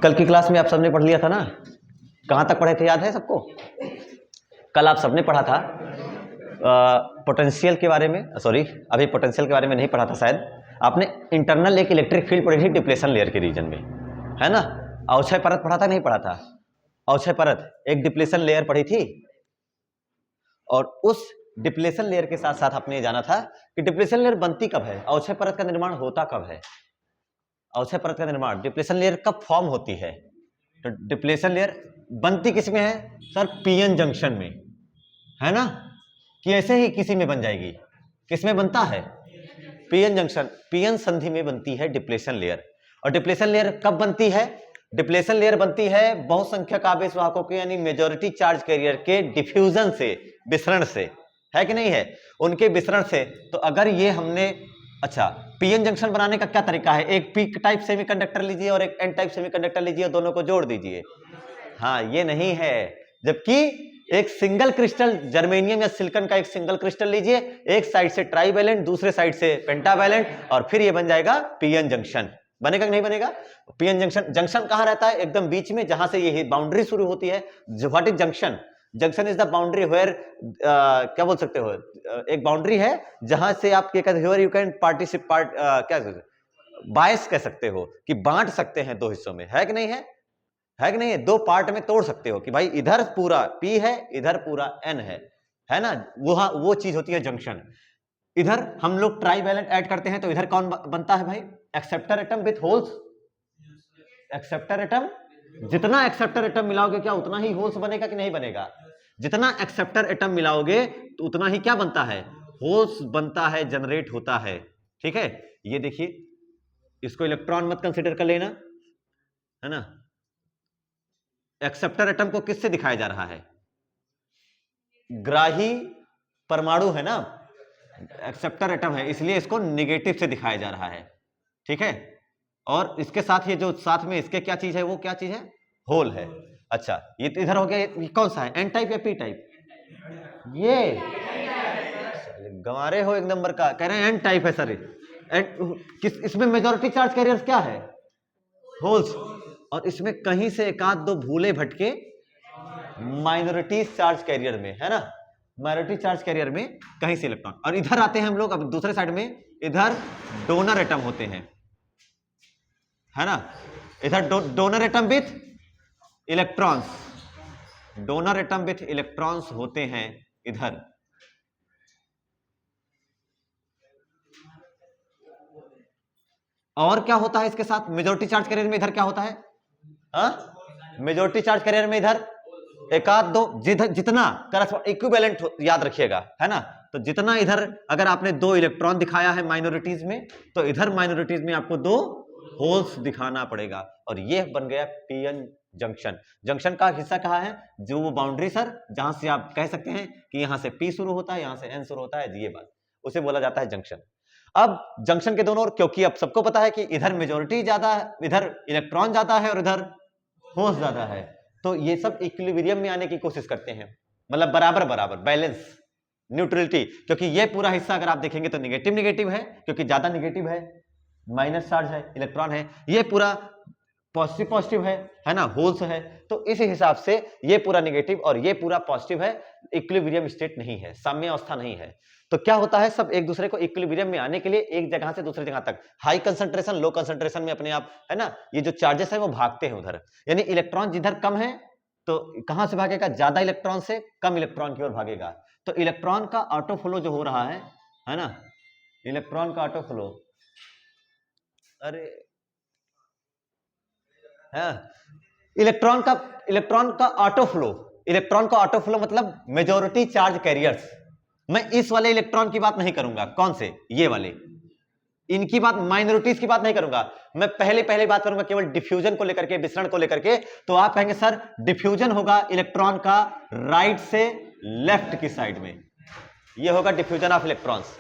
कल की क्लास में आप सबने पढ़ लिया था ना, कहाँ तक पढ़े थे याद है सबको? कल आप सबने पढ़ा था पोटेंशियल के बारे में, सॉरी अभी पोटेंशियल के बारे में नहीं पढ़ा था शायद। आपने इंटरनल एक इलेक्ट्रिक फील्ड पढ़ी थी डिप्लेशन लेयर के रीजन में, है ना। अवक्षय परत पढ़ा था नहीं पढ़ा था? अवक्षय परत एक डिप्लेशन लेयर पढ़ी थी, और उस डिप्लेशन लेयर के साथ साथ आपने ये जाना था कि डिप्लेशन लेयर बनती कब है, अवक्षय परत का निर्माण होता कब है। अवक्षय परत का निर्माण, डिप्लेशन लेयर कब फॉर्म होती है। तो डिप्लेशन लेयर बनती किस में है सर? पीएन जंक्शन में, है ना। कि ऐसे ही किसी में बन जाएगी, किस में बनता है? पीएन जंक्शन, पीएन संधि में बनती है डिप्लेशन लेयर। और डिप्लेशन लेयर कब बनती है? डिप्लेशन लेयर बनती है बहुसंख्यक आवेश वाहकों के यानी मेजॉरिटी चार्ज कैरियर के डिफ्यूजन से, विसरण से, है कि नहीं है, उनके विसरण से। तो अगर ये हमने, अच्छा पीएन जंक्शन बनाने का क्या तरीका है? एक पी टाइप सेमीकंडक्टर लीजिए और एक एन टाइप सेमीकंडक्टर लीजिए और दोनों को जोड़ दीजिए। हाँ, ये नहीं है। जबकि एक सिंगल क्रिस्टल जर्मेनियम या सिलिकॉन का एक सिंगल क्रिस्टल लीजिए, एक साइड से ट्राइवैलेंट दूसरे साइड से पेंटावैलेंट, और फिर ये बन जाएगा पीएन जंक्शन। बनेगा कि नहीं बनेगा? पीएन जंक्शन, जंक्शन कहां रहता है? एकदम बीच में, जहां से ये बाउंड्री शुरू होती है। What is junction? Junction is the boundary where, क्या बोल सकते हो, एक बाउंड्री है जहां से आप क्या कहते हो, यू कैन पार्टिसिपेट, क्या बायस कह सकते हो कि बांट सकते हैं दो हिस्सों में, है कि नहीं है? है कि नहीं है? दो पार्ट में तोड़ सकते हो कि भाई इधर पूरा P है, इधर पूरा N है ना। वो चीज होती है जंक्शन। इधर हम लोग ट्राइवैलेंट ऐड करते हैं तो इधर कौन बनता है भाई? Acceptor atom with holes. Acceptor atom, जितना एक्सेप्टर एटम मिलाओगे क्या उतना ही होल्स बनेगा कि नहीं बनेगा? जितना एक्सेप्टर एटम मिलाओगे तो उतना ही क्या बनता है? होल्स बनता है, जनरेट होता है। ठीक है, ये देखिए, इसको इलेक्ट्रॉन मत कंसीडर कर लेना, है ना। एक्सेप्टर एटम को किससे दिखाया जा रहा है? ग्राही परमाणु है ना, एक्सेप्टर एटम है, इसलिए इसको नेगेटिव से दिखाया जा रहा है। ठीक है, और इसके साथ ये जो साथ में इसके क्या चीज है, वो क्या चीज है? होल है। अच्छा, ये तो इधर हो गया, ये कौन सा है? एन टाइप या पी टाइप? ये गंवारे हो एक नंबर का, कह रहे हैं एन टाइप है सर। किस इसमें मेजॉरिटी चार्ज कैरियर्स क्या है? होल्स। और इसमें कहीं से एक आध दो भूले भटके माइनॉरिटी चार्ज कैरियर में, है ना। माइनॉरिटी चार्ज कैरियर में कहीं से इलेक्ट्रॉन, और इधर आते हैं हम लोग अब दूसरे साइड में, इधर डोनर एटम होते हैं, है ना। इधर donor atom with electrons, donor atom with electrons होते हैं इधर। और क्या होता है इसके साथ? मेजॉरिटी चार्ज कैरियर में इधर क्या होता है? मेजॉरिटी चार्ज कैरियर में इधर एक आध दो, जितना इक्विवेलेंट याद रखिएगा, है ना। तो जितना इधर अगर आपने दो इलेक्ट्रॉन दिखाया है माइनॉरिटीज में, तो इधर माइनॉरिटीज में आपको दो होल्स दिखाना पड़ेगा, और ये बन गया पीएन जंक्शन। जंक्शन का हिस्सा कहाँ है? जो वो बाउंड्री सर, जहां से आप कह सकते हैं कि यहां से P शुरू होता है, यहां से N शुरू होता है, ये बात, उसे बोला जाता है जंक्शन। अब जंक्शन के दोनों ओर, क्योंकि अब सबको पता है कि इधर मेजॉरिटी ज्यादा है, इधर इलेक्ट्रॉन ज्यादा है और इधर होल्स ज्यादा है, तो ये सब इक्विलिब्रियम में आने की कोशिश करते हैं, मतलब बराबर बराबर, बैलेंस, न्यूट्रलिटी। क्योंकि ये पूरा हिस्सा अगर आप देखेंगे तो नेगेटिव नेगेटिव है, क्योंकि ज्यादा नेगेटिव है, माइनस चार्ज है, इलेक्ट्रॉन है। ये पूरा पॉजिटिव पॉजिटिव है ना, होल्स है। तो इस हिसाब से ये पूरा नेगेटिव और ये पूरा पॉजिटिव है, इक्विलिब्रियम स्टेट नहीं है, साम्य अवस्था नहीं है। तो क्या होता है, सब एक दूसरे को इक्विलिब्रियम में आने के लिए एक जगह से दूसरी जगह तक, हाई कंसंट्रेशन लो कंसंट्रेशन में अपने आप, है ना, ये जो चार्जेस है वो भागते हैं उधर। यानी इलेक्ट्रॉन जिधर कम है तो कहां से भागेगा? ज्यादा इलेक्ट्रॉन से कम इलेक्ट्रॉन की ओर भागेगा। तो इलेक्ट्रॉन का ऑटो फ्लो जो हो रहा है ना, इलेक्ट्रॉन का ऑटो फ्लो, अरे हाँ, इलेक्ट्रॉन का ऑटो फ्लो मतलब मेजॉरिटी चार्ज कैरियर्स। मैं इस वाले इलेक्ट्रॉन की बात नहीं करूंगा, कौन से? ये वाले, इनकी बात, माइनॉरिटीज की बात नहीं करूंगा। मैं पहले बात करूंगा केवल डिफ्यूजन को लेकर के, विसरण को लेकर के। तो आप कहेंगे सर डिफ्यूजन होगा इलेक्ट्रॉन का राइट से लेफ्ट की साइड में, ये होगा डिफ्यूजन ऑफ इलेक्ट्रॉन्स।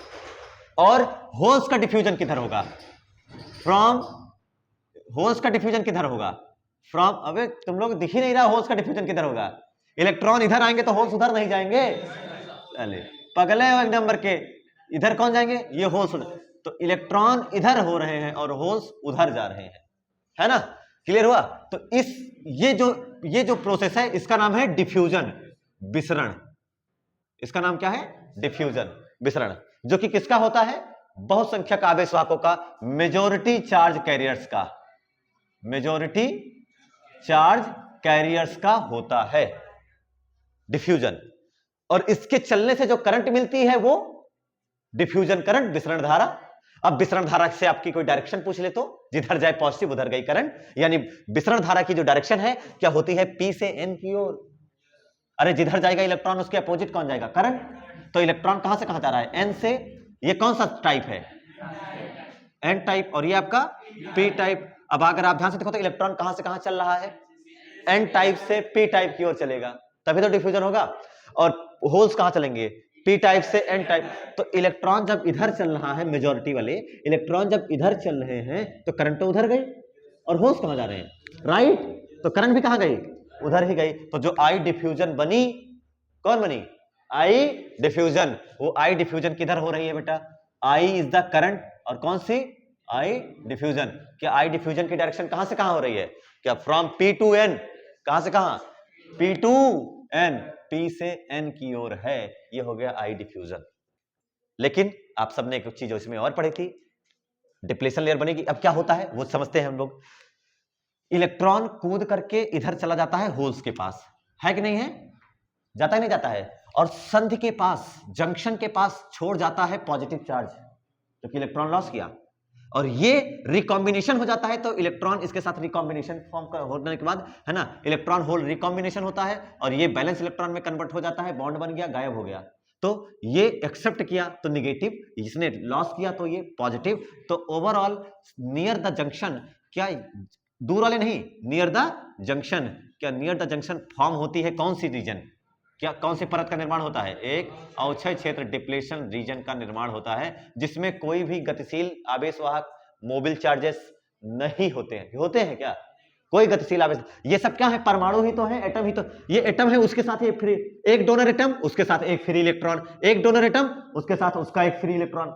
और होल्स का डिफ्यूजन किधर होगा? होल्स का डिफ्यूजन किधर होगा? अबे तुम लोग दिख ही नहीं रहा, होल्स का डिफ्यूजन किधर होगा? इलेक्ट्रॉन इधर आएंगे तो होल्स उधर नहीं जाएंगे, चले पगले हो एक नंबर के। इधर कौन जाएंगे? ये होल्स। तो इलेक्ट्रॉन इधर हो रहे हैं और होल्स उधर जा रहे हैं, है ना। क्लियर हुआ? तो ये जो प्रोसेस है इसका नाम है डिफ्यूजन, विसरण। इसका नाम क्या है? डिफ्यूजन, विसरण, जो कि किसका होता है? बहुसंख्यक आवेशवाहकों का, मेजॉरिटी चार्ज कैरियर्स का, मेजॉरिटी चार्ज कैरियर्स का होता है डिफ्यूजन। और इसके चलने से जो करंट मिलती है वो डिफ्यूजन करंट, विसरण धारा। अब विसरण धारा से आपकी कोई डायरेक्शन पूछ ले तो जिधर जाए पॉजिटिव उधर गई करंट, यानी विसरण धारा की जो डायरेक्शन है क्या होती है? पी से एन की ओर। अरे जिधर जाएगा इलेक्ट्रॉन उसके अपोजिट कौन जाएगा? करंट। तो इलेक्ट्रॉन कहां से कहां जा रहा है? एन से। ये कौन सा टाइप है? N type. और ये आपका पी टाइप। अब अगर आप ध्यान से देखो तो इलेक्ट्रॉन कहां से कहां चल रहा है? एन टाइप से पी टाइप की ओर चलेगा, तभी तो डिफ्यूजन होगा। और होल्स कहां चलेंगे? पी टाइप से एन टाइप। तो इलेक्ट्रॉन जब इधर चल रहा है, मेजॉरिटी वाले इलेक्ट्रॉन जब इधर चल रहे हैं तो करंट तो उधर गई, और होल्स कहां जा रहे हैं? राइट। तो करंट भी कहां गई? उधर ही गई। तो जो आई डिफ्यूजन बनी, कौन बनी? आई डिफ्यूजन। वो आई डिफ्यूजन किधर हो रही है बेटा? आई इज द करंट, और कौन सी? आई डिफ्यूजन। क्या आई डिफ्यूजन की डायरेक्शन कहां से कहां हो रही है? क्या फ्रॉम पी टू एन? कहां से कहां? पी टू एन, पी से एन की ओर है। ये हो गया आई डिफ्यूजन। लेकिन आप सबने एक चीज इसमें और पढ़ी थी, डिप्लेशन लेयर बनेगी। अब क्या होता है वो समझते हैं हम लोग। इलेक्ट्रॉन कूद करके इधर चला जाता है होल्स के पास, है कि नहीं है? जाता ही नहीं जाता है। और संधि के पास, जंक्शन के पास छोड़ जाता है पॉजिटिव चार्ज, क्योंकि इलेक्ट्रॉन लॉस किया। और ये रिकॉम्बिनेशन हो जाता है, तो इलेक्ट्रॉन इसके साथ रिकॉम्बिनेशन फॉर्म होने के बाद, है ना, इलेक्ट्रॉन होल रिकॉम्बिनेशन होता है और ये बैलेंस इलेक्ट्रॉन में कन्वर्ट हो जाता है, बॉन्ड बन गया, गायब हो गया। तो ये एक्सेप्ट किया तो निगेटिव, इसने लॉस किया तो ये पॉजिटिव। तो ओवरऑल नियर द जंक्शन, क्या दूर वाले नहीं, नियर द जंक्शन, क्या नियर द जंक्शन फॉर्म होती है कौन सी रीजन? क्या कौन सी परत का निर्माण होता है? एक अवक्षय क्षेत्र डिप्लेशन रीजन का निर्माण होता है, जिसमें कोई भी गतिशील आवेशवाहक मोबिल चार्जेस नहीं होते हैं। होते हैं क्या? कोई गतिशील आवेश, ये सब क्या है? परमाणु ही तो है, एटम ही तो। ये एटम है, उसके साथ ये फ्री, एक डोनर एटम उसके साथ एक फ्री इलेक्ट्रॉन, एक डोनर एटम उसके साथ उसका एक फ्री इलेक्ट्रॉन।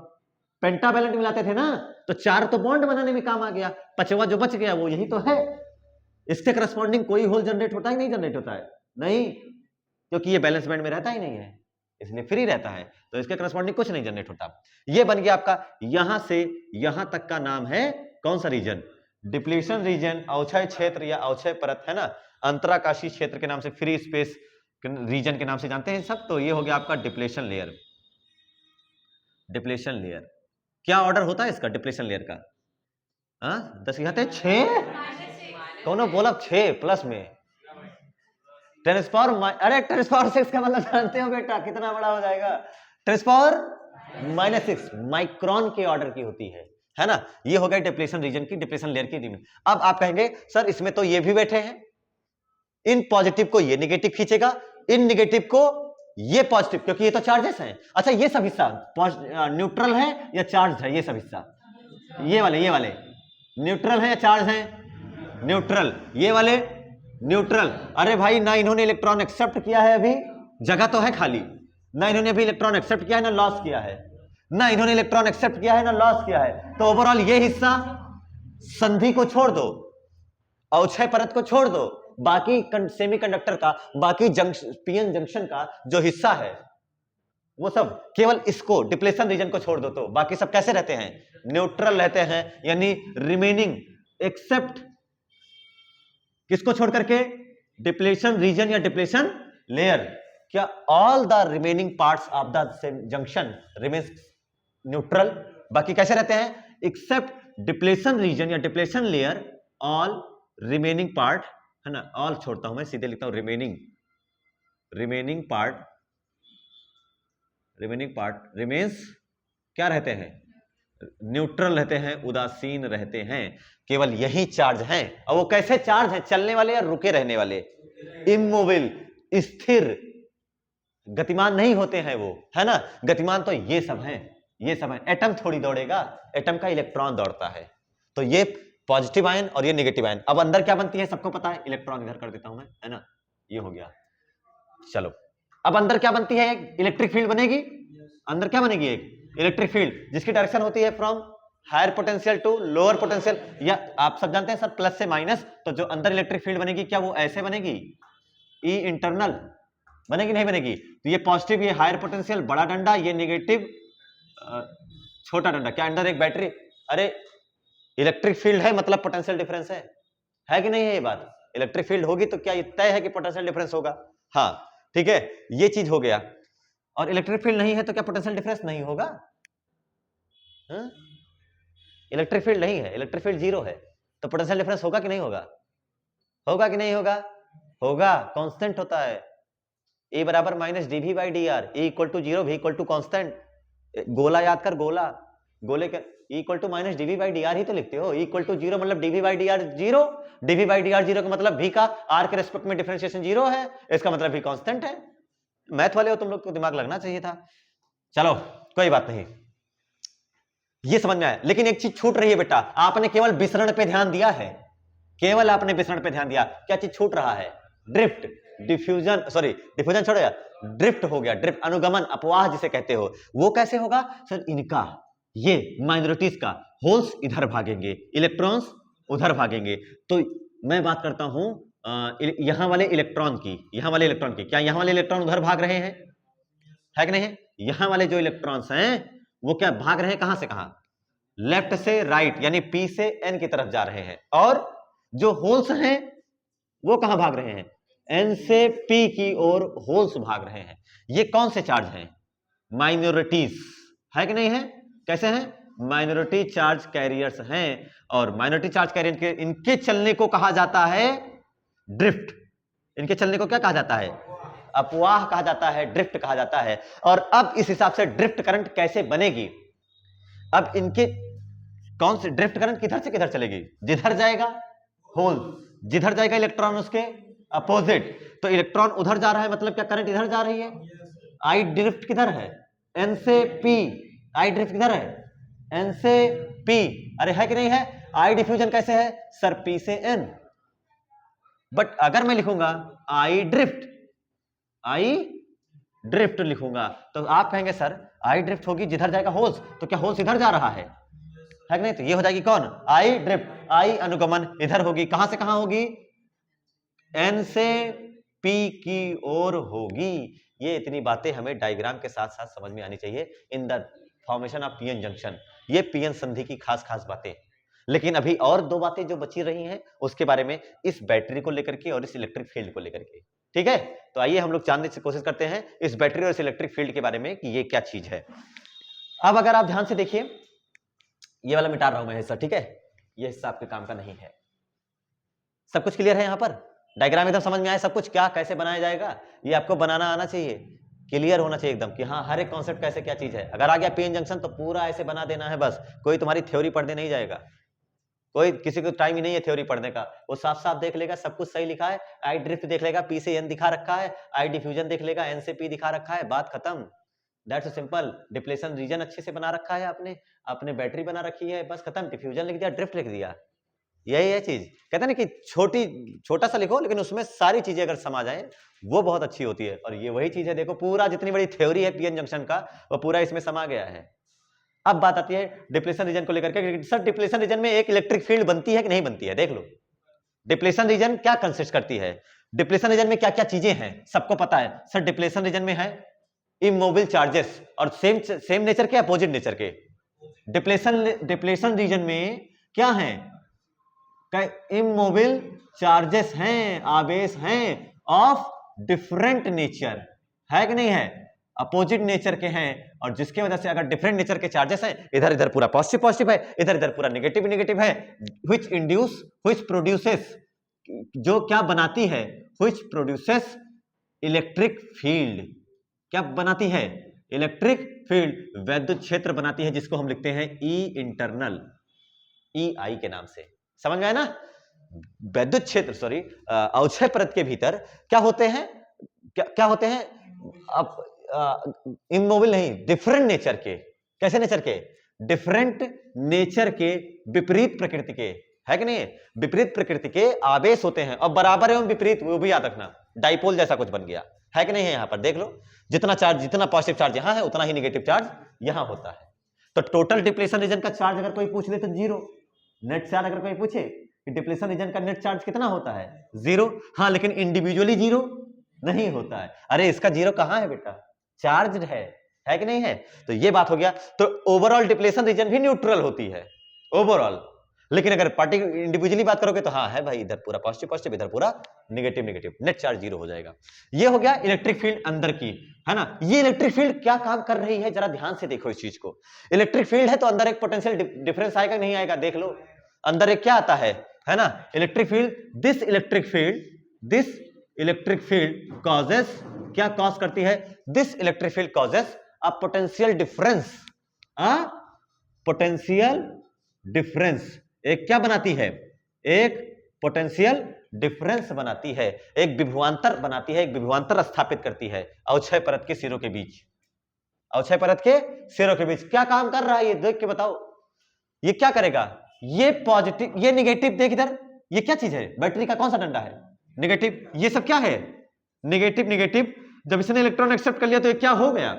पेंटावैलेंट मिलाते थे ना, तो 4 तो बॉन्ड बनाने में काम आ गया, 5वां जो बच गया वो यही तो है। इसके करस्पॉन्डिंग कोई होल जनरेट होता है? नहीं जनरेट होता है, नहीं, क्योंकि ये बैलेंस बैंड में रहता ही नहीं है, इसलिए फ्री रहता है, तो इसके करस्पॉन्डिंग कुछ नहीं जनरेट होता। ये बन गया आपका, यहां से यहां तक का नाम है कौन सा रीजन? डिप्लीशन रीजन, अवक्षय क्षेत्र या अवक्षय परत, है ना, अंतराकाशीय क्षेत्र के नाम से, फ्री स्पेस रीजन के नाम से जानते हैं सब। तो ये हो गया आपका डिप्लेशन लेयर। डिप्लेशन लेयर क्या ऑर्डर होता है इसका? डिप्लेशन लेयर का 10 की घात 6, कौन बोला 6 प्लस में 10 पावर, अरे 10 पावर 6 का मतलब जानते हो बेटा कितना बड़ा हो जाएगा? 10 पावर -6 माइक्रोन के ऑर्डर की होती है ना। ये हो गया डिप्लेशन रीजन की, डिप्लेशन लेयर की रीजन। अब आप कहेंगे सर इसमें तो ये भी बैठे हैं, इन पॉजिटिव को ये नेगेटिव खींचेगा, इन नेगेटिव को ये पॉजिटिव, क्योंकि ये तो चार्जेस हैं। अच्छा ये सब हिस्सा न्यूट्रल है या चार्ज है? ये सब हिस्सा, ये वाले न्यूट्रल है या चार्ज है? न्यूट्रल। ये वाले न्यूट्रल। अरे भाई ना इन्होंने इलेक्ट्रॉन एक्सेप्ट किया है, अभी जगह तो है खाली, ना इन्होंने अभी इलेक्ट्रॉन एक्सेप्ट किया है ना लॉस किया है, ना इन्होंने इलेक्ट्रॉन एक्सेप्ट किया है ना लॉस किया है। तो ओवरऑल ये हिस्सा संधि को छोड़ दो, अवक्षय परत को छोड़ दो, बाकी सेमीकंडक्टर का, बाकी पीएन जंक्शन का जो हिस्सा है वो सब, केवल इसको डिप्लेशन रीजन को छोड़ दो, तो बाकी सब कैसे रहते हैं? न्यूट्रल रहते हैं, यानी रिमेनिंग एक्सेप्ट किसको छोड़ करके? डिप्लेशन रीजन या डिप्लेशन लेयर। क्या all the remaining parts of the junction remains neutral, बाकी कैसे रहते हैं? एक्सेप्ट डिप्लेशन रीजन या depletion layer, all remaining part, है ना, ऑल छोड़ता हूं मैं, सीधे लिखता हूं रिमेनिंग पार्ट रिमेन्स क्या रहते हैं? न्यूट्रल रहते हैं, उदासीन रहते हैं। केवल यही चार्ज हैं। और वो कैसे चार्ज हैं? चलने वाले या रुके रहने वाले? इमोबिल, स्थिर, गतिमान नहीं होते हैं वो, है ना। गतिमान तो ये सब हैं, ये सब हैं। एटम थोड़ी दौड़ेगा, एटम का इलेक्ट्रॉन दौड़ता है। तो ये पॉजिटिव आयन और ये नेगेटिव आयन। अब अंदर क्या बनती है सबको पता है, इलेक्ट्रॉन इधर कर देता हूं मैं, है ना, ये हो गया। चलो अब अंदर क्या बनती है? इलेक्ट्रिक फील्ड बनेगी। अंदर क्या बनेगी? एक इलेक्ट्रिक फील्ड, जिसकी डायरेक्शन होती है from higher potential to lower potential, या आप सब जानते हैं सर प्लस से माइनस, तो जो अंदर इलेक्ट्रिक फील्ड बनेगी क्या वो ऐसे बनेगी, ई इंटरनल बनेगी, नहीं बनेगी? तो ये पॉजिटिव, ये हायर पोटेंशियल बड़ा डंडा, ये नेगेटिव छोटा डंडा। क्या अंदर एक बैटरी, अरे इलेक्ट्रिक फील्ड है मतलब पोटेंशियल डिफरेंस है कि नहीं है? ये बात इलेक्ट्रिक फील्ड होगी तो क्या ये तय है कि पोटेंशियल डिफरेंस होगा? हाँ ठीक है, ये चीज हो गया। और इलेक्ट्रिक फील्ड नहीं है तो क्या पोटेंशियल डिफरेंस नहीं होगा? इलेक्ट्रिक फील्ड नहीं है, इलेक्ट्रिक फील्ड जीरो है, तो पोटेंशियल डिफरेंस होगा कि नहीं होगा? होगा कि नहीं होगा? होगा, कांस्टेंट होता है। ए बराबर minus D V by D R, E equal to zero, V equal to constant. गोला याद कर, गोला, गोले के E equal to minus D V by D R ही तो लिखते हो। E इक्वल टू जीरो मतलब D V by D R zero, D V by D R zero का मतलब V का R के रेस्पेक्ट में डिफरेंशिएशन जीरो है, इसका मतलब V कांस्टेंट है। मैथ वाले हो तुम लोग को दिमाग लगना चाहिए था। चलो कोई बात नहीं, ये समझ में आया। लेकिन एक चीज छूट रही है बेटा, आपने केवल विसरण पे ध्यान दिया है, केवल आपने विसरण पे ध्यान दिया। क्या चीज छूट रहा है? ड्रिफ्ट, डिफ्यूजन, सॉरी डिफ्यूजन छोड़ो यार, ड्रिफ्ट हो गया, ड्रिफ्ट अनुगमन, अपवाह जिसे कहते हो। वो कैसे होगा सर? इनका, ये माइनॉरिटीज का होल्स इधर भागेंगे, इलेक्ट्रॉन्स उधर भागेंगे। तो मैं बात करता हूं यहां वाले इलेक्ट्रॉन की, यहां वाले इलेक्ट्रॉन की। क्या यहां वाले इलेक्ट्रॉन उधर भाग रहे हैं, है कि नहीं है? यहां वाले जो इलेक्ट्रॉन्स हैं वो क्या भाग रहे हैं, कहां से कहां? लेफ्ट से राइट, यानी पी से एन की तरफ जा रहे हैं। और जो होल्स हैं वो कहां भाग रहे हैं? एन से पी की ओर होल्स भाग रहे हैं। ये कौन से चार्ज हैं? माइनॉरिटीज, है कि नहीं है? कैसे हैं? माइनॉरिटी चार्ज कैरियर्स हैं। और माइनॉरिटी चार्ज कैरियर के, इनके चलने को कहा जाता है ड्रिफ्ट। इनके चलने को क्या कहा जाता है? अपवाह कहा जाता है, ड्रिफ्ट कहा जाता है। और अब इस हिसाब से ड्रिफ्ट करंट कैसे बनेगी? अब इनके कौन से ड्रिफ्ट करंट किधर से किधर चलेगी? जिधर जाएगा होल, जिधर जाएगा इलेक्ट्रॉन उसके अपोजिट। तो इलेक्ट्रॉन उधर जा रहा है मतलब क्या करंट इधर जा रही है? आई ड्रिफ्ट किधर है? एन से पी। आई ड्रिफ्ट किधर है? एन से पी। अरे है कि नहीं है? आई डिफ्यूजन कैसे है सर? पी से एन। बट अगर मैं लिखूंगा आई ड्रिफ्ट, आई ड्रिफ्ट लिखूंगा तो आप कहेंगे सर आई ड्रिफ्ट होगी जिधर जाएगा होल्स, तो क्या होल्स इधर जा रहा है कि नहीं? तो ये हो जाएगी कौन? आई ड्रिफ्ट। आई अनुगमन इधर होगी, कहां से कहां होगी? एन से पी की ओर होगी। ये इतनी बातें हमें डायग्राम के साथ साथ समझ में आनी चाहिए in the formation of PN junction. ये पीएन संधि की खास खास बातें। लेकिन अभी और दो बातें जो बची रही हैं उसके बारे में, इस बैटरी को लेकर के और इस इलेक्ट्रिक फील्ड को लेकर के। ठीक है, तो आइए हम लोग जानने की कोशिश करते हैं इस बैटरी और इस इलेक्ट्रिक फील्ड के बारे में कि ये क्या चीज है। अब अगर आप ध्यान से देखिए, ये वाला मिटा रहा हूं मैं हिस्सा, ठीक है? ये हिस्सा आपके काम का नहीं है। सब कुछ क्लियर है? यहां पर डायग्राम एकदम समझ में आया सब कुछ, क्या कैसे बनाया जाएगा ये आपको बनाना आना चाहिए, क्लियर होना चाहिए एकदम कि हाँ हर एक कॉन्सेप्ट कैसे क्या चीज है। अगर आ गया पीएन जंक्शन तो पूरा ऐसे बना देना है बस, कोई तुम्हारी थ्योरी पढ़ने नहीं जाएगा, कोई किसी को टाइम ही नहीं है थ्योरी पढ़ने का। वो साफ साफ देख लेगा सब कुछ सही लिखा है, आई ड्रिफ्ट देख लेगा, पी से एन दिखा रखा है, आई डिफ्यूजन देख लेगा, एन से पी दिखा रखा है, बात खत्म। That's simple. डिप्लेशन रीजन अच्छे से बना रखा है आपने, अपने बैटरी बना रखी है, बस खत्म। डिफ्यूजन लिख दिया, ड्रिफ्ट लिख दिया, यही है चीज। कहते हैं ना कि छोटा सा लिखो लेकिन उसमें सारी चीजें अगर समा जाए वो बहुत अच्छी होती है। और ये वही चीज है, देखो पूरा जितनी बड़ी थ्योरी है पीएन जंक्शन का वो पूरा इसमें समा गया है। अब बात आती है डिप्लेशन रीजन को लेकर के। सर डिप्लेशन रीजन में एक इलेक्ट्रिक फील्ड बनती है कि नहीं बनती है? देख लो डिप्लेशन रीजन क्या कंसिस्ट करती है, डिप्लेशन रीजन में क्या क्या चीजें हैं सबको पता है। सर डिप्लेशन रीजन में है इमोबिल चार्जेस, और सेम नेचर के अपोजिट नेचर के। डिप्लेशन रीजन में क्या है? इमोबिल चार्जेस हैं, आवेश हैं ऑफ डिफरेंट नेचर, है कि नहीं है? अपोजिट नेचर के हैं, और जिसके वजह से अगर डिफरेंट नेचर के चार्जेस हैं, इधर इधर पूरा पॉजिटिव पॉजिटिव है, इधर इधर पूरा नेगेटिव नेगेटिव है। व्हिच प्रोड्यूसेस, जो क्या बनाती है, व्हिच प्रोड्यूसेस इलेक्ट्रिक फील्ड, क्या बनाती है? इलेक्ट्रिक फील्ड, वैद्युत क्षेत्र बनाती है, जिसको हम लिखते हैं ई इंटरनल, ई आई के नाम से। समझ में आया ना? वैद्युत क्षेत्र, सॉरी अवक्षय परत के भीतर क्या होते हैं, क्या होते हैं? अब इमोबिल नहीं, डिफरेंट नेचर के। कैसे नेचर के? डिफरेंट नेचर के, विपरीत प्रकृति के, है कि नहीं? विपरीत प्रकृति के आवेश होते हैं, और बराबर एवं विपरीत वो भी याद रखना, डाइपोल जैसा कुछ बन गया, है कि नहीं है? यहां पर देख लो, जितना चार्ज, जितना पॉजिटिव चार्ज यहां है उतना ही नेगेटिव चार्ज यहां होता है। तो टोटल डिप्लेशन रीजन का चार्ज अगर कोई पूछ ले तो 0, नेट चार्ज अगर कोई पूछे कि डिप्लेशन रीजन का नेट चार्ज कितना होता है 0, हाँ, लेकिन इंडिविजुअली 0 नहीं होता है। अरे इसका 0 कहां है बेटा, चार्ज है कि नहीं है। तो ये बात हो गया। तो ओवरऑल डिप्लेशन रीजन भी न्यूट्रल होती है ओवरऑल, लेकिन अगर पार्टिकुलर इंडिविजुअली बात करोगे तो हाँ है भाई, इधर पूरा पॉजिटिव पॉजिटिव, इधर पूरा नेगेटिव नेगेटिव, नेट चार्ज 0 हो जाएगा। ये हो गया इलेक्ट्रिक फील्ड अंदर की, है ना। ये इलेक्ट्रिक फील्ड क्या काम कर रही है जरा ध्यान से देखो इस चीज को। इलेक्ट्रिक फील्ड है तो अंदर एक पोटेंशियल डिफरेंस आएगा नहीं आएगा, देख लो अंदर एक क्या आता है ना, electric field. This electric field causes, क्या कॉज करती है, this electric field causes a potential difference, एक क्या बनाती है, एक पोटेंशियल डिफरेंस बनाती है, एक विभवांतर बनाती है, एक विभवांतर स्थापित करती है अवक्षय परत के सिरों के बीच। अवक्षय परत के सिरों के बीच क्या काम कर रहा है ये देख के बताओ। ये क्या करेगा, ये पॉजिटिव ये निगेटिव, देख इधर ये क्या चीज है, बैटरी का कौन सा डंडा है, नेगेटिव। ये सब क्या है, नेगेटिव नेगेटिव। जब इसने इलेक्ट्रॉन एक्सेप्ट कर लिया तो ये क्या हो गया,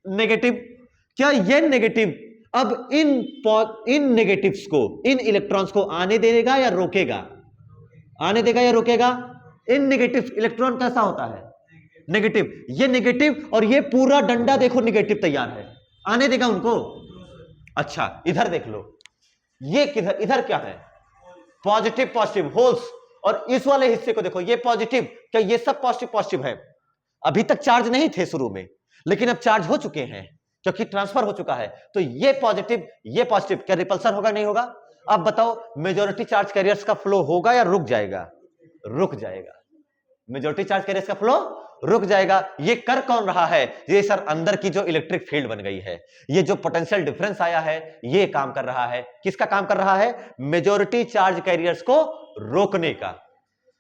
नेगेटिव। क्या ये नेगेटिव अब इन नेगेटिव्स को, इन इलेक्ट्रॉन्स को आने देगा या रोकेगा, आने देगा या रोकेगा। इन नेगेटिव इलेक्ट्रॉन कैसा होता है, नेगेटिव। ये नेगेटिव और ये पूरा डंडा देखो नेगेटिव तैयार है, आने देगा उनको। अच्छा इधर देख लो, ये किधर, इधर क्या है, पॉजिटिव पॉजिटिव होल्स, और इस वाले हिस्से को देखो ये पॉजिटिव, क्या ये सब पॉजिटिव पॉजिटिव है। अभी तक चार्ज नहीं थे शुरू में, लेकिन अब चार्ज हो चुके हैं क्योंकि ट्रांसफर हो चुका है। तो ये पॉजिटिव ये पॉजिटिव, क्या रिपल्सन होगा नहीं होगा। अब बताओ मेजॉरिटी चार्ज कैरियर्स का फ्लो होगा या रुक जाएगा, रुक जाएगा। मेजॉरिटी चार्ज कैरियर्स का फ्लो रुक जाएगा। ये कर कौन रहा है, ये सर अंदर की जो इलेक्ट्रिक फील्ड बन गई है, ये जो पोटेंशियल डिफरेंस आया है, ये काम कर रहा है। किसका काम कर रहा है, मेजॉरिटी चार्ज कैरियर्स को रोकने का।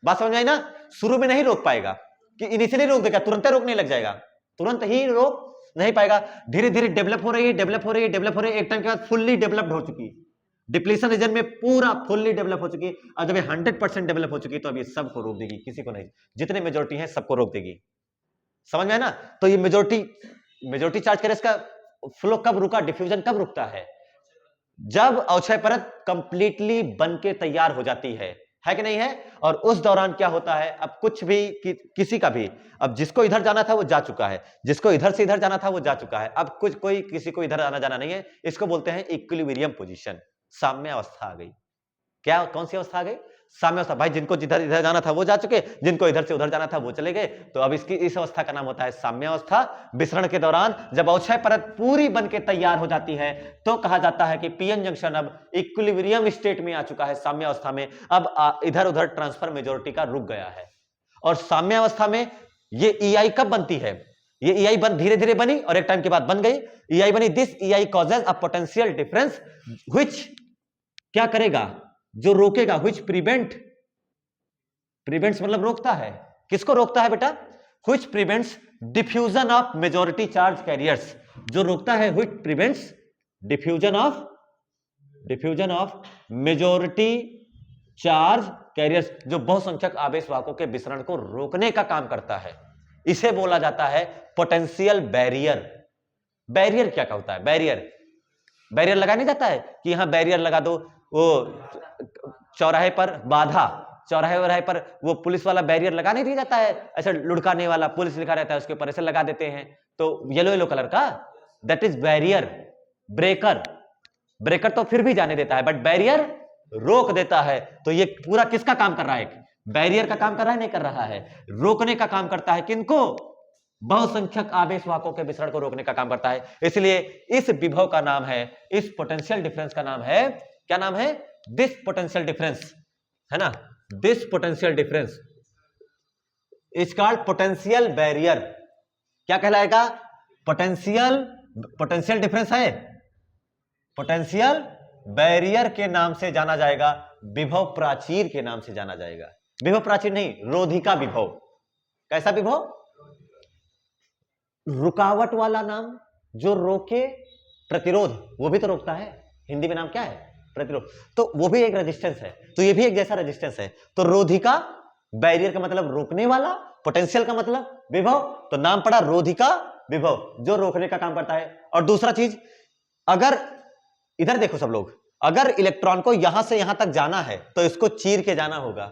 बात समझ आई ना, शुरू में नहीं रोक पाएगा कि इनिशियली रोक देगा, तुरंत रोकने लग जाएगा, तुरंत ही रोक नहीं पाएगा। धीरे धीरे डेवलप हो रही है, डेवलप हो रही है, डेवलप हो रही है, एक टाइम के बाद फुल्ली डेवलप्ड हो चुकी, डिप्लीशन रीजन में पूरा फुल्ली डेवलप हो चुकी। और जब ये 100% डेवलप हो चुकी तो अब ये सबको रोक देगी, किसी को नहीं, जितने मेजॉरिटी है सबको रोक देगी। समझ में है ना। तो ये मेजॉरिटी चार्ज कैरियर्स का फ्लो कब रुका, डिफ्यूजन कब रुकता है, जब अवक्षय परत कंप्लीटली बन के तैयार हो जाती है कि नहीं है। और उस दौरान क्या होता है, अब कुछ भी किसी का भी, अब जिसको इधर जाना था वो जा चुका है, जिसको इधर से इधर जाना था वो जा चुका है, अब कुछ कोई किसी को इधर आना जाना नहीं है। इसको बोलते हैं इक्विलिब्रियम पोजीशन, साम्य अवस्था आ गई। क्या, कौन सी अवस्था आ गई, साम्य अवस्था। भाई जिनको जिधर इधर जाना था वो जा चुके, जिनको इधर से उधर जाना था वो चले गए। तो अब इस अवस्था का नाम होता है साम्य अवस्था। विसरण के दौरान जब अवक्षय परत पूरी बनके तैयार हो जाती है तो कहा जाता है कि पीएन जंक्शन अब इक्विलिब्रियम स्टेट में आ चुका है, साम्य अवस्था में। अब इधर उधर ट्रांसफर मेजॉरिटी का रुक गया है। और साम्य अवस्था में ये EI कब बनती है, ये EI धीरे धीरे बनी और एक टाइम के बाद बन गई, EI बनी। This EI causes a potential difference which क्या करेगा, जो रोकेगा, व्हिच प्रिवेंट्स मतलब रोकता है। किसको रोकता है बेटा, which prevents diffusion of majority charge carriers, जो रोकता है which prevents diffusion of majority charge carriers, जो बहुसंख्यक आवेश वाहकों के विसरण को रोकने का काम करता है। इसे बोला जाता है पोटेंशियल बैरियर। बैरियर क्या होता है, बैरियर लगा नहीं जाता है कि यहां बैरियर लगा दो, वो चौराहे पर बाधा, चौराहे पर वो पुलिस वाला बैरियर लगा नहीं दिया जाता है, ऐसे लुढ़काने वाला पुलिस लिखा रहता है उसके ऊपर, ऐसे लगा देते हैं तो येलो कलर का, दैट इज बैरियर। ब्रेकर तो फिर भी जाने देता है, बट बैरियर रोक देता है। तो ये पूरा किसका काम कर रहा है, बैरियर का काम कर रहा है, नहीं कर रहा है, रोकने का काम करता है। किनको, बहुसंख्यक आवेश वाहकों के विसरण को रोकने का काम करता है। इसलिए इस विभव का नाम है, इस पोटेंशियल डिफरेंस का नाम है, क्या नाम है, दिस पोटेंशियल डिफरेंस, है ना, this potential difference is called potential barrier. क्या कहलाएगा, पोटेंशियल डिफरेंस है, पोटेंशियल बैरियर के नाम से जाना जाएगा, विभव प्राचीर के नाम से जाना जाएगा। विभव प्राचीर नहीं, रोधिका विभव। कैसा विभव, रुकावट वाला नाम, जो रोके, प्रतिरोध, वो भी तो रोकता है, हिंदी में नाम क्या है, प्रतिरोध। तो वो भी एक रेजिस्टेंस है, तो ये भी एक जैसा रेजिस्टेंस है। तो रोधिका, बैरियर का मतलब रोकने वाला, पोटेंशियल का मतलब विभव, तो नाम पड़ा रोधिका विभव, जो रोकने का काम करता है। और दूसरा चीज, अगर इधर देखो सब लोग, अगर इलेक्ट्रॉन को यहां से यहां तक जाना है तो इसको चीर के जाना होगा,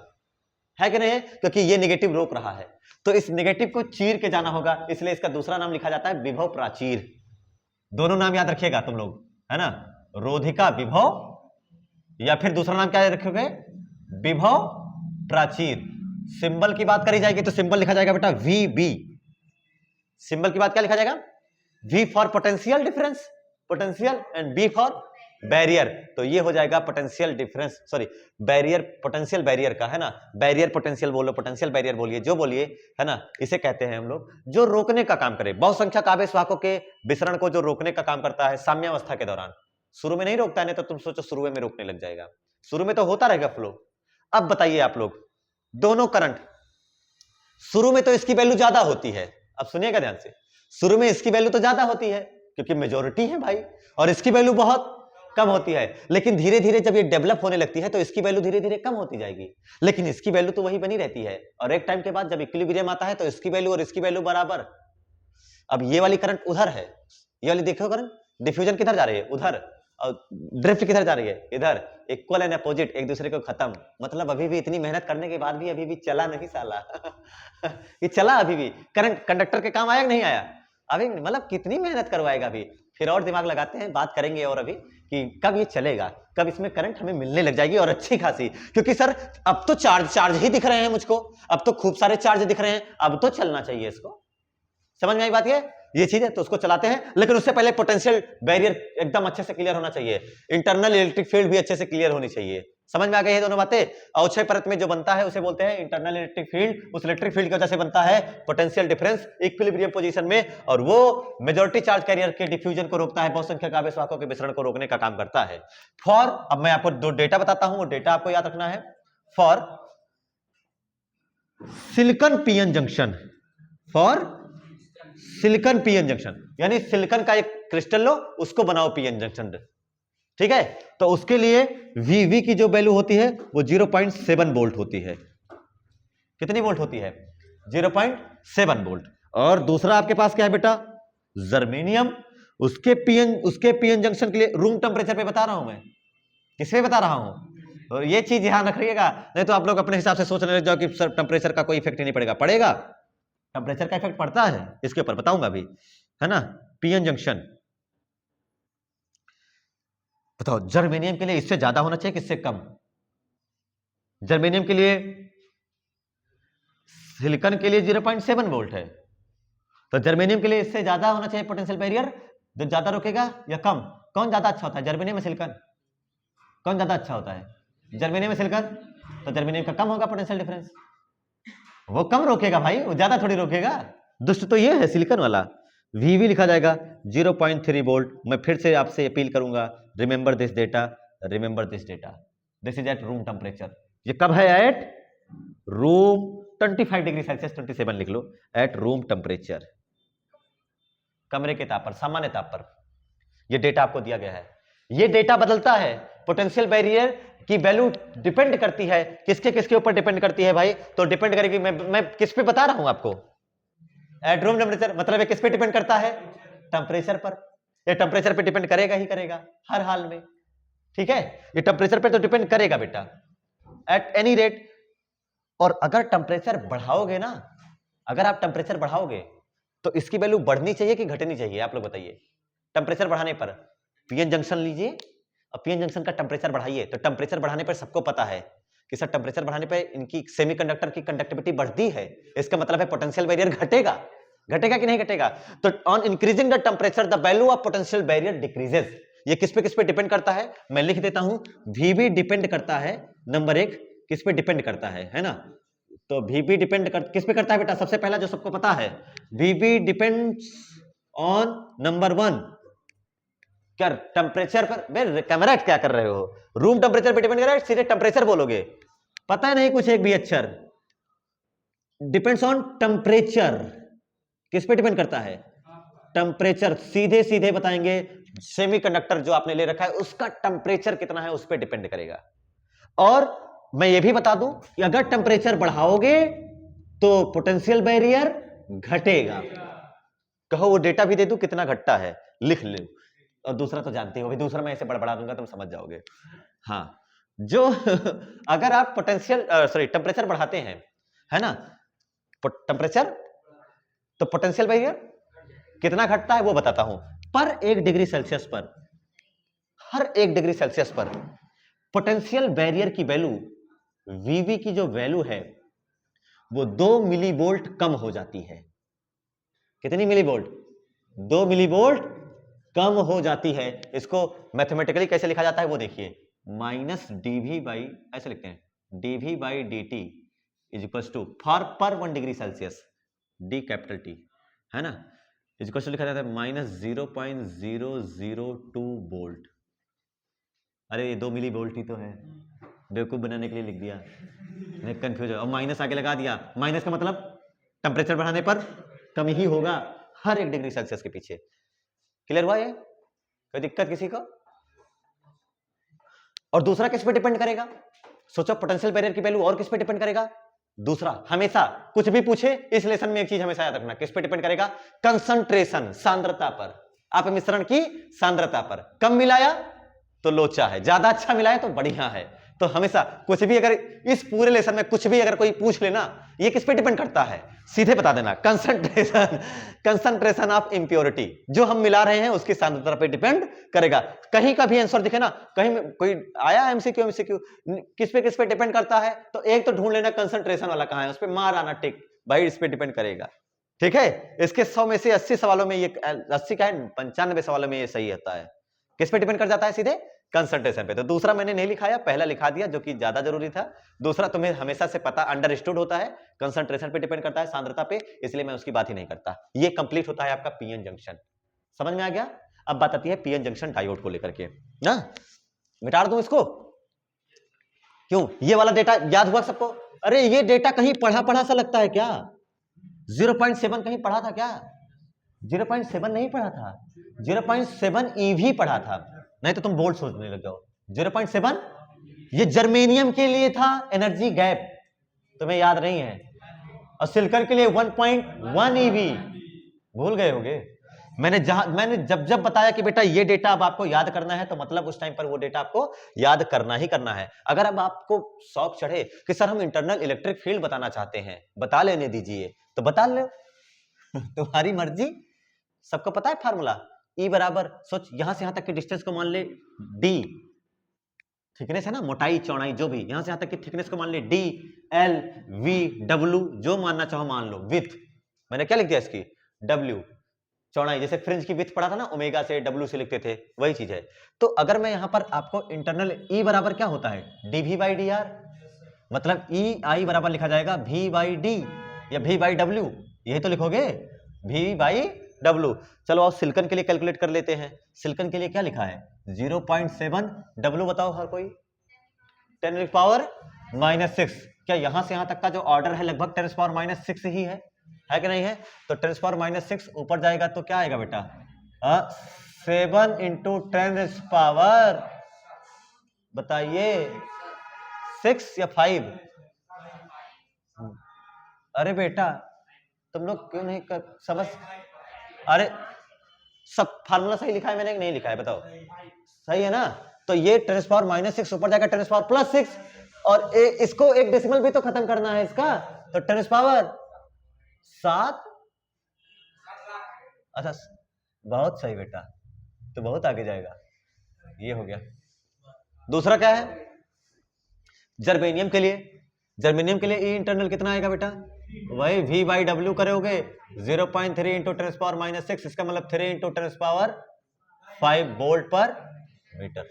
है कि नहीं? क्योंकि ये नेगेटिव रोक रहा है, तो इस नेगेटिव को चीर के जाना होगा, इसलिए इसका दूसरा नाम लिखा जाता है विभव प्राचीर। दोनों नाम याद रखिएगा तुम लोग, है ना, रोधिका विभव, या फिर दूसरा नाम क्या रखोगे, विभव प्राचीर। सिंबल की बात करी जाएगी तो सिंबल लिखा जाएगा बेटा VB। सिंबल की बात क्या लिखा जाएगा, V for potential difference, potential, and B for barrier. तो ये हो जाएगा potential difference, sorry barrier, potential barrier का, है ना, बैरियर पोटेंशियल बोलो, पोटेंशियल बैरियर बोलिए, जो बोलिए, है ना, इसे कहते हैं हम लोग जो रोकने का काम करे, बहुसंख्यक आवेश वाहकों के विसरण को जो रोकने का काम करता है साम्यावस्था के दौरान। शुरू में नहीं रोकता है, नहीं तो तुम सोचो शुरू में रोकने लग जाएगा, शुरू में तो होता रहेगा फ्लो। अब बताइए आप लोग, दोनों करंट, शुरू में तो इसकी वैल्यू ज्यादा होती है, अब सुनिएगा ध्यान से, शुरू में इसकी वैल्यू तो ज्यादा होती है क्योंकि मेजोरिटी है भाई, और इसकी वैल्यू बहुत कम होती है, लेकिन धीरे धीरे जब ये डेवलप होने लगती है तो इसकी वैल्यू धीरे धीरे कम होती जाएगी, लेकिन इसकी वैल्यू तो वही बनी रहती है, और एक टाइम के बाद जब इक्विलिब्रियम आता है तो इसकी वैल्यू और इसकी वैल्यू बराबर। अब ये वाली करंट उधर है, ये वाली देखो करंट, डिफ्यूजन किधर जा रही है, उधर, और ड्रिफ्ट किधर जा रही है, इधर, इक्वल एंड अपोजिट, एक दूसरे को खत्म। मतलब अभी भी इतनी मेहनत करने के बाद भी अभी भी चला नहीं साला ये चला अभी भी, करंट कंडक्टर के काम आया कि नहीं आया अभी, मतलब कितनी मेहनत करवाएगा अभी, फिर और दिमाग लगाते हैं, बात करेंगे और अभी कि कब ये चलेगा, कब इसमें करंट हमें मिलने लग जाएगी और अच्छी खासी, क्योंकि सर अब तो चार्ज ही दिख रहे हैं मुझको, अब तो खूब सारे चार्ज दिख रहे हैं, अब तो चलना चाहिए इसको। समझ में आई बात, ये चीज है, तो उसको चलाते हैं, लेकिन उससे पहले पोटेंशियल बैरियर एकदम अच्छे से क्लियर होना चाहिए, इंटरनल इलेक्ट्रिक फील्ड भी अच्छे से क्लियर होनी चाहिए। समझ में आ गई है दोनों बातें? अवक्षय परत में जो बनता है उसे बोलते हैं इंटरनल इलेक्ट्रिक फील्ड, उस इलेक्ट्रिक फील्ड की वजह से बनता है पोटेंशियल डिफरेंस इक्विलिब्रियम पोजीशन में, और वो मेजॉरिटी चार्ज कैरियर के डिफ्यूजन को रोकता है, बहुसंख्यक आवेश वाहकों के विसरण को रोकने का काम करता है। फॉर, अब मैं आपको दो डेटा बताता हूं, वो डेटा आपको याद रखना है। For silicon PN junction, for silicon PN junction, यानी सिलिकॉन का एक क्रिस्टल लो, उसको बनाओ पीएन जंक्शन, ठीक है, तो उसके लिए VV की जो वैल्यू होती है वो 0.7 वोल्ट होती है। कितनी वोल्ट होती है? 0.7 वोल्ट। और दूसरा आपके पास क्या है बेटा, जर्मेनियम, उसके पीएन जंक्शन के लिए रूम टेम्परेचर पे बता रहा हूं मैं, किस पे बता रहा हूं, और ये चीज ध्यान रखिएगा, नहीं तो आप लोग अपने हिसाब से सोचने लग जाओ कि सर टेम्परेचर का कोई इफेक्ट ही नहीं पड़ेगा, पड़ेगा, टेम्परेचर का इफेक्ट पड़ता है, इसके ऊपर बताऊंगा अभी, है ना। पीएन जंक्शन बताओ, जर्मेनियम के लिए इससे ज्यादा होना चाहिए किससे कम? जर्मेनियम के लिए, सिलिकॉन के लिए 0.7 वोल्ट है, तो जर्मेनियम के लिए इससे ज्यादा होना चाहिए पोटेंशियल बैरियर, जो ज्यादा रोकेगा या कम, कौन ज्यादा अच्छा होता है, जर्मेनियम में सिलिकॉन, कौन ज्यादा अच्छा होता है, जर्मेनियम में सिलिकॉन, तो जर्मेनियम का कम होगा पोटेंशियल डिफरेंस, वो कम रोकेगा भाई, वो ज्यादा थोड़ी रोकेगा, दुष्ट तो ये है सिलिकॉन वाला। VV लिखा जाएगा 0.3 वोल्ट। मैं फिर से आपसे अपील करूंगा, remember this data, remember this data, this is at room temperature. ये कब है? एट रूम 25 डिग्री सेल्सियस, 27 लिख लो, एट रूम टेम्परेचर, कमरे के ताप पर, सामान्य ताप पर। ये डेटा आपको दिया गया है, ये डेटा बदलता है, पोटेंशियल बैरियर की वैल्यू डिपेंड करती है, किसके किसके ऊपर डिपेंड करती है भाई, तो डिपेंड करेगी, मैं किस पे बता रहा हूं आपको, एट रूम टेम्परेचर, मतलब ये किस पे डिपेंड करता है, टेम्परेचर पर, ये टेम्परेचर पे डिपेंड करेगा ही करेगा हर हाल में, ठीक है, ये टेम्परेचर पे तो डिपेंड करेगा बेटा एट एनी रेट। और अगर टेम्परेचर बढ़ाओगे ना, अगर आप टेम्परेचर बढ़ाओगे तो इसकी वैल्यू बढ़नी चाहिए कि घटनी चाहिए, आप लोग बताइए। टेम्परेचर बढ़ाने पर पीएन जंक्शन लीजिए और पीएन जंक्शन का टेम्परेचर बढ़ाइए, तो टेम्परेचर बढ़ाने पर सबको पता है कि सर टेम्परेचर बढ़ाने पे इनकी सेमीकंडक्टर की कंडक्टिविटी बढ़ती है, इसका मतलब है पोटेंशियल बैरियर घटेगा, घटेगा कि नहीं घटेगा? तो on increasing the temperature the value of potential barrier decreases. ये किस पे डिपेंड करता है, मैं लिख देता हूं, VB डिपेंड करता है, नंबर एक किस पे डिपेंड करता है ना, तो VB डिपेंड किस पे करता है बेटा, सबसे पहला जो सबको पता है, VB depends on number one, क्या टेम्परेचर पर, कैमराट क्या कर रहे हो, रूम टेम्परेचर पे डिपेंड कर रहा है, सीधे टेम्परेचर बोलोगे, पता नहीं कुछ एक भी अक्षर, डिपेंड्स ऑन टेम्परेचर, किस पे डिपेंड करता है, टेम्परेचर, सीधे सीधे बताएंगे, सेमीकंडक्टर जो आपने ले रखा है उसका टेम्परेचर कितना है उस पर डिपेंड करेगा। और मैं ये भी बता दूं कि अगर टेम्परेचर बढ़ाओगे तो पोटेंशियल बैरियर घटेगा। कहो वो डेटा भी दे दूं कितना घटता है, लिख लो, और दूसरा तो जानते हो, अभी दूसरा मैं ऐसे बड़बड़ा दूंगा तुम समझ जाओगे। हाँ, जो अगर आप पोटेंशियल टेम्परेचर बढ़ाते हैं, है ना, टेम्परेचर, तो पोटेंशियल बैरियर कितना घटता है वो बताता हूं। पर 1 डिग्री सेल्सियस पर, हर 1 डिग्री सेल्सियस पर पोटेंशियल बैरियर की वैल्यू, वीवी की जो वैल्यू है वो 2 मिली वोल्ट कम हो जाती है। कितनी मिली वोल्ट? 2 मिली वोल्ट कम हो जाती है। इसको मैथमेटिकली कैसे लिखा जाता है वो देखिए, माइनस डीवी बाई, ऐसे लिखते हैं, dV by D T is equal to for पर 1 degree Celsius, D capital T, है ना, इज इक्वल टू लिखा जाता है माइनस 0.002 वोल्ट। अरे ये 2 मिली वोल्ट ही तो है, बेवकूफ बनाने के लिए लिख दिया, मैं कंफ्यूज है, और माइनस आगे लगा दिया। माइनस का मतलब टेम्परेचर बढ़ाने पर कम ही होगा हर 1 डिग्री सेल्सियस के पीछे। क्लियर हुआ ये? कोई दिक्कत किसी को? और दूसरा किस पे डिपेंड करेगा? सोचो, पोटेंशियल बैरियर की वैल्यू और किस पे डिपेंड करेगा? दूसरा, हमेशा कुछ भी पूछे इस लेसन में एक चीज हमेशा याद रखना, किस पे डिपेंड करेगा? कंसंट्रेशन, सांद्रता पर, आप मिश्रण की सांद्रता पर। कम मिलाया तो लोचा है, ज्यादा अच्छा मिलाया तो बढ़िया है। तो हमेशा कुछ भी अगर इस पूरे लेसन में कुछ भी अगर कोई पूछ लेना, ये किस पे डिपेंड करता है, सीधे बता देना, कंसंट्रेशन, कंसंट्रेशन ऑफ इंप्योरिटी, जो हम मिला रहे हैं उसकी सांद्रता पे डिपेंड करेगा। कहीं का भी आंसर दिखे ना, कहीं कोई आया एमसीक्यू, एमसीक्यू किस पे डिपेंड करता है, तो एक तो ढूंढ लेना कंसंट्रेशन वाला कहां है, उस पर मार आना टिक, भाई इस पे डिपेंड करेगा। ठीक है, इसके 100 में से 80 सवालों में ये 80 का है, 95 सवालों में ये सही होता है। किस पे डिपेंड कर जाता है? सीधे कंसंट्रेशन पे। तो दूसरा मैंने नहीं लिखाया, पहला लिखा दिया जो कि ज्यादा जरूरी था। दूसरा तुम्हें हमेशा से पता अंडरस्टूड होता है, कंसंट्रेशन पे डिपेंड करता है, सांद्रता पे, इसलिए मैं उसकी बात ही नहीं करता। ये कंप्लीट होता है आपका पीएन जंक्शन। समझ में आ गया? अब बात आती है पीएन जंक्शन डायोड को लेकर के ना। मिटा दूं इसको? क्यों? ये वाला डेटा याद हुआ सबको? अरे ये डेटा कहीं पढ़ा सा लगता है क्या? 0.7 कहीं पढ़ा था क्या? 0.7 नहीं पढ़ा था, 0.7 ईवी पढ़ा था, नहीं तो तुम बोल्ड सोचने लग जाओ। 0.7 ये जर्मेनियम के लिए था, एनर्जी गैप, तुम्हें याद नहीं है। और सिलिकॉन के लिए 1.1 ईवी, भूल गए होगे। मैंने जब जब बताया कि बेटा ये डेटा अब आपको याद करना है, तो मतलब उस टाइम पर वो डेटा आपको याद करना ही करना है। अगर अब आपको शौक चढ़े कि सर हम इंटरनल इलेक्ट्रिक फील्ड बताना चाहते हैं, बता लेने दीजिए, तो बता लो तुम्हारी मर्जी। सबको पता है फार्मूला, E बराबर, सोच यहां से यहां तक की डिस्टेंस को मान ले D, थिकनेस है ना, मोटाई चौड़ाई जो भी, यहां से यहां तक की थिकनेस को मान ले D, L, V, W, जो मानना चाहो मान लो। विथ मैंने क्या लिख दिया इसकी? W, चौड़ाई, जैसे फ्रिंज की विथ पढ़ा था ना, ओमेगा से W से लिखते थे, वही चीज है। तो अगर मैं यहां पर आपको इंटरनल E बराबर क्या होता है? dV बाई dr, मतलब EI बराबर लिखा जाएगा V बाई D या V बाई W, यही तो लिखोगे, V बाई W। चलो आओ सिलिकॉन के लिए कैलकुलेट कर लेते हैं। सिलिकॉन के लिए क्या लिखा है? 0.7, W बताओ हर कोई? 10⁻⁻6। क्या यहां से यहां तक का जो ऑर्डर है लगभग 10⁻⁻6 ही है कि नहीं है? तो 10⁻⁻6 ऊपर जाएगा तो क्या आएगा बेटा? 7 × 10⁻, बताइए 6 या 5? अरे बेटा तुम लोग क्यों नहीं समझ? अरे सब फार्मूला सही लिखा है मैंने कि नहीं लिखा है? बताओ, सही है ना? तो ये 10⁻⁻6 ऊपर जाएगा 10⁻+6, और इसको एक डेसिमल भी तो खत्म करना है इसका, तो 10⁻7। अच्छा बहुत सही बेटा, तो बहुत आगे जाएगा। ये हो गया। दूसरा क्या है? जर्मेनियम के लिए, जर्मेनियम के लिए ई इंटरनल कितना आएगा बेटा? वही V बाई W करोगे, 0.3 × 10⁻⁻6, इसका मतलब 3 × 10⁻5 वोल्ट पर मीटर।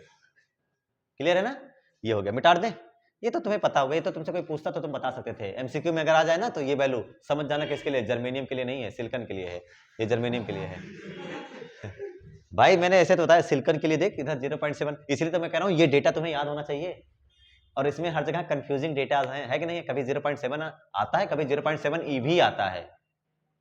क्लियर है ना? ये हो गया। मिटा दें? ये तो तुम्हें पता होगा, ये तो तुमसे कोई पूछता तो तुम बता सकते थे। एमसीक्यू में अगर आ जाए ना तो ये वैल्यू समझ जाना किसके लिए, जर्मेनियम के लिए नहीं है, सिलिकॉन के लिए है। ये जर्मेनियम के लिए है भाई, मैंने ऐसे तो बताया सिलिकॉन के लिए देख इधर 0.7, इसलिए तो मैं कह रहा हूँ ये डेटा तुम्हें याद होना चाहिए। और इसमें हर जगह कंफ्यूजिंग डेटा है कि नहीं? कभी 0.7 आता है, कभी 0.7 EV आता है,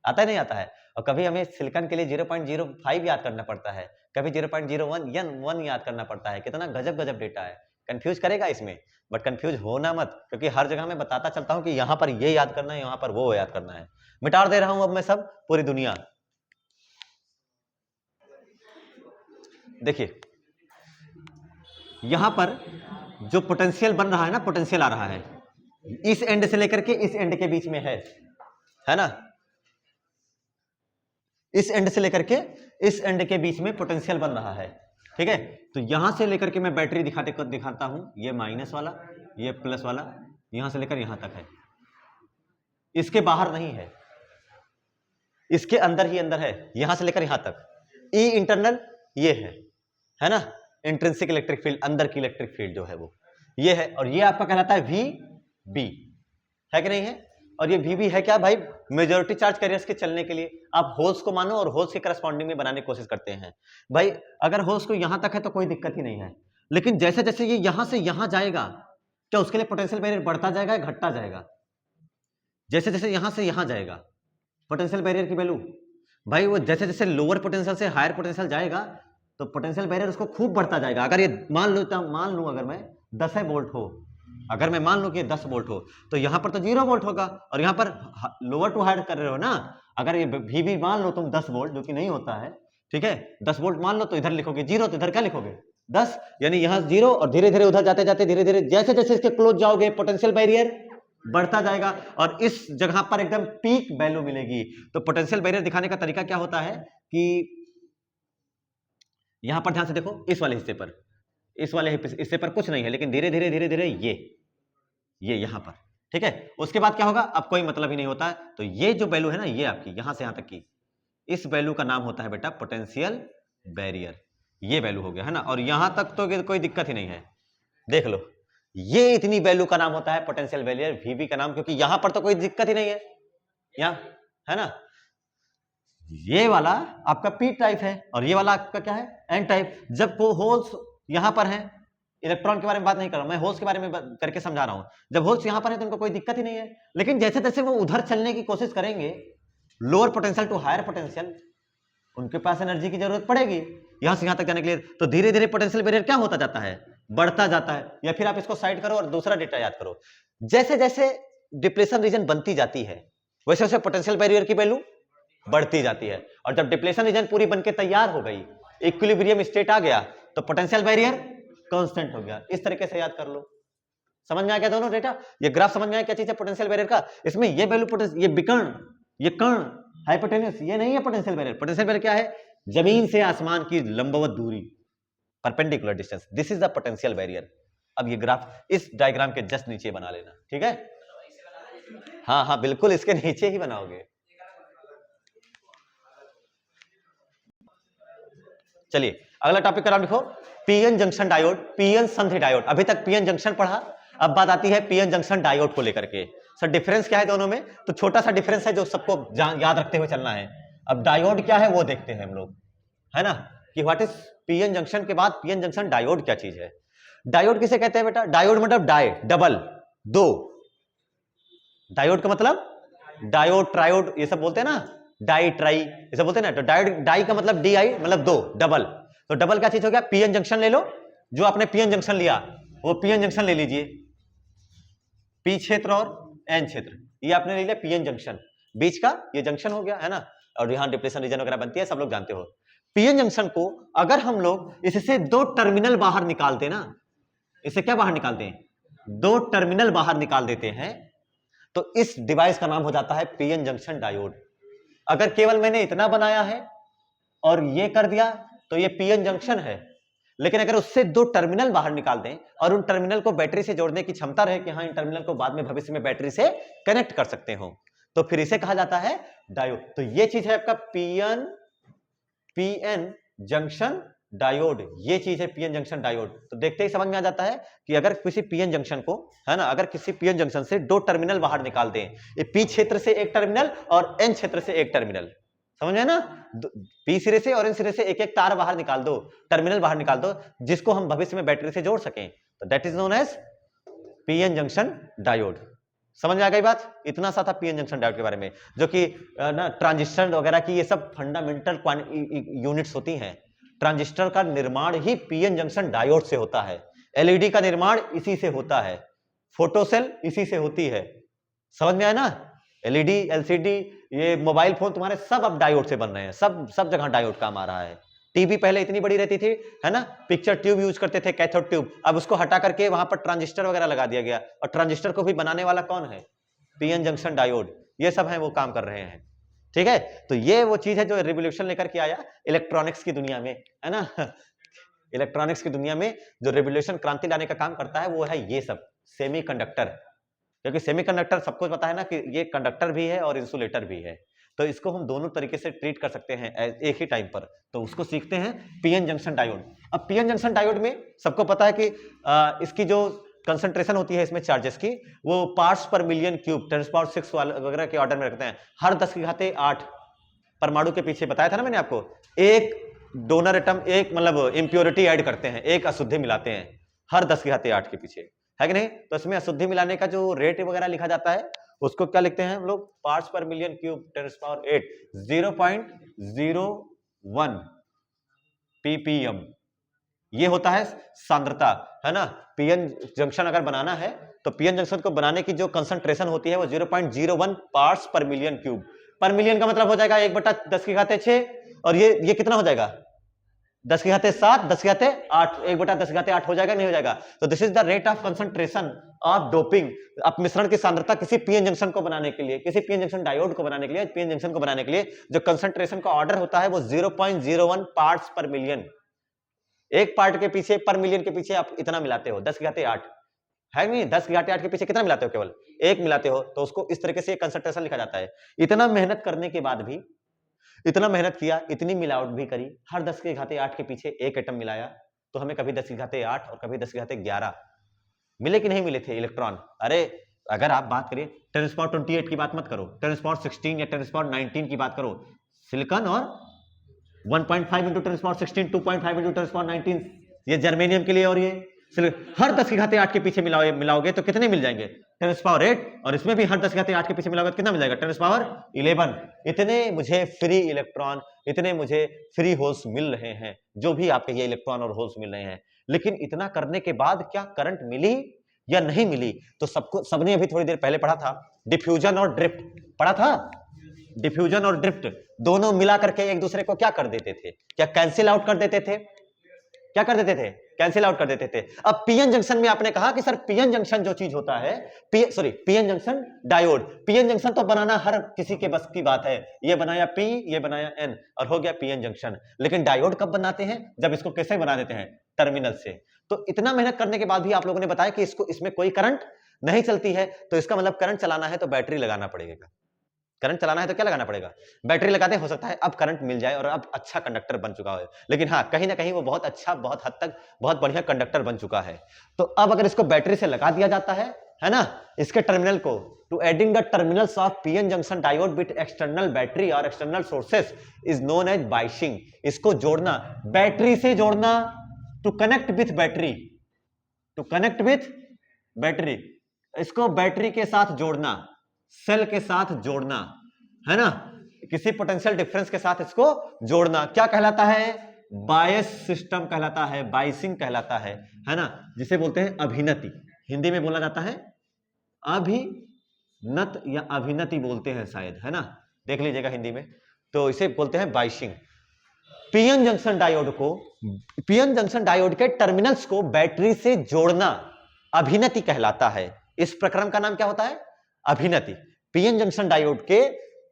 आता है नहीं आता है, और कभी हमें सिलिकॉन के लिए 0.05 याद करना पड़ता है, कभी 0.01 या 1 याद करना पड़ता है। कितना गजब गजब डेटा है, कंफ्यूज करेगा इसमें, बट कंफ्यूज होना मत, क्योंकि हर जगह मैं बताता चलता हूं कि यहां पर ये याद करना है, यहां पर वो याद करना है। मिटा दे रहा हूं अब मैं सब, पूरी दुनिया। देखिए यहां पर जो पोटेंशियल बन रहा है ना, पोटेंशियल आ रहा है इस एंड से लेकर के इस एंड के बीच में है ना, इस एंड से लेकर के इस एंड के बीच में पोटेंशियल बन रहा है, ठीक है। तो यहां से लेकर के मैं बैटरी दिखाता हूं, ये माइनस वाला, ये प्लस वाला, यहां से लेकर यहां तक है, इसके बाहर नहीं है, इसके अंदर ही अंदर है, यहां से लेकर यहां तक। ई इंटरनल ये है ना, इंट्रिंसिक इलेक्ट्रिक फील्ड, अंदर की इलेक्ट्रिक फील्ड जो है वो ये है, और ये आपका कहलाता है वी बी, है कि नहीं है। और ये वी बी है क्या भाई, मेजॉरिटी चार्ज कैरियर्स के चलने के लिए आप होल्स को मानो और होल्स के करस्पॉन्डिंग में बनाने की कोशिश करते हैं भाई। अगर होल्स को यहां तक है तो कोई दिक्कत ही नहीं है, लेकिन जैसे जैसे ये यहां से यहां जाएगा, क्या उसके लिए पोटेंशियल बैरियर बढ़ता जाएगा या घटता जाएगा? जैसे जैसे यहां से यहां जाएगा पोटेंशियल बैरियर की वैल्यू भाई, वो जैसे जैसे लोअर पोटेंशियल से हायर पोटेंशियल जाएगा तो पोटेंशियल बैरियर उसको खूब बढ़ता जाएगा। अगर ये मान लूं अगर मैं 10 वोल्ट हो, अगर मैं मान लूं कि 10 वोल्ट हो, तो यहां पर तो 0 वोल्ट होगा, और यहां पर लोअर टू हायर कर रहे हो ना, अगर ये भी मान लो तुम 10 वोल्ट, जो कि नहीं होता है, ठीक है, 10 वोल्ट मान लो, तो इधर लिखोगे 0, तो इधर क्या लिखोगे 10, यानी यहां 0, और धीरे धीरे उधर जाते जाते धीरे धीरे जैसे जैसे इसके क्लोज जाओगे पोटेंशियल बैरियर बढ़ता जाएगा, और इस जगह पर एकदम पीक वैल्यू मिलेगी। तो पोटेंशियल बैरियर दिखाने का तरीका क्या होता है कि यहां पर ध्यान से देखो, इस वाले हिस्से पर, इस वाले हिस्से पर कुछ नहीं है, लेकिन धीरे धीरे धीरे धीरे ये यहां पर, ठीक है। उसके बाद क्या होगा, अब कोई मतलब ही नहीं होता है, तो ये जो वैल्यू है ना, ये आपकी यहां से यहां तक की, इस वैल्यू का नाम होता है बेटा पोटेंशियल बैरियर, ये वैल्यू हो गया है ना। और यहां तक तो कोई दिक्कत ही नहीं है, देख लो, ये इतनी वैल्यू का नाम होता है पोटेंशियल बैरियर, वीबी का नाम, क्योंकि यहां पर तो कोई दिक्कत ही नहीं है, यहां है ना। ये वाला आपका पी टाइप है और ये वाला आपका क्या है, एन टाइप। जब वो होल्स यहां पर हैं, इलेक्ट्रॉन के बारे में बात नहीं कर रहा हूं मैं, होल्स के बारे में करके समझा रहा हूं, जब होल्स यहां पर है तो उनको कोई दिक्कत ही नहीं है, लेकिन जैसे जैसे वो उधर चलने की कोशिश करेंगे, lower potential to higher potential, उनके पास एनर्जी की जरूरत पड़ेगी यहां से यहां तक जाने के लिए, तो धीरे धीरे पोटेंशियल बैरियर क्या होता जाता है, बढ़ता जाता है। या फिर आप इसको साइड करो और दूसरा डेटा याद करो, जैसे जैसे डिप्लेशन रीजन बनती जाती है वैसे वैसे पोटेंशियल बैरियर की वैल्यू बढ़ती जाती है, और जब डिप्लेशन रीजन पूरी बनके तैयार हो गई, इक्विलिब्रियम स्टेट आ गया, तो पोटेंशियल बैरियर कांस्टेंट हो गया। इस तरीके से याद कर लो, समझ में आ गया दोनों डेटा, ये ग्राफ समझ में आया क्या चीज है पोटेंशियल बैरियर का। इसमें ये वैल्यू, ये विकर्ण, ये कर्ण, हाइपोटेन्यूस, ये नहीं है पोटेंशियल बैरियर। पोटेंशियल बैरियर क्या है, जमीन से आसमान की लंबवत दूरी, perpendicular distance, this is the potential barrier. अब ये ग्राफ इस डायग्राम के जस्ट नीचे बना लेना, ठीक है। हाँ हाँ बिल्कुल, इसके नीचे ही बनाओगे। चलिए अगला टॉपिक का नाम लिखो, पीएन जंक्शन डायोड, पीएन संधि डायोड। अभी तक पीएन जंक्शन पढ़ा, अब बात आती है पीएन जंक्शन डायोड को लेकर के। सर डिफरेंस क्या है दोनों में, तो छोटा सा डिफरेंस है जो सबको याद रखते हुए चलना है। अब डायोड क्या है वो देखते हैं हम लोग, है ना, कि व्हाट इज पीएन जंक्शन के बाद पीएन जंक्शन डायोड क्या चीज है। डायोड किसे कहते हैं बेटा, डायोड मतलब डाई, डबल, दो, डायोड का मतलब डायोड, ट्रायोड, ये सब बोलते हैं ना, डाई ट्राई ये सब बोलते हैं ना। तो डायोड, डाई का मतलब डी आई मतलब दो, डबल, तो डबल क्या चीज हो गया, पीएन जंक्शन ले लो, जो आपने पीएन जंक्शन लिया वो पीएन जंक्शन ले लीजिए, पी क्षेत्र और एन क्षेत्र, ये आपने ले लिया पीएन जंक्शन, बीच का ये जंक्शन हो गया, है ना। और यहां डिप्लेशन रीजन वगैरह बनती है, सब लोग जानते हो। पीएन जंक्शन को अगर हम लोग इससे दो टर्मिनल बाहर निकालते ना, इससे क्या बाहर निकालते हैं, दो टर्मिनल बाहर निकाल देते हैं, तो इस डिवाइस का नाम हो जाता है पीएन जंक्शन डायोड। अगर केवल मैंने इतना बनाया है और ये कर दिया तो ये पीएन जंक्शन है, लेकिन अगर उससे दो टर्मिनल बाहर निकाल दें और उन टर्मिनल को बैटरी से जोड़ने की क्षमता रहे कि हाँ इन टर्मिनल को बाद में भविष्य में बैटरी से कनेक्ट कर सकते हो, तो फिर इसे कहा जाता है डायोड। तो ये चीज है आपका पीएन जंक्शन डायोड, ये चीज है पीएन जंक्शन डायोड। तो देखते ही समझ में आ जाता है कि अगर किसी पीएन जंक्शन को, है ना, अगर किसी पीएन जंक्शन से दो टर्मिनल बाहर निकाल दें, ये पी क्षेत्र से एक टर्मिनल और एन क्षेत्र से एक टर्मिनल, समझ में ना, पी सिरे से और एन सिरे से एक एक तार बाहर निकाल दो, टर्मिनल बाहर निकाल दो, जिसको हम भविष्य में बैटरी से जोड़ सकें, तो that is known as PN junction diode. समझ में आ गई बात, इतना सा था पीएन जंक्शन डायोड के बारे में, जो कि ना ट्रांजिस्टर वगैरह की ये सब फंडामेंटल यूनिट्स होती हैं। ट्रांजिस्टर का निर्माण ही पीएन जंक्शन डायोड से होता है, एलईडी का निर्माण इसी से होता है, फोटोसेल इसी से होती है, समझ में आया ना। एलईडी, एलसीडी, ये मोबाइल फोन तुम्हारे सब अब डायोड से बन रहे हैं, सब जगह डायोड काम आ रहा है, टीवी पहले इतनी बड़ी रहती थी, है ना, पिक्चर ट्यूब यूज करते थे, कैथोड ट्यूब, अब उसको हटा करके वहां पर ट्रांजिस्टर वगैरह लगा दिया गया, और ट्रांजिस्टर को भी बनाने वाला कौन है, पीएन जंक्शन डायोड, ये सब है वो काम कर रहे हैं। ठीक है, तो ये वो चीज है जो रिवोल्यूशन लेकर के आया इलेक्ट्रॉनिक्स की दुनिया में, है ना। इलेक्ट्रॉनिक्स की दुनिया में जो रिवोल्यूशन, क्रांति लाने का काम करता है वो है ये सब सेमीकंडक्टर, क्योंकि सेमीकंडक्टर सबको पता है ना कि ये कंडक्टर भी है और इंसुलेटर भी है, तो इसको हम दोनों तरीके से ट्रीट कर सकते हैं एक ही टाइम पर, तो उसको सीखते हैं पीएन जंक्शन डायोड। अब पीएन जंक्शन डायोड में सबको पता है कि इसकी जो कंसंट्रेशन होती है इसमें चार्जेस की, वो पार्ट्स पर मिलियन क्यूब 10⁻6 वगैरह के ऑर्डर में रखते हैं, हर 10⁸ परमाणु के पीछे बताया था ना मैंने आपको, एक डोनर एटम, एक मतलब इंप्योरिटी ऐड करते हैं, एक अशुद्धि मिलाते हैं हर 10⁸ के पीछे, है कि नहीं। तो इसमें अशुद्धि मिलाने का जो रेट वगैरह लिखा जाता है उसको क्या लिखते हैं हम लोग, पार्ट्स पर मिलियन क्यूब 10⁸, 0.01 ppm, ये होता है सांद्रता, है ना। पीएन जंक्शन अगर बनाना है तो पीएन जंक्शन को बनाने की जो कंसंट्रेशन होती है वो 0.01 पार्ट्स पर मिलियन क्यूब, पर मिलियन का मतलब हो जाएगा 1/10⁶, और ये कितना हो जाएगा 10⁸, 10⁸, 1/10⁸ हो जाएगा, नहीं हो जाएगा। तो this is the rate of concentration of doping, अब मिश्रण की सांद्रता किसी पीएन जंक्शन को बनाने के लिए, किसी पीएन जंक्शन डायोड को बनाने के लिए, पीएन जंक्शन को बनाने के लिए जो कंसंट्रेशन का ऑर्डर होता है वो 0.01 पार्ट्स पर मिलियन, एक पार्ट के पीछे पर मिलियन के पीछे आप इतना मिलाते हो 10⁸, है नहीं, 10⁸ के पीछे कितना मिलाते हो, केवल एक मिलाते हो, तो उसको इस तरीके से कंसंट्रेशन लिखा जाता है। इतना मेहनत करने के बाद भी, इतना मेहनत किया, इतनी मिलावट भी करी, हर 10⁸ के पीछे एक एटम मिलाया, तो हमें कभी 10⁸ और कभी 10⁸ मिले कि नहीं मिले थे इलेक्ट्रॉन। अरे अगर आप बात करिए 10⁻28 की बात मत करो, 10⁻16 या 10⁻19 की बात करो, सिलिकॉन और 1.5 इंटू 10⁻16, 2.5 इंटू 10⁻19, ये जर्मेनियम के लिए, और ये हर 10⁸ के पीछे मिलाओगे तो कितने मिल जाएंगे 10⁻8, और इसमें भी हर 10⁸ के पीछे मिलाओगे तो कितना मिल जाएगा 10⁻11। इतने मुझे फ्री इलेक्ट्रॉन, इतने मुझे फ्री होल्स मिल रहे हैं, जो भी आपके ये इलेक्ट्रॉन और होल्स मिल रहे हैं, लेकिन इतना करने के बाद क्या करंट मिली या नहीं मिली, तो सबने अभी थोड़ी देर पहले पढ़ा था डिफ्यूजन और ड्रिफ्ट, पढ़ा था। डिफ्यूजन और ड्रिफ्ट दोनों मिला करके एक दूसरे को क्या कर देते थे, क्या कैंसिल आउट कर देते थे, क्या कर देते थे, कैंसिल आउट कर देते थे। अब पीएन जंक्शन में आपने कहा कि सर पीएन जंक्शन जो चीज होता है, PN junction diode, PN junction तो बनाना हर किसी के बस की बात है, ये बनाया पी, ये बनाया एन, और हो गया पीएन जंक्शन। लेकिन डायोड कब बनाते हैं, जब इसको कैसे बना देते हैं, टर्मिनल से। तो इतना मेहनत करने के बाद भी आप लोगों ने बताया कि इसमें कोई करंट नहीं चलती है, तो इसका मतलब करंट चलाना है तो बैटरी लगाना पड़ेगा, करंट चलाना है तो क्या लगाना पड़ेगा, बैटरी लगाते, हो सकता है अब करंट मिल जाए और अब अच्छा कंडक्टर बन चुका है, लेकिन हाँ कहीं ना कहीं वो बहुत अच्छा, बहुत हद तक बहुत बढ़िया कंडक्टर बन चुका है। तो अब अगर इसको बैटरी से लगा दिया जाता है ना, इसके टर्मिनल को, to adding the terminals of PN junction diode with external battery और external sources is known as biasing, इसको जोड़ना, बैटरी से जोड़ना, to connect with battery, to connect with battery, इसको बैटरी के साथ जोड़ना, सेल के साथ जोड़ना, है ना, किसी पोटेंशियल डिफरेंस के साथ इसको जोड़ना, क्या कहलाता है, बायस सिस्टम कहलाता है, बाइसिंग कहलाता है ना, जिसे बोलते हैं अभिनति, हिंदी में बोला जाता है अभिनत या अभिनति बोलते हैं शायद, है ना, देख लीजिएगा हिंदी में, तो इसे बोलते हैं बाइसिंग। पीएन जंक्शन डायोड को, पीएन जंक्शन डायोड के टर्मिनल्स को बैटरी से जोड़ना अभिनति कहलाता है। इस प्रक्रम का नाम क्या होता है, अभिनति। पीएन जंक्शन डायोड के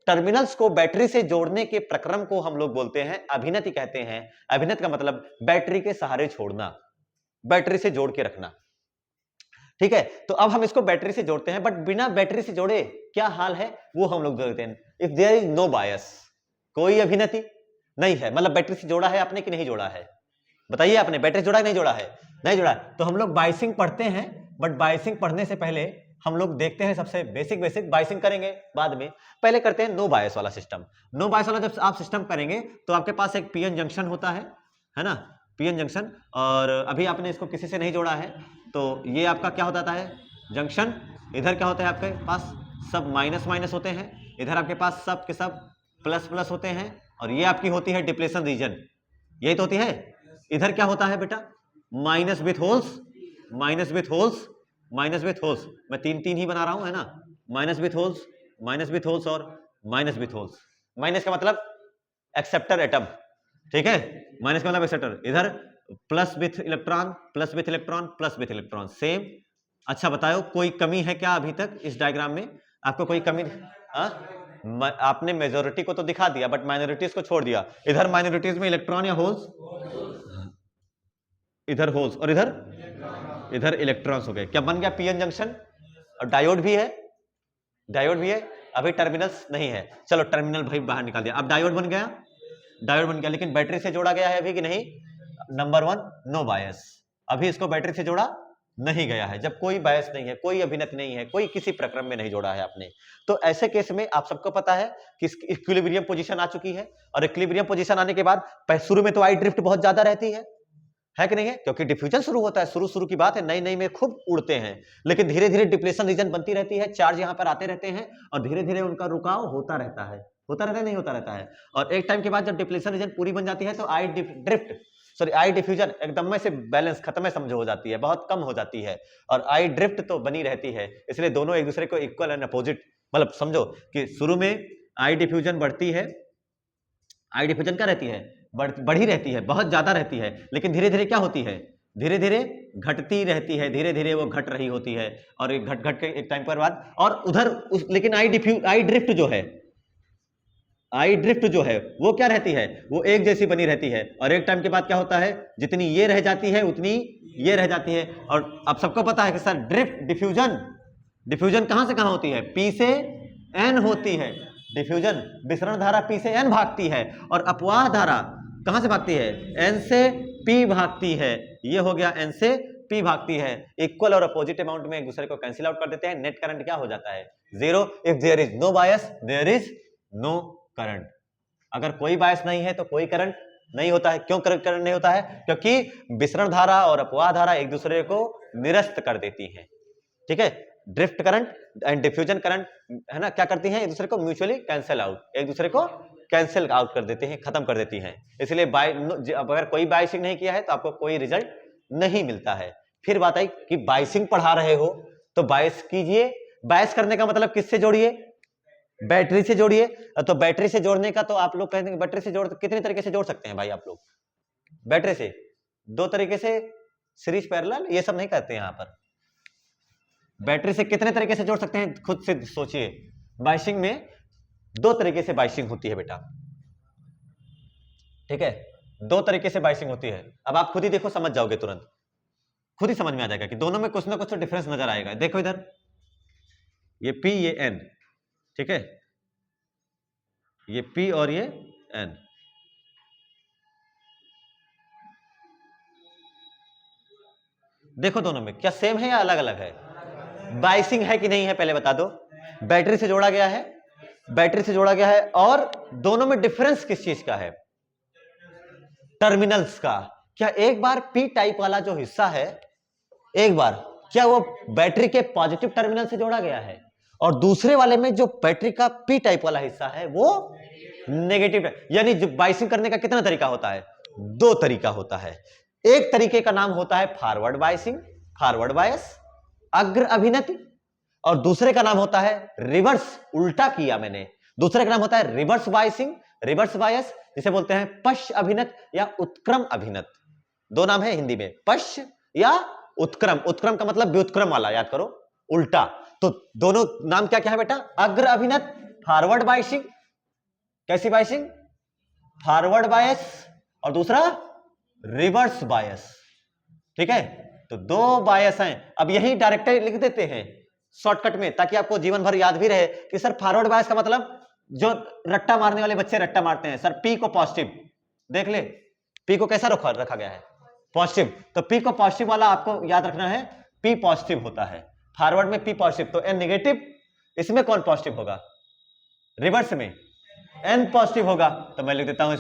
टर्मिनल्स को बैटरी से जोड़ने के प्रक्रम को हम लोग बोलते हैं अभिनति कहते हैं। अभिनति का मतलब बैटरी के सहारे छोड़ना, बैटरी से जोड़ के रखना, ठीक है। तो अब हम इसको बैटरी से जोड़ते हैं, बट बिना बैटरी से जोड़े क्या हाल है वो हम लोग देखते हैं। इफ देयर इज नो बायस, कोई अभिनति नहीं है, मतलब बैटरी से जोड़ा है आपने कि नहीं जोड़ा है, बताइए आपने बैटरी जोड़ा है नहीं जोड़ा है, नहीं जोड़ा। तो हम लोग बाइसिंग पढ़ते हैं, बट बाइसिंग पढ़ने से पहले हम लोग देखते हैं सबसे बेसिक बाइसिंग करेंगे बाद में, पहले करते हैं नो बायस वाला सिस्टम। नो बायस वाला जब आप सिस्टम करेंगे तो आपके पास एक पीएन जंक्शन होता है ना, पीएन जंक्शन, और अभी आपने इसको किसी से नहीं जोड़ा है, तो ये आपका क्या होता है जंक्शन, इधर क्या होता है आपके पास सब माइनस माइनस होते हैं, इधर आपके पास सब के सब प्लस प्लस होते हैं, और ये आपकी होती है डिप्लेशन रीजन, यही तो होती है। इधर क्या होता है बेटा, minus with holes, minus with holes, minus with holes, मैं तीन तीन ही बना रहा हूं, है ना, minus with holes, minus with holes और माइनस विथ होल्स। माइनस का मतलब एक्सेप्टर एटम, ठीक है, माइनस का मतलब एक्सेटर, इधर plus with electron, plus with electron, plus with electron, same. अच्छा बताओ कोई कमी है क्या अभी तक इस डायग्राम में? आपको कोई कमी? हाँ, आपने मेजोरिटी को तो दिखा दिया बट माइनॉरिटीज को छोड़ दिया। इधर माइनॉरिटीज में इलेक्ट्रॉन या होल्स, इधर होल्स और इधर इलेक्ट्रॉन्स हो गए। क्या बन गया? PN junction. और डायोड भी है, डायोड भी है, अभी टर्मिनल्स नहीं है। चलो टर्मिनल भाई बाहर निकाल दिया, अब डायोड बन गया, डायोड बन गया, लेकिन बैटरी से जोड़ा गया है अभी कि नहीं? नंबर 1 नो बायस, अभी इसको बैटरी से जोड़ा नहीं गया है। जब कोई बायस नहीं है, कोई अभिनति नहीं है, कोई किसी प्रक्रम में नहीं जोड़ा है आपने, तो ऐसे केस में आप सबको पता है कि इक्विलिब्रियम पोजीशन आ चुकी है। और इक्विलिब्रियम पोजीशन आने के बाद शुरू में तो आई ड्रिफ्ट बहुत ज्यादा रहती है कि नहीं है? क्योंकि डिफ्यूजन शुरू होता है, शुरू की बात है, नई नई में खूब उड़ते हैं, लेकिन धीरे धीरे डिप्लेशन रीजन बनती रहती है, चार्ज यहाँ पर आते रहते हैं और धीरे धीरे उनका रुकाव होता रहता है, नहीं होता रहता है। और एक टाइम के बाद जब डिप्लेशन रीजन पूरी बन जाती है तो आई डिफ्यूजन एकदम में से बैलेंस खत्म है समझो हो जाती है, बहुत कम हो जाती है, और आई ड्रिफ्ट तो बनी रहती है। इसलिए दोनों एक दूसरे को इक्वल एंड अपोजिट, मतलब समझो कि शुरू में आई डिफ्यूजन बढ़ती है, आई डिफ्यूजन क्या रहती है? बढ़ी रहती है, बहुत ज्यादा रहती है, लेकिन धीरे धीरे क्या होती है? धीरे धीरे घटती रहती है, धीरे धीरे वो घट रही होती है, और एक घट के एक टाइम पर बाद, और उधर लेकिन आई ड्रिफ्ट जो है वो क्या रहती है? वो एक जैसी बनी रहती है, और एक टाइम के बाद क्या होता है? जितनी ये रह जाती है उतनी ये रह जाती है। और अब सबको पता है कि सर डिफ्यूजन कहां से कहां होती है? पी से एन होती है। डिफ्यूजन विसरण धारा पी से एन भागती है, और अपवाह धारा कहां से भागती है? एन से पी भागती है। ये हो गया एन से पी भागती है। इक्वल और अपोजिट अमाउंट में एक दूसरे को कैंसिल आउट कर देते हैं। नेट करंट क्या हो जाता है? 0। If there is no bias there is no current. अगर कोई बायस नहीं है तो कोई करंट नहीं होता है। क्यों करंट नहीं होता है? क्योंकि विसरण धारा और अपवाह धारा एक दूसरे को निरस्त कर देती है। ठीक है, drift current and diffusion current है ना, क्या करती हैं? एक दूसरे को म्यूचुअली कैंसिल आउट, एक दूसरे को कैंसिल आउट कर देते हैं, खत्म कर देती हैं। इसलिए अगर कोई बायसिंग नहीं किया है तो आपको कोई रिजल्ट नहीं मिलता है। फिर बात आई कि बायसिंग पढ़ा रहे हो तो बायस कीजिए। बायस करने का मतलब किससे जोड़िए? बैटरी से जोड़िए। तो बैटरी से जोड़ने का तो आप लोग कहते हैं बैटरी से जोड़ कितने तरीके से जोड़ सकते हैं भाई आप लोग? बैटरी से 2 तरीके से, सीरीज पैरेलल, ये सब नहीं कहते हैं यहां पर। बैटरी से कितने तरीके से जोड़ सकते हैं खुद से सोचिए। बायसिंग में 2 तरीके से बायसिंग होती है बेटा, ठीक है, 2 तरीके से बायसिंग होती है। अब आप खुद ही देखो, समझ जाओगे, तुरंत खुद ही समझ में आ जाएगा कि दोनों में कुछ ना कुछ तो डिफरेंस नजर आएगा। देखो इधर ये P ये N, ठीक है, ये P और ये N, देखो दोनों में क्या सेम है या अलग अलग है? बायसिंग है कि नहीं है पहले बता दो। बैटरी से जोड़ा गया है, बैटरी से जोड़ा गया है, और दोनों में डिफरेंस किस चीज का है? टर्मिनल्स का। क्या एक बार पी टाइप वाला जो हिस्सा है, एक बार क्या वो बैटरी के पॉजिटिव टर्मिनल से जोड़ा गया है, और दूसरे वाले में जो बैटरी का पी टाइप वाला हिस्सा है वो नेगेटिव? यानी बायसिंग करने का कितना तरीका होता है? 2 तरीका होता है। एक तरीके का नाम होता है फॉरवर्ड बायसिंग, फॉरवर्ड बायस, अग्र अभिनति, और दूसरे का नाम होता है रिवर्स, उल्टा किया मैंने, दूसरे का नाम होता है रिवर्स बायसिंग, रिवर्स बायस, जिसे बोलते हैं पश्च अभिनत या उत्क्रम अभिनत। 2 नाम है हिंदी में, पश्च या उत्क्रम। उत्क्रम का मतलब व्युत्क्रम वाला, याद करो, उल्टा। तो दोनों नाम क्या क्या है बेटा? अग्र अभिनत, फॉरवर्ड बायसिंग। कैसी बायसिंग? फॉरवर्ड बायस, और दूसरा रिवर्स बायस। ठीक है, तो 2 बायस हैं। अब यही डायरेक्ट लिख देते हैं शॉर्टकट में, ताकि आपको जीवन भर याद भी रहे कि सर फॉरवर्ड बायस का मतलब, जो रट्टा मारने वाले बच्चे रट्टा मारते हैं, सर पी को पॉजिटिव देख ले, पी को कैसा रखा गया है? पॉजिटिव। तो पी को पॉजिटिव वाला आपको याद रखना है, पी पॉजिटिव होता है फॉरवर्ड में, पी पॉजिटिव, तो एन नेगेटिव। इसमें कौन पॉजिटिव होगा? रिवर्स में एन पॉजिटिव होगा। तो मैं लिख देता हूं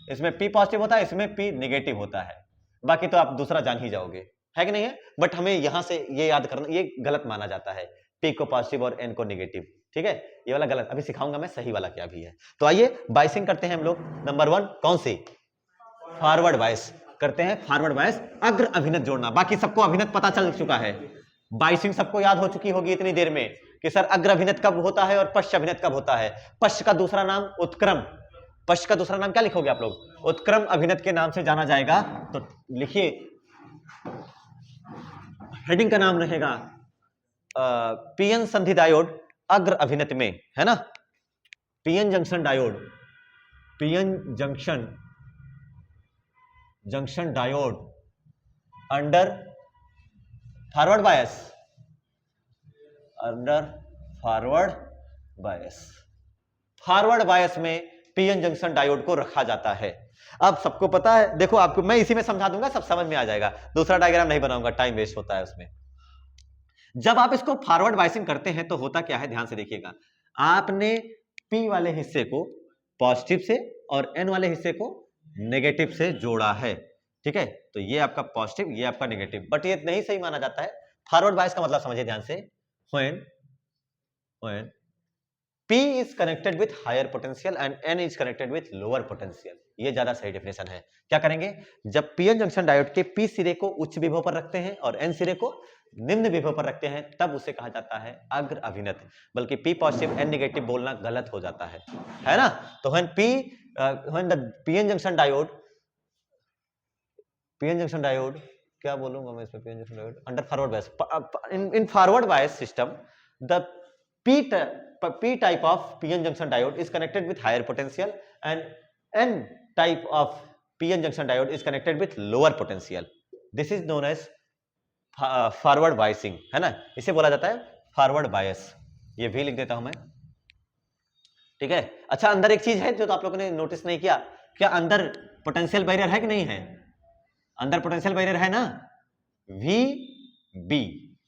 इसमें पी पॉजिटिव होता है, इसमें पी नेगेटिव होता है। बाकी तो आप दूसरा जान ही जाओगे, है कि नहीं है? बट हमें यहां से ये याद करना, ये गलत माना जाता है, पी को पॉजिटिव और एन को नेगेटिव। ठीक है, ये वाला गलत, अभी सिखाऊंगा मैं सही वाला क्या भी है। तो आइए बायसिंग करते हैं हम लोग। नंबर 1 कौन सी? फॉरवर्ड बायस करते हैं। फॉरवर्ड बायस, अग्र अभिनत जोड़ना। बाकी सबको अभिनत पता चल चुका है, बायसिंग सबको याद हो चुकी होगी इतनी देर में कि सर अग्र अभिनत कब होता है और पश्च अभिनत कब होता है। पश्च का दूसरा नाम उत्क्रम, पश्च का दूसरा नाम क्या लिखोगे आप लोग? उत्क्रम अभिनत के नाम से जाना जाएगा। तो लिखिए, हेडिंग का नाम रहेगा पीएन संधि डायोड अग्र अभिनत में, है ना, PN junction diode, PN junction diode under forward bias, under forward bias, forward bias में पीएन जंक्शन डायोड को रखा जाता है। अब सबको पता है, देखो आपको मैं इसी में समझा दूंगा, सब समझ में आ जाएगा, दूसरा डायग्राम नहीं बनाऊंगा, टाइम वेस्ट होता है उसमें। जब आप इसको फॉरवर्ड बायसिंग करते हैं तो होता क्या है, ध्यान से देखिएगा, आपने पी वाले हिस्से को पॉजिटिव से और एन वाले हिस्से को नेगेटिव से जोड़ा है, ठीक है, तो ये आपका पॉजिटिव, ये आपका नेगेटिव, बट ये नहीं सही माना जाता है। फॉरवर्ड बायस का मतलब समझिए ध्यान से, when P is connected with higher potential and N is connected with lower potential, ये ज्यादा सही डेफिनेशन है। क्या करेंगे, जब पीएन जंक्शन डायोड के P सिरे को उच्च विभव पर रखते हैं और N सिरे को निम्न विभव पर रखते हैं, तब उसे कहा जाता है अग्र अभिनत, बल्कि P पॉजिटिव N नेगेटिव बोलना गलत हो जाता है ना। तो when the PN junction diode क्या बोलूंगा मैं इसमें, PN junction diode under forward bias, in forward bias system the P type of PN junction diode is connected with higher potential and N type of PN junction diode is connected with lower potential. This is known as forward biasing, है ना, इसे बोला जाता है forward bias. ये भी लिख देता हूं मैं, ठीक है। अच्छा, अंदर एक चीज है जो तो आप लोगों ने नोटिस नहीं किया, क्या अंदर पोटेंशियल बैरियर है कि नहीं है? अंदर पोटेंशियल बैरियर है ना, VB,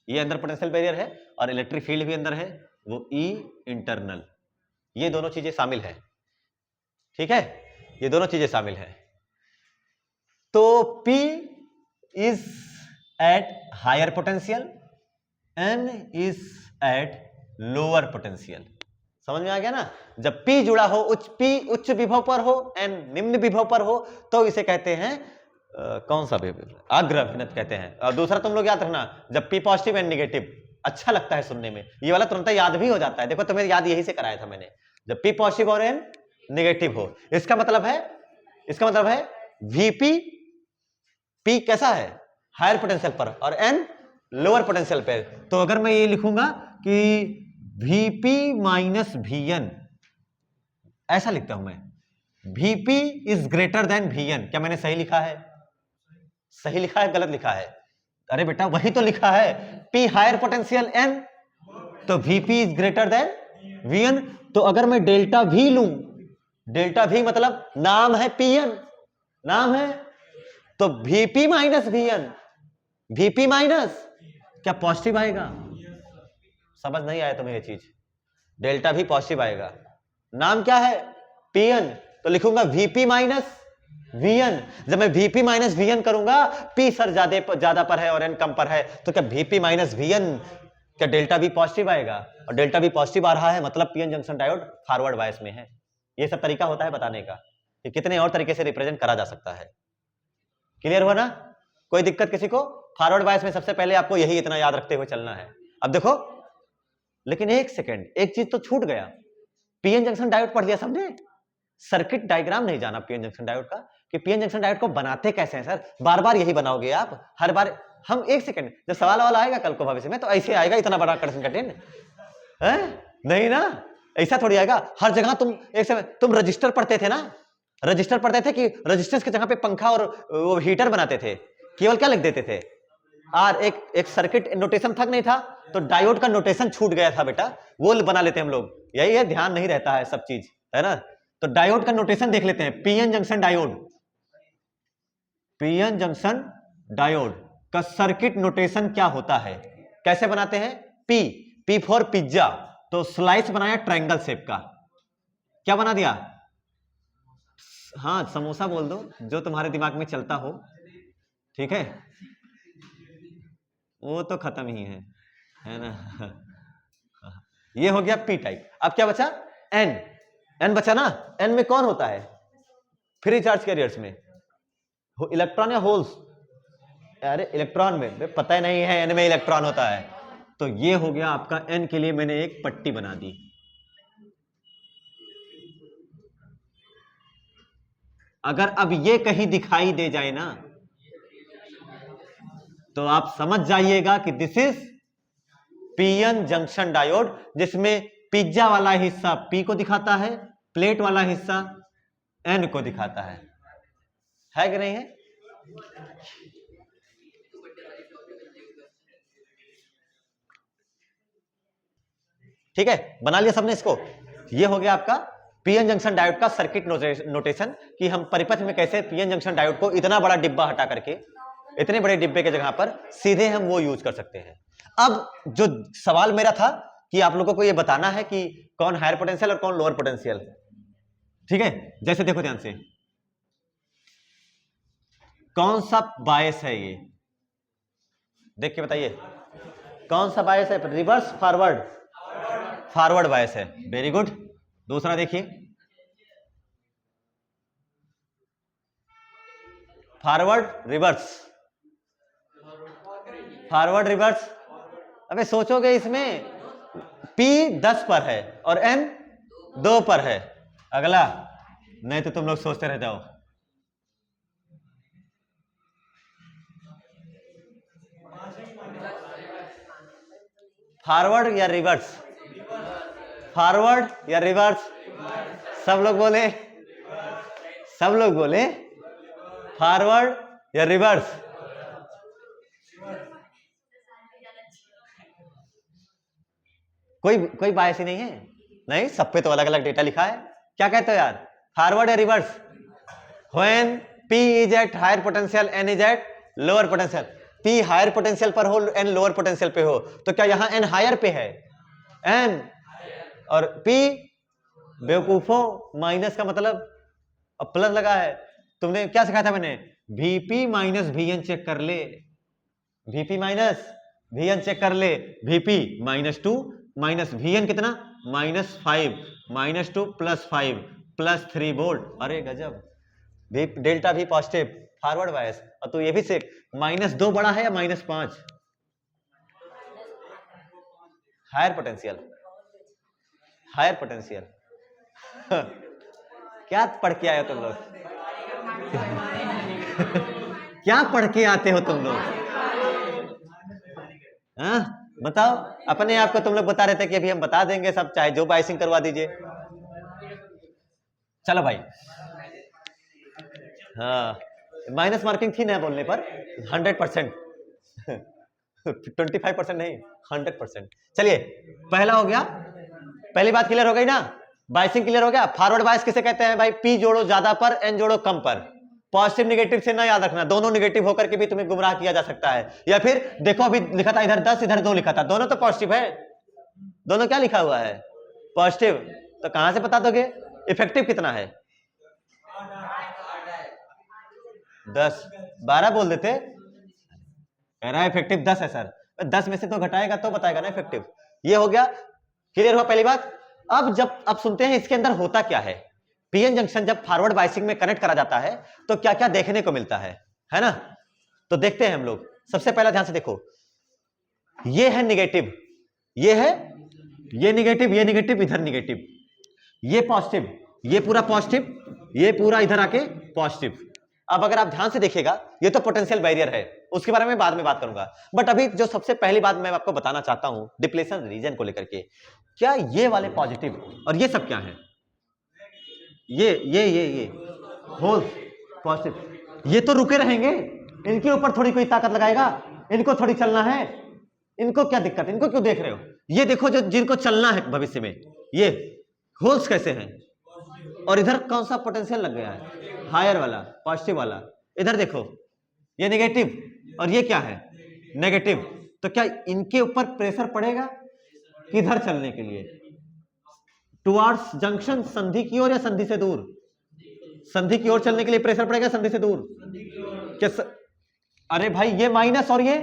ये अंदर पोटेंशियल बैरियर है, और इलेक्ट्रिक फील्ड भी अंदर है, वो E इंटरनल, ये दोनों चीजें शामिल है, ठीक है, ये दोनों चीजें शामिल है। तो P is at higher potential, N is at lower potential, समझ में आ गया ना। जब P जुड़ा हो, उच्च विभव पर हो, N निम्न विभव पर हो, तो इसे कहते हैं कौन सा विभव, अग्र अभिनत कहते हैं। और दूसरा तुम लोग याद रखना, जब P पॉजिटिव एंड नेगेटिव, अच्छा लगता है सुनने में, ये वाला तुरंत याद भी हो जाता है, देखो तुम्हें याद यही से कराया था मैंने, जब P पॉजिटिव और N नेगेटिव हो, इसका मतलब है VP, P कैसा है, हायर पोटेंशियल पर, और N लोअर पोटेंशियल पर। तो अगर मैं ये लिखूंगा कि VP माइनस VN, ऐसा लिखता हूं मैं, VP is greater than VN, क्या मैंने सही लिखा है? सही लिखा है, गलत लिखा है? अरे बेटा वही तो लिखा है, P हायर पोटेंशियल N, तो VP is greater than VN। तो अगर मैं डेल्टा V लूं, डेल्टा V मतलब नाम है PN, नाम है, तो VP minus VN, VP minus, क्या पॉजिटिव आएगा? समझ नहीं आया तुम्हें ये चीज, डेल्टा V पॉजिटिव आएगा, नाम क्या है PN, तो लिखूंगा VP माइनस VN। जब मैं VP माइनस VN करूंगा, P सर ज्यादा पर है और N कम पर है, तो क्या VP माइनस VN, क्या डेल्टा V पॉजिटिव आएगा? और डेल्टा V पॉजिटिव आ रहा है, मतलब PN junction diode forward bias में है। ये सब तरीका होता है बताने का कि कितने और तरीके से रिप्रेजेंट करा जा सकता है। क्लियर हुआ ना? कोई दिक्कत किसी को? फॉरवर्ड बायस में सबसे पहले आपको यही इतना याद रखते हुए चलना है। अब देखो, लेकिन एक सेकेंड, एक चीज तो छूट गया, पीएन जंक्शन डायोड पढ़ लिया समझे, सर्किट डायग्राम नहीं जाना पीएन जंक्शन डायोड का, कि पीएन जंक्शन डायोड को बनाते कैसे हैं सर, बार बार यही बनाओगे आप हर बार। हम एक सेकंड, जब सवाल वाला आएगा कल को भविष्य में, तो ऐसे आएगा, इतना बड़ा कंटेंट है नहीं ना, ऐसा थोड़ी आएगा हर जगह। तुम एक समय तुम रजिस्टर पढ़ते थे ना, रजिस्टर पढ़ते थे कि रजिस्टेंस की जगह पे पंखा और वो हीटर बनाते थे, केवल क्या लिख देते थे आर, एक सर्किट नोटेशन था नहीं था, तो डायोड का नोटेशन छूट गया था बेटा, वो बना लेते हम लोग, यही है, ध्यान नहीं रहता है सब चीज, है ना। तो डायोड का नोटेशन देख लेते हैं, PN junction diode, PN junction diode का सर्किट नोटेशन क्या होता है, कैसे बनाते हैं? पी फॉर पिज्जा, तो स्लाइस बनाया ट्रायंगल शेप का, क्या बना दिया? हाँ समोसा बोल दो, जो तुम्हारे दिमाग में चलता हो, ठीक है, वो तो खत्म ही है ना। ये हो गया पी टाइप। अब क्या बचा? एन बचा ना। एन में कौन होता है? फ्री चार्ज कैरियर्स में इलेक्ट्रॉन या होल्स? अरे इलेक्ट्रॉन में पता ही नहीं है, एन में इलेक्ट्रॉन होता है। तो ये हो गया आपका एन के लिए मैंने एक पट्टी बना दी, अगर अब ये कहीं दिखाई दे जाए ना तो आप समझ जाइएगा कि this is PN junction diode, जिसमें पिज्जा वाला हिस्सा पी को दिखाता है, प्लेट वाला हिस्सा एन को दिखाता है कि नहीं है? ठीक है, बना लिया सबने इसको। ये हो गया आपका पीएन जंक्शन डायोड का सर्किट नोटेशन कि हम परिपथ में कैसे पीएन जंक्शन डायोड को इतना बड़ा डिब्बा हटा करके इतने बड़े डिब्बे के जगह पर सीधे हम वो यूज कर सकते हैं। अब जो सवाल मेरा था कि आप लोगों को ये बताना है कि कौन हायर पोटेंशियल और कौन लोअर पोटेंशियल। ठीक है, जैसे देखो ध्यान से, कौन सा बायस है ये, देख के बताइए कौन सा बायस है? रिवर्स फॉरवर्ड, फॉरवर्ड बायस है। Very good. दूसरा देखिए, फॉरवर्ड रिवर्स, फॉरवर्ड रिवर्स। अबे सोचोगे इसमें P 10 पर है और N 2 पर है। अगला, नहीं तो तुम लोग सोचते रह जाओ। फॉरवर्ड या रिवर्स? फॉरवर्ड या रिवर्स? सब लोग बोले, सब लोग बोले फॉरवर्ड या रिवर्स। कोई बायस ही नहीं है? नहीं, सब पे तो अलग अलग डेटा लिखा है। क्या कहते हो यार, फॉरवर्ड या reverse? When P is at higher potential, N is at lower potential. P higher potential पर हो, N लोअर पोटेंशियल पे हो, तो क्या यहां N हायर पे है? N और P, बेवकूफों, माइनस का मतलब अब प्लस लगा है। तुमने क्या सिखाया था मैंने? Vp माइनस Vn चेक कर ले, Vp माइनस Vn चेक कर ले। Vp -2 माइनस Vn कितना? -5, -2 +5 +3 वोल्ट। अरे गजब, डेल्टा भी पॉजिटिव, फॉरवर्ड बायस। और तू ये भी सीख, -2 बड़ा है या -5? Higher potential, higher potential. क्या पढ़ के आए हो तुम लोग? क्या पढ़ के आते हो तुम लोग? हाँ बताओ, अपने आप को तुम लोग बता रहे थे कि अभी हम बता देंगे सब, चाहे जो बाइसिंग करवा दीजिए। चलो भाई, हाँ माइनस मार्किंग थी ना बोलने पर 100%, 25% नहीं 100%। चलिए, पहला हो गया, पहली बात क्लियर हो गई ना, बाइसिंग क्लियर हो गया। फॉरवर्ड बायस किसे कहते हैं भाई? P जोड़ो ज्यादा पर, N जोड़ो कम पर। पॉजिटिव निगेटिव से ना याद रखना, दोनों निगेटिव होकर के भी तुम्हें गुमराह किया जा सकता है। या फिर देखो, अभी लिखा था इधर 10 इधर 2 लिखा था, दोनों तो पॉजिटिव है, दोनों क्या लिखा हुआ है? पॉजिटिव। तो कहां से बता दोगे इफेक्टिव कितना है? 10, 12 बोल देते। कह रहा है इफेक्टिव 10 है सर, 10 में से तो घटाएगा तो बताएगा ना इफेक्टिव। ये हो गया, क्लियर हुआ पहली बात। अब सुनते हैं इसके अंदर होता क्या है। पीएन जंक्शन जब फॉरवर्ड बायसिंग में कनेक्ट करा जाता है तो क्या क्या देखने को मिलता है ना? तो देखते हैं हम लोग। सबसे पहला ध्यान से देखो, ये है निगेटिव, ये है, ये निगेटिव, ये निगेटिव, इधर निगेटिव, ये पॉजिटिव, ये पूरा पॉजिटिव, ये पूरा इधर आके पॉजिटिव। अब अगर आप ध्यान से देखिएगा, ये तो पोटेंशियल बैरियर है, उसके बारे में बाद में बात करूंगा। बट अभी जो सबसे पहली बात मैं आपको बताना चाहता हूं डिप्लेशन रीजन को लेकर के, क्या ये वाले पॉजिटिव और ये सब क्या है? ये होल पॉजिटिव, ये तो रुके रहेंगे, इनके ऊपर थोड़ी कोई ताकत लगाएगा, इनको थोड़ी चलना है। इनको क्या दिक्कत, इनको क्यों देख रहे हो? ये देखो जो जिनको चलना है भविष्य में, ये होल्स कैसे हैं? और इधर कौन सा पोटेंशियल लग गया है? हायर वाला, पॉजिटिव वाला। इधर देखो, ये नेगेटिव और ये क्या है? नेगेटिव। तो क्या इनके ऊपर प्रेशर पड़ेगा किधर चलने के लिए? टुवर्ड्स जंक्शन, संधि की ओर या संधि से दूर? संधि की ओर चलने के लिए प्रेशर पड़ेगा, संधि से दूर? क्या अरे भाई, ये माइनस और ये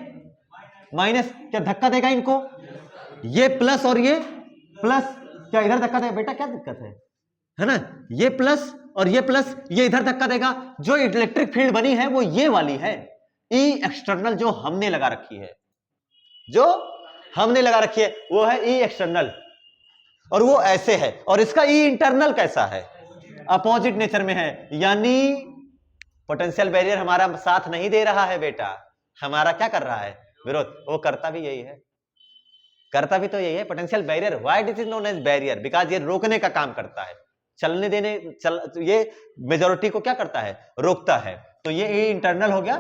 माइनस क्या धक्का देगा इनको? ये प्लस और ये प्लस क्या इधर धक्का देगा? बेटा क्या दिक्कत है ना? ये प्लस और ये प्लस, ये इधर धक्का देगा। जो इलेक्ट्रिक फील्ड बनी है वो ये वाली है, ई एक्सटर्नल, जो हमने लगा रखी है, जो हमने लगा रखी है वो है ई एक्सटर्नल, और वो ऐसे है। और इसका ई इंटरनल कैसा है? अपोजिट नेचर में है, यानी पोटेंशियल बैरियर हमारा साथ नहीं दे रहा है बेटा, हमारा क्या कर रहा है, विरोध। वो करता भी यही है, करता भी तो यही है potential barrier. Why it is known as barrier, because ये रोकने का काम करता है, चलने देने ये मेजोरिटी को क्या करता है, रोकता है। तो ये इंटरनल हो गया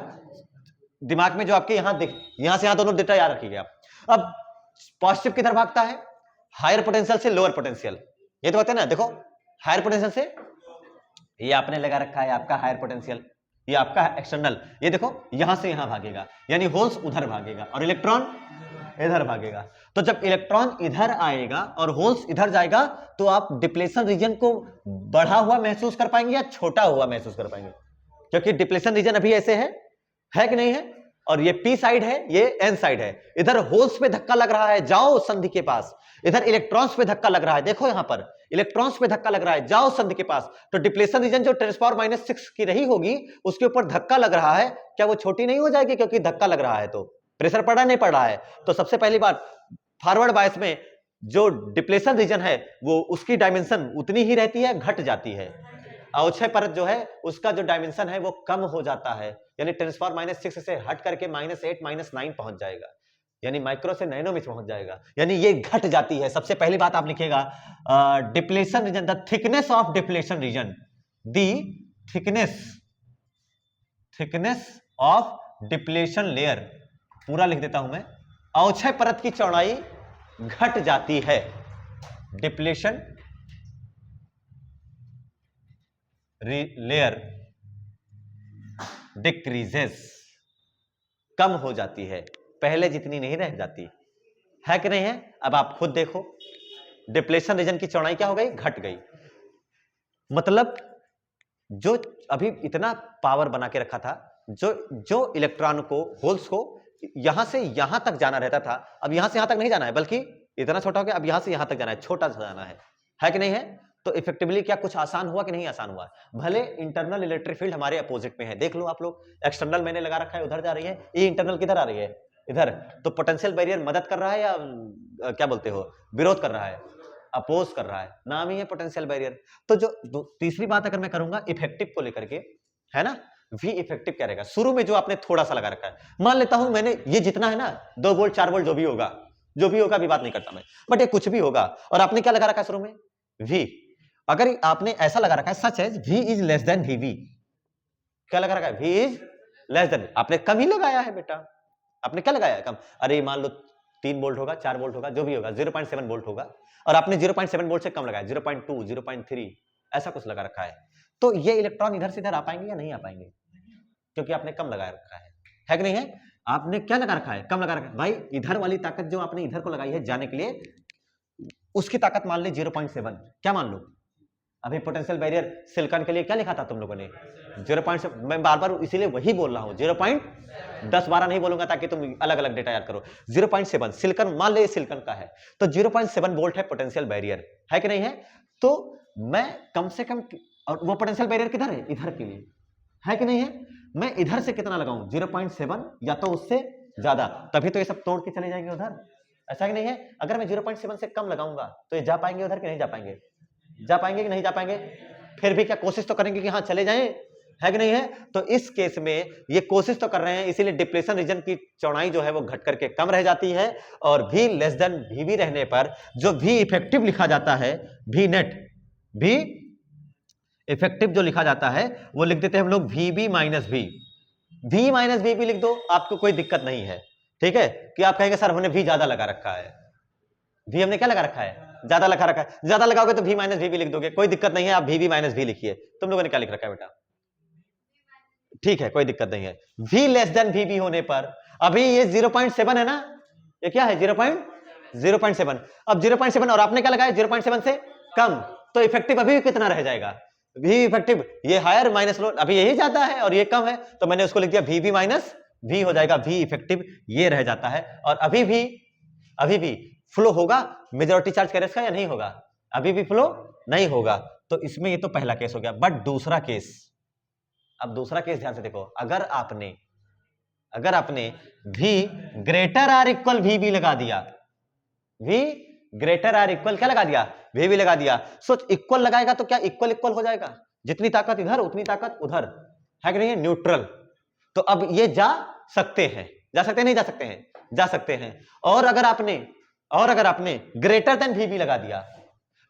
दिमाग में, जो आपके यहां से यहां दोनों डेटा याद रखिएगा। अब पॉजिटिव किधर भागता है, हायर पोटेंशियल से लोअर पोटेंशियल। ये तो होता है ना, देखो हायर पोटेंशियल से, ये आपने लगा रखा है आपका हायर पोटेंशियल, ये आपका एक्सटर्नल, ये देखो यहां से यहां भागेगा, यानी होल्स उधर भागेगा और इलेक्ट्रॉन इधर भागेगा। तो जब इलेक्ट्रॉन इधर आएगा और होल्स इधर जाएगा, तो आप डिप्लेशन रीजन को बढ़ा हुआ महसूस कर पाएंगे या छोटा हुआ महसूस कर पाएंगे, क्योंकि डिप्लेशन रीजन अभी ऐसे है कि नहीं है, और ये पी साइड है, ये एन साइड है। इधर होल्स पे धक्का लग रहा है, जाओ संधि के पास, इधर इलेक्ट्रॉन्स पे धक्का लग रहा है, देखो यहां पर इलेक्ट्रॉन्स पे धक्का लग रहा है, जाओ संधि के पास। तो डिप्लेशन रीजन जो 10⁻⁻⁶ की रही होगी, उसके ऊपर धक्का लग रहा है, क्या वो छोटी नहीं हो जाएगी, क्योंकि धक्का लग रहा है तो प्रेशर पड़ा नहीं पड़ रहा है। तो सबसे पहली बात, फॉरवर्ड बायस में जो डिप्लेशन रीजन है वो उसकी डायमेंशन उतनी ही रहती है, घट जाती है। अवक्षय परत जो है उसका जो डायमेंशन है वो कम हो जाता है, यानी 10⁻⁶ से हट करके -8 -9 पहुंच जाएगा, यानी माइक्रो से नैनो में पहुंच जाएगा, यानी ये घट जाती है। सबसे पहली बात आप लिखिएगा, depletion region, the thickness of depletion region, the thickness of depletion layer, पूरा लिख देता हूं मैं, अवक्षय परत की चौड़ाई घट जाती है, डिप्लेशन लेयर डिक्रीजेस, कम हो जाती है, पहले जितनी नहीं रह जाती है कि नहीं है। अब आप खुद देखो, डिप्लेशन रीजन की चौड़ाई क्या हो गई, घट गई। मतलब जो अभी इतना पावर बना के रखा था, जो इलेक्ट्रॉन को, होल्स को यहां से यहां तक जाना रहता था, अब यहां से यहां तक नहीं जाना है, बल्कि इतना छोटा हो गया, अब यहां से यहां तक जाना है, छोटा सा जाना है कि नहीं है। तो इफेक्टिवली क्या कुछ आसान हुआ कि नहीं आसान हुआ, भले इंटरनल इलेक्ट्रिक फील्ड हमारे अपोजिट में है, देख लो आप लोग, एक्सटर्नल मैंने लगा रखा है उधर जा रही है, ये इंटरनल किधर आ रही है, इधर। तो पोटेंशियल बैरियर मदद कर रहा है या क्या बोलते हो, विरोध कर रहा है, अपोज कर रहा है, नाम ही है पोटेंशियल बैरियर। तो जो तीसरी बात अगर मैं करूंगा इफेक्टिव को लेकर के, है ना, वी इफेक्टिव क्या रहेगा, शुरू में जो आपने थोड़ा सा लगा रखा है, मान लेता हूं मैंने ये जितना है ना, 2 वोल्ट 4 वोल्ट जो भी होगा अभी बात नहीं करता मैं, बट ये कुछ भी होगा, और आपने क्या लगा रखा है शुरू में, वी। अगर आपने ऐसा लगा रखा है such as V is less than VV, क्या लगा रखा है, V इज लेस देन, आपने कम ही लगाया है बेटा, आपने क्या लगाया है, कम। अरे मान लो 3 वोल्ट होगा, 4 वोल्ट होगा, जो भी होगा 0.7 वोल्ट होगा, और आपने 0.7 वोल्ट से कम लगाया, 0.2 0.3 ऐसा कुछ लगा रखा है, तो ये इलेक्ट्रॉन इधर से इधर आ पाएंगे या नहीं आ पाएंगे, क्योंकि आपने कम लगा रखा है कि नहीं है। आपने क्या लगा रखा है, कम लगा रखा है। भाई इधर वाली ताकत जो आपने इधर को लगाई है जाने के लिए, उसकी ताकत मान ली 0.7, क्या मान लो, अभी पोटेंशियल बैरियर सिलिकॉन के लिए क्या लिखा था तुम लोगों ने, 0.7, मैं बार बार इसीलिए वही बोल रहा हूं, 0.10-12 नहीं बोलूंगा ताकि तुम अलग अलग डेटा याद करो। 0.7 सिलिकॉन, मान ले सिलिकॉन का है, तो 0.7 वोल्ट है पोटेंशियल बैरियर, है कि नहीं है। तो मैं कम से कम, और वो पोटेंशियल बैरियर किधर है, इधर के लिए, है कि नहीं है। मैं इधर से कितना लगाऊं, 0.7 या तो उससे ज्यादा, तभी तो ये सब तोड़ के चले जाएंगे उधर, ऐसा कि नहीं है। अगर मैं 0.7 से कम लगाऊंगा तो ये जा पाएंगे उधर कि नहीं जा पाएंगे, जा पाएंगे कि नहीं जा पाएंगे, फिर भी क्या कोशिश तो करेंगे कि हाँ चले जाएं, है कि नहीं है। तो इस केस में ये कोशिश तो कर रहे हैं, इसीलिए डिप्लेशन रीजन की चौड़ाई जो है वो घट करके कम रह जाती है, और V लेस देन VV रहने पर जो V इफेक्टिव लिखा जाता है, V नेट, V इफेक्टिव जो लिखा जाता है वो लिख देते हैं हम लोग VB minus V, V minus VB लिख दो, आपको कोई दिक्कत नहीं है, ठीक है। कि आप कहेंगे सर हमने V ज्यादा लगा रखा है, V हमने क्या लगा रखा है, ज्यादा लगा रखा है, ज्यादा लगाओगे तो V माइनस VB लिख दोगे, कोई दिक्कत नहीं है, आप VB माइनस V लिखिए। तुम लोगों ने क्या लिख रखा है बेटा, ठीक है कोई दिक्कत नहीं है। V लेस देन VB होने पर, अभी ये 0.7 है ना, ये क्या है 0.7, अब 0.7 और आपने क्या लगाया 0.7 से कम, तो इफेक्टिव अभी कितना रह जाएगा, V इफेक्टिव, ये हायर माइनस लो, अभी यही जाता है और ये कम है, तो मैंने उसको लिख दिया VB माइनस V हो जाएगा, V इफेक्टिव ये रह जाता है। और अभी भी फ्लो होगा मेजॉरिटी चार्ज कैरियर्स का या नहीं होगा, अभी भी फ्लो नहीं होगा। तो इसमें ये तो पहला केस हो गया, बट दूसरा केस, अब दूसरा केस ध्यान से देखो, अगर आपने V greater or equal VB लगा दिया, V ग्रेटर आर इक्वल क्या लगा दिया वी भी लगा दिया। सोच इक्वल लगाएगा तो क्या इक्वल इक्वल हो जाएगा, जितनी ताकत इधर उतनी ताकत उधर, है कि नहीं, न्यूट्रल। तो अब ये जा सकते हैं, जा सकते हैं, नहीं जा सकते हैं, जा सकते हैं। और अगर आपने ग्रेटर देन वी भी लगा दिया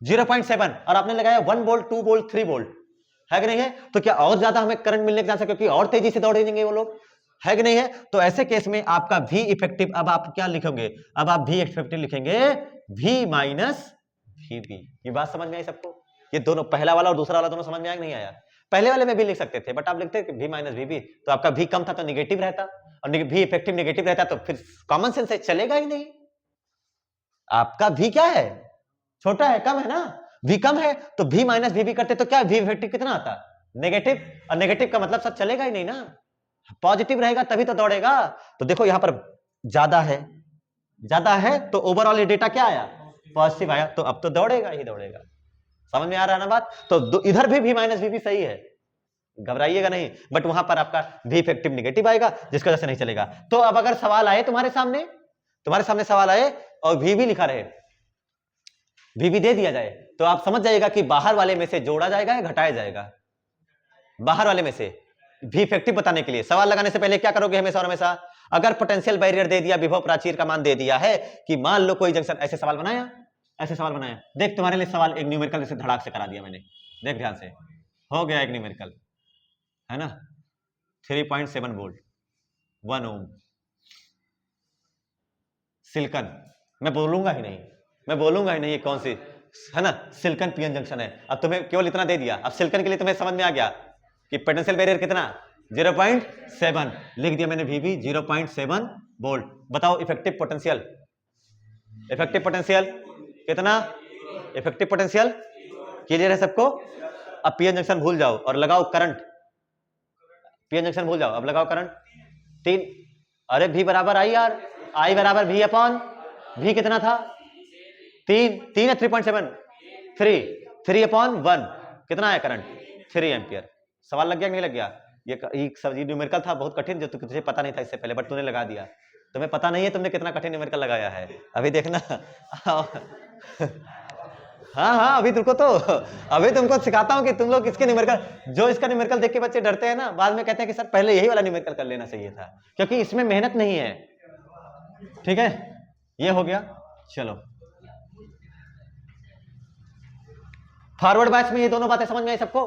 0.7 और आपने लगाया 1 वोल्ट 2 वोल्ट 3 वोल्ट, है कि नहीं है, तो क्या और ज्यादा हमें करंट मिलने का चांस है, क्योंकि और तेजी से दौड़ेंगे वो लोग, है कि नहीं है। तो ऐसे केस में आपका वी इफेक्टिव, अब आप क्या लिखोगे, अब आप वी इफेक्टिव लिखेंगे वी माइनस वी बी। ये बात समझ में आई सबको? ये दोनों, पहला वाला और दूसरा वाला दोनों समझ में आया कि नहीं आया? पहले वाले में भी लिख सकते थे, बट आप लिखते वी माइनस वी बी, तो आपका वी कम था तो निगेटिव रहता, और वी इफेक्टिव निगेटिव रहता, तो फिर कॉमन सेंस से चलेगा ही नहीं। आपका वी क्या है, छोटा है, कम है ना, वी कम है, तो वी माइनस वी बी करते तो क्या वी इफेक्टिव कितना आता, नेगेटिव, और नेगेटिव का मतलब सब चलेगा ही नहीं ना, पॉजिटिव रहेगा तभी तो दौड़ेगा। तो देखो यहां पर ज्यादा है तो ओवरऑल डेटा क्या आया, पॉजिटिव आया, तो अब तो दौड़ेगा ही दौड़ेगा। समझ में आ रहा है ना बात? तो इधर भी वी माइनस वी भी सही है, घबराइएगा नहीं, बट वहां पर आपका वी इफेक्टिव निगेटिव आएगा, जिसकी वजह से नहीं चलेगा। तो अब अगर सवाल आए तुम्हारे सामने सवाल आए और वी भी लिखा रहे, वी भी दे दिया जाए, तो आप समझ जाइएगा कि बाहर वाले में से जोड़ा जाएगा या घटाया जाएगा। बाहर वाले में से वी इफेक्टिव बताने के लिए सवाल लगाने से पहले क्या करोगे हमेशा और हमेशा, अगर पोटेंशियल बैरियर दे दिया, विभव प्राचीर का मान दे दिया है कि मान लो कोई जंक्शन, ऐसे सवाल बनाया, देख तुम्हारे लिए सवाल एक न्यूमेरिकल जैसे धड़ाक से करा दिया मैंने, देख ध्यान से, हो गया एक न्यूमेरिकल, है ना, 3.7 वोल्ट 1 ओम सिलिकॉन, मैं बोलूंगा ही नहीं ये कौन सी, है ना, सिलिकॉन पीएन जंक्शन है। अब तुम्हें केवल इतना दे दिया, अब सिलिकॉन के लिए तुम्हें समझ में आ गया कि पोटेंशियल बैरियर कितना, 0.7 लिख दिया मैंने, वी भी 0.7 वोल्ट। बताओ इफेक्टिव पोटेंशियल कितना, इफेक्टिव पोटेंशियल क्लियर है सबको? अब पीएन जंक्शन भूल जाओ और लगाओ करंट, पीएन जंक्शन भूल जाओ, अब लगाओ करंट 3, अरे V बराबर आई यार, I बराबर V अपॉन V कितना था, 3 है, 3.7 3 अपॉन 1 कितना आया करंट, 3 एम्पियर। सवाल लग गया कि नहीं लग गया? ये सब्जी न्यूमेरिकल था बहुत कठिन, जो तुझे पता नहीं था इससे पहले, बट तूने लगा दिया। तुम्हें पता नहीं है तुमने कितना कठिन न्यूमेरिकल लगाया है, अभी देखना। हाँ अभी तुमको सिखाता हूं कि तुम लोग इसके न्यूमेरिकल, जो इसका न्यूमेरिकल देख के बच्चे डरते हैं ना, बाद में कहते हैं कि सर पहले यही वाला न्यूमेरिकल कर लेना चाहिए था, क्योंकि इसमें मेहनत नहीं है। ठीक है, ये हो गया। चलो फॉरवर्ड बैच में ये दोनों बातें समझ में आई सबको,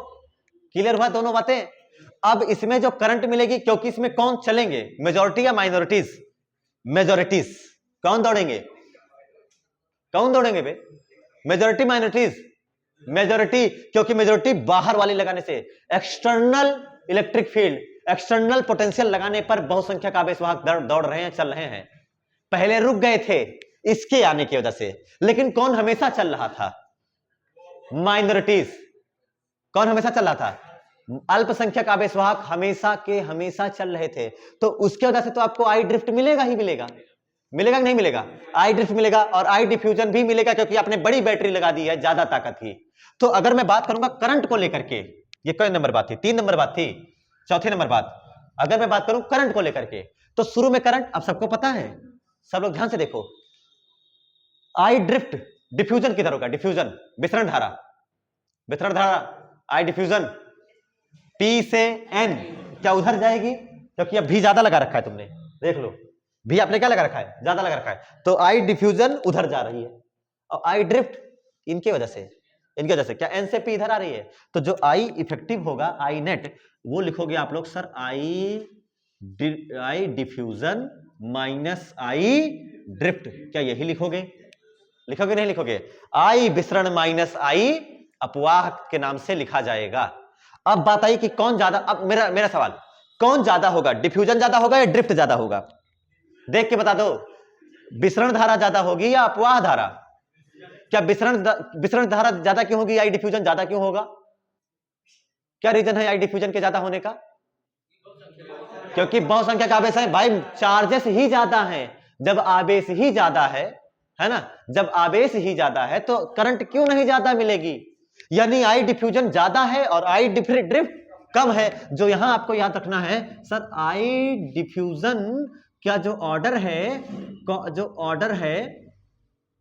क्लियर हुआ दोनों बातें? अब इसमें जो करंट मिलेगी, क्योंकि इसमें कौन चलेंगे, मेजॉरिटी या माइनॉरिटीज? मेजॉरिटीज। कौन दौड़ेंगे बे, मेजॉरिटी माइनॉरिटीज? मेजॉरिटी, क्योंकि मेजॉरिटी बाहर वाली लगाने से, external electric field, external potential लगाने पर बहुसंख्यक आवेशवाहक दौड़ रहे हैं, चल रहे हैं। पहले रुक गए थे इसके आने की वजह से, लेकिन कौन हमेशा चल रहा था, माइनॉरिटीज। कौन हमेशा चल रहा था, अल्पसंख्यक आवेशवाहक हमेशा के हमेशा चल रहे थे। तो उसके वजह से तो आपको आई ड्रिफ्ट मिलेगा कि नहीं मिलेगा? आई ड्रिफ्ट मिलेगा और आई डिफ्यूजन भी मिलेगा, क्योंकि आपने बड़ी बैटरी लगा दी है, ज्यादा ताकत की। तो अगर मैं बात करूंगा करंट को लेकर के, ये कई नंबर बात थी, 3 नंबर बात थी, चौथी नंबर बात, अगर मैं बात करूं करंट को लेकर के, तो शुरू में करंट, अब सबको पता है, सब लोग ध्यान से देखो, आई ड्रिफ्ट, डिफ्यूजन किधर होगा, डिफ्यूजन विसरण धारा, आई डिफ्यूजन P से N क्या उधर जाएगी, क्योंकि अब भी ज्यादा लगा रखा है तुमने, देख लो भी आपने क्या लगा रखा है, ज्यादा लगा रखा है, तो आई डिफ्यूजन उधर जा रही है, और आई ड्रिफ्ट इनके वजह से क्या N से P इधर आ रही है। तो जो आई इफेक्टिव होगा, आई नेट, वो लिखोगे आप लोग sir I diffusion minus I drift, क्या यही लिखोगे नहीं लिखोगे? आई विसरण माइनस आई अपवाह के नाम से लिखा जाएगा। अब बात आई कि कौन ज्यादा, अब मेरा सवाल, कौन ज्यादा होगा, डिफ्यूजन ज्यादा होगा या ड्रिफ्ट ज्यादा होगा? देख के बता दो, विसरण धारा ज्यादा होगी या अपवाह धारा? क्या विसरण धारा ज्यादा क्यों होगी, आई डिफ्यूजन ज्यादा क्यों होगा? क्या रीजन है आई डिफ्यूजन के ज्यादा होने का? क्योंकि बहुसंख्यक आवेश है भाई, चार्जेस ही ज्यादा हैं। जब आवेश ही ज्यादा है ना, जब आवेश ही ज्यादा है तो करंट क्यों नहीं ज्यादा मिलेगी? यानी आई डिफ्यूजन ज्यादा है और आई ड्रिफ्ट कम है। जो यहां आपको याद रखना है सर, आई डिफ्यूजन क्या जो ऑर्डर है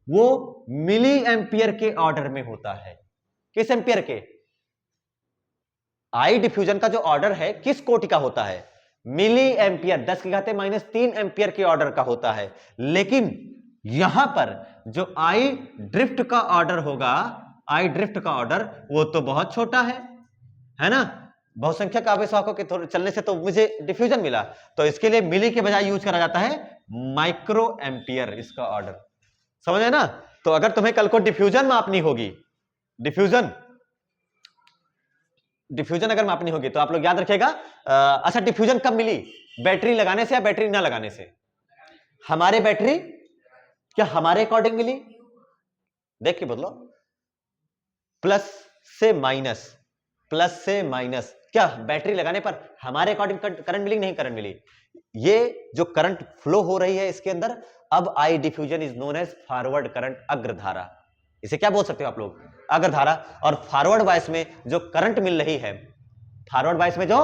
वो मिली एम्पियर के ऑर्डर में होता है। किस एम्पियर के? आई डिफ्यूजन का जो ऑर्डर है किस कोटि का होता है? मिली एम्पियर, 10 की घाते -3 एम्पियर के ऑर्डर का होता है। लेकिन यहां पर जो आई ड्रिफ्ट का ऑर्डर होगा, आई ड्रिफ्ट का ऑर्डर वो तो बहुत छोटा है ना? बहुसंख्यक आवेशवाहकों के चलने से तो मुझे डिफ्यूजन मिला, तो इसके लिए मिली के बजाय यूज करा जाता है माइक्रो एम्पियर, इसका ऑर्डर। समझ है ना? तो अगर तुम्हें कल को डिफ्यूजन मापनी होगी, डिफ्यूजन अगर मापनी होगी तो आप लोग याद रखिएगा। अच्छा, डिफ्यूजन कब मिली? बैटरी लगाने से या बैटरी ना लगाने से? हमारे बैटरी क्या हमारे अकॉर्डिंग मिली? देख के बोलो, प्लस से माइनस, प्लस से माइनस, क्या बैटरी लगाने पर हमारे अकॉर्डिंग करंट मिली? नहीं करंट मिली। ये जो करंट फ्लो हो रही है इसके अंदर, अब I diffusion is known as forward current, अग्रधारा। इसे क्या बोल सकते हो आप लोग? अग्रधारा। और फॉरवर्ड बायस में जो करंट मिल रही है, फॉरवर्ड बायस में जो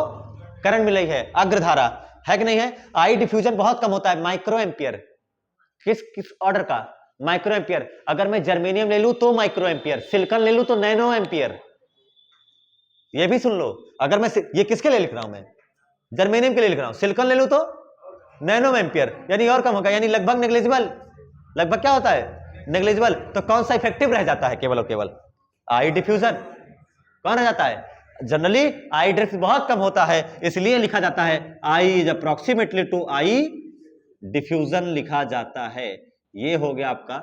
करंट मिल रही है, अग्रधारा है कि नहीं है? आई डिफ्यूजन बहुत कम होता है, माइक्रो एम्पियर। किस ऑर्डर का? Micro ampere. अगर मैं जर्मेनियम ले लूं तो माइक्रो एम्पियर, सिलिकॉन ले लूं तो नैनो एम्पियर। ये भी सुन लो, अगर मैं ये किसके लिए लिख रहा हूं? मैं जर्मेनियम के लिए लिख रहा हूं। सिलिकॉन ले लूं तो नैनो एम्पियर, यानी और कम होगा, यानी लगभग नेग्लिजिबल। लगभग क्या होता है? नेग्लिजिबल। तो कौन सा इफेक्टिव रह जाता है? केवल और केवल आई डिफ्यूजन। कौन रह जाता है? जनरली आई ड्रिफ्ट बहुत कम होता है, इसलिए लिखा जाता है I is approximately to I diffusion लिखा जाता है। ये हो गया आपका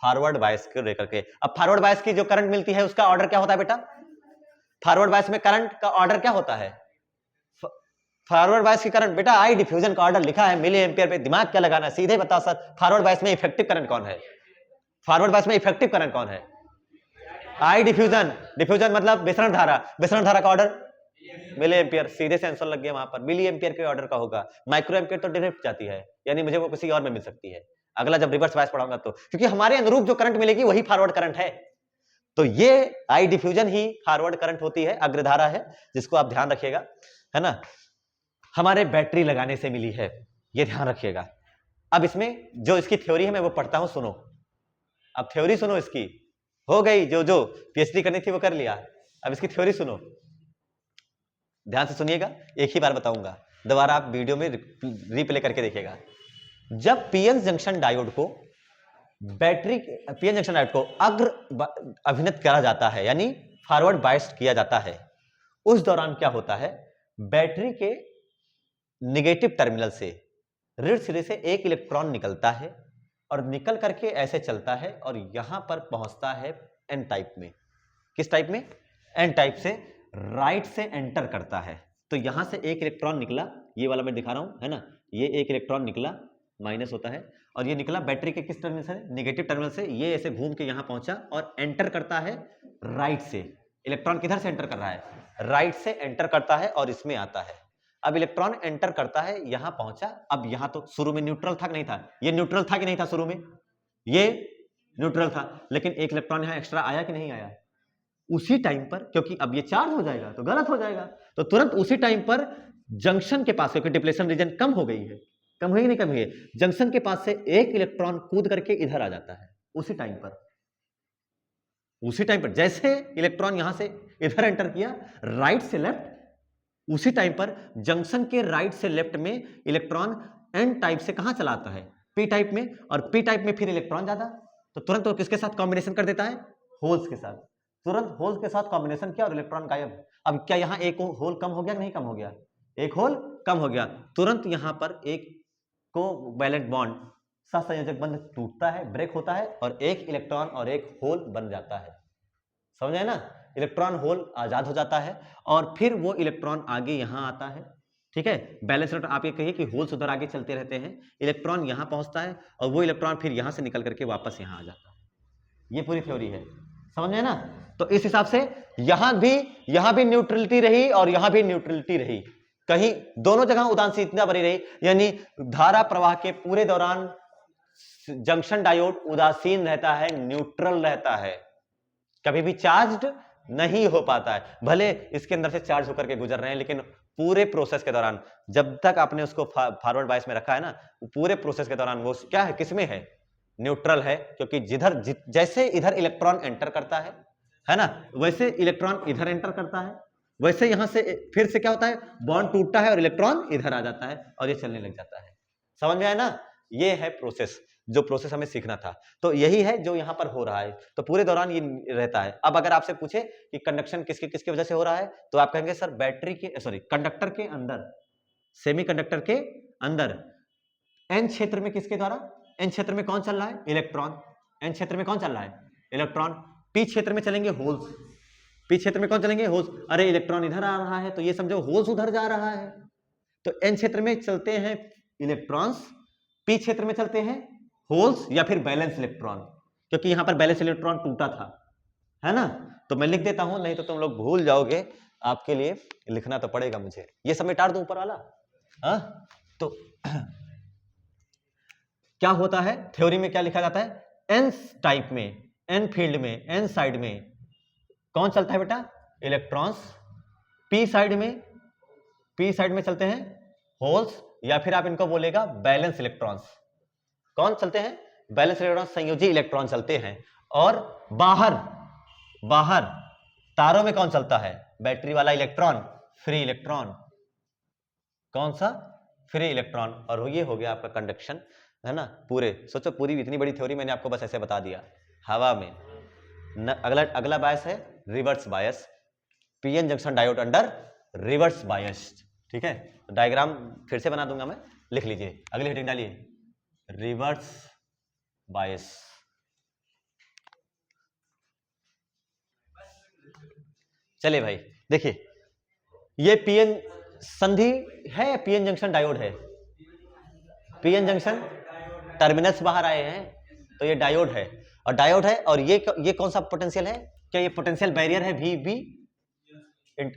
फॉरवर्ड बायस को लेकर के। अब फॉरवर्ड बायस की जो करंट मिलती है उसका ऑर्डर क्या होता है बेटा? फॉरवर्ड बायस में करंट का ऑर्डर क्या होता है? फॉरवर्ड बायस की करंट बेटा, आई डिफ्यूजन का ऑर्डर लिखा है मिली एम्पियर पे, दिमाग क्या लगाना, सीधे बताओ सर, फॉरवर्ड बायस में इफेक्टिव करंट कौन है? फॉरवर्ड बायस में इफेक्टिव करंट कौन है? आई डिफ्यूजन। डिफ्यूजन मतलब विसरण धारा, विसरण धारा का ऑर्डर मिली एम्पियर। सीधे से आंसर लग गया वहां पर, मिली एम्पियर के ऑर्डर का होगा। माइक्रो एम्पियर तो ड्रिफ्ट जाती है, यानी मुझे वो किसी और में मिल सकती है अगला जब रिवर्स बायस पढ़ाऊंगा तो, क्योंकि हमारे अनुरूप जो करंट मिलेगी वही फॉरवर्ड करंट है। तो ये आई डिफ्यूजन ही फॉरवर्ड करंट होती है, अग्रधारा है, जिसको आप ध्यान रखिएगा, है ना? हमारे बैटरी लगाने से मिली है, ये ध्यान रखिएगा। अब इसमें जो इसकी थ्योरी है मैं वो पढ़ता हूं, सुनो। अब थ्योरी सुनो इसकी, हो गई जो पीएचडी करनी थी वो कर लिया, अब इसकी थ्योरी सुनो, ध्यान से सुनिएगा, एक ही बार बताऊंगा, दोबारा आप वीडियो में रिप्ले करके देखिएगा। जब पीएन जंक्शन डायोड को पीएन जंक्शन डायोड को अग्र अभिनत करा जाता है, यानी फॉरवर्ड बायस्ड किया जाता है, उस दौरान क्या होता है? बैटरी के नेगेटिव टर्मिनल से ऋण सिरे से एक इलेक्ट्रॉन निकलता है और निकल करके ऐसे चलता है और यहां पर पहुंचता है एन टाइप में। किस टाइप में? एन टाइप से राइट से एंटर करता है। तो यहां से एक इलेक्ट्रॉन निकला, ये वाला मैं दिखा रहा हूं, है ना? ये एक इलेक्ट्रॉन निकला, माइनस होता है, और ये निकला बैटरी के किस टर्मिनल से? नेगेटिव टर्मिनल से। ये ऐसे घूम के यहां पहुंचा और एंटर करता है राइट से। इलेक्ट्रॉन किधर से एंटर कर रहा है? राइट से एंटर करता है और इसमें आता है। अब इलेक्ट्रॉन एंटर करता है, यहां पहुंचा, अब यहां तो शुरू में न्यूट्रल था कि नहीं था? ये न्यूट्रल था कि नहीं था? शुरू में ये न्यूट्रल था, लेकिन एक इलेक्ट्रॉन यहां एक्स्ट्रा आया कि नहीं आया? उसी टाइम पर, क्योंकि अब ये चार्ज हो जाएगा तो गलत हो जाएगा, तो तुरंत उसी टाइम पर जंक्शन के पास, क्योंकि डिप्लेशन रीजन कम हो गई है, कम हुई नहीं, कम हुई है, जंक्शन के पास से एक इलेक्ट्रॉन कूद करके इधर आ जाता है। उसी टाइम पर, उसी टाइम पर जैसे इलेक्ट्रॉन यहां से इधर एंटर किया राइट से लेफ्ट, उसी टाइम पर जंक्शन के राइट से लेफ्ट में इलेक्ट्रॉन एन टाइप से कहां चला आता है? पी टाइप में, और पी टाइप में फिर इलेक्ट्रॉन ज्यादा, तो तुरंत तो किसके साथ कॉम्बिनेशन कर देता है? होल्स के साथ। तुरंत होल्स के साथ कॉम्बिनेशन किया और इलेक्ट्रॉन गायब। अब क्या यहां एक होल कम हो गया कि नहीं कम हो गया? एक होल कम हो गया, तुरंत यहां पर एक कोवैलेंट बॉन्ड सहसंयोजक बंध टूटता है, ब्रेक होता है, और एक इलेक्ट्रॉन और एक होल बन जाता है। समझ आए ना? इलेक्ट्रॉन होल आजाद हो जाता है और फिर वो इलेक्ट्रॉन आगे यहां आता है। ठीक है, बैलेंस इलेक्ट्रॉन, आप ये कहिए कि होल्स उधर आगे चलते रहते हैं, इलेक्ट्रॉन यहां पहुंचता है और वो इलेक्ट्रॉन फिर यहां से निकल करके वापस यहां आ जाता है। ये पूरी थ्योरी है, समझ में ना? तो इस हिसाब से यहां भी न्यूट्रलिटी रही और यहां भी न्यूट्रलिटी रही, कहीं दोनों जगह उदासीनता बनी रही, यानी धारा प्रवाह के पूरे दौरान जंक्शन डायोड उदासीन रहता है, न्यूट्रल रहता है, कभी भी चार्ज्ड नहीं हो पाता है। भले इसके अंदर से चार्ज होकर के गुजर रहे हैं, लेकिन पूरे प्रोसेस के दौरान, जब तक आपने उसको फॉरवर्ड बायस में रखा है ना, पूरे प्रोसेस के दौरान वो क्या है? किसमें है? न्यूट्रल है, क्योंकि जैसे इधर इलेक्ट्रॉन एंटर करता है ना, वैसे इलेक्ट्रॉन इधर एंटर करता है, वैसे यहां से फिर से क्या होता है, बॉन्ड टूटता है और इलेक्ट्रॉन इधर आ जाता है और ये चलने लग जाता है। समझ में आया ना, ये है प्रोसेस, जो प्रोसेस हमें सीखना था। तो यही है जो यहाँ पर हो रहा है, तो पूरे दौरान ये रहता है। अब अगर आपसे पूछे कि कंडक्शन किसकी किसकी वजह से हो रहा है, तो आप कहेंगे सर कंडक्टर के अंदर, सेमीकंडक्टर के अंदर एन क्षेत्र में किसके द्वारा, एन क्षेत्र में कौन चल रहा है, इलेक्ट्रॉन। एन क्षेत्र में कौन चल रहा है, इलेक्ट्रॉन। पी क्षेत्र में चलेंगे होल्स, पी क्षेत्र में कौन चलेंगे, होल्स। अरे इलेक्ट्रॉन इधर आ रहा है तो ये समझो होल्स उधर जा रहा है, तो एन क्षेत्र में चलते हैं इलेक्ट्रॉन्स, पी क्षेत्र में चलते हैं होल्स या फिर बैलेंस इलेक्ट्रॉन, क्योंकि यहां पर बैलेंस इलेक्ट्रॉन टूटा था, है ना। तो मैं लिख देता हूं, नहीं तो तुम लोग भूल जाओगे, आपके लिए लिखना तो पड़ेगा मुझे। ये सब मिटा दूं ऊपर वाला, हाँ। तो क्या होता है, थ्योरी में क्या लिखा जाता है, एन टाइप में, एन फील्ड में, एन साइड में कौन चलता है बेटा, इलेक्ट्रॉन्स। पी साइड में चलते हैं होल्स, या फिर आप इनको बोलेगा बैलेंस इलेक्ट्रॉन्स। कौन चलते हैं, बैलेंस इलेक्ट्रॉन, संयोजी इलेक्ट्रॉन चलते हैं। और बाहर तारों में कौन चलता है, बैटरी वाला इलेक्ट्रॉन, फ्री इलेक्ट्रॉन। कौन सा, फ्री इलेक्ट्रॉन। और ये हो गया आपका कंडक्शन, है ना। पूरे सोचो, पूरी इतनी बड़ी थ्योरी मैंने आपको बस ऐसे बता दिया हवा में। अगला बायस है reverse bias, PN junction diode under reverse bias, ठीक है। डायग्राम फिर से बना दूंगा मैं, लिख लीजिए, अगली हेडिंग डालिए, रिवर्स बायस। चलिए भाई देखिए, ये पीएन संधि है या पीएन जंक्शन डायोड है, पीएन जंक्शन टर्मिनल्स बाहर आए हैं तो ये डायोड है, और ये कौन सा पोटेंशियल है, क्या ये पोटेंशियल बैरियर है वी बी,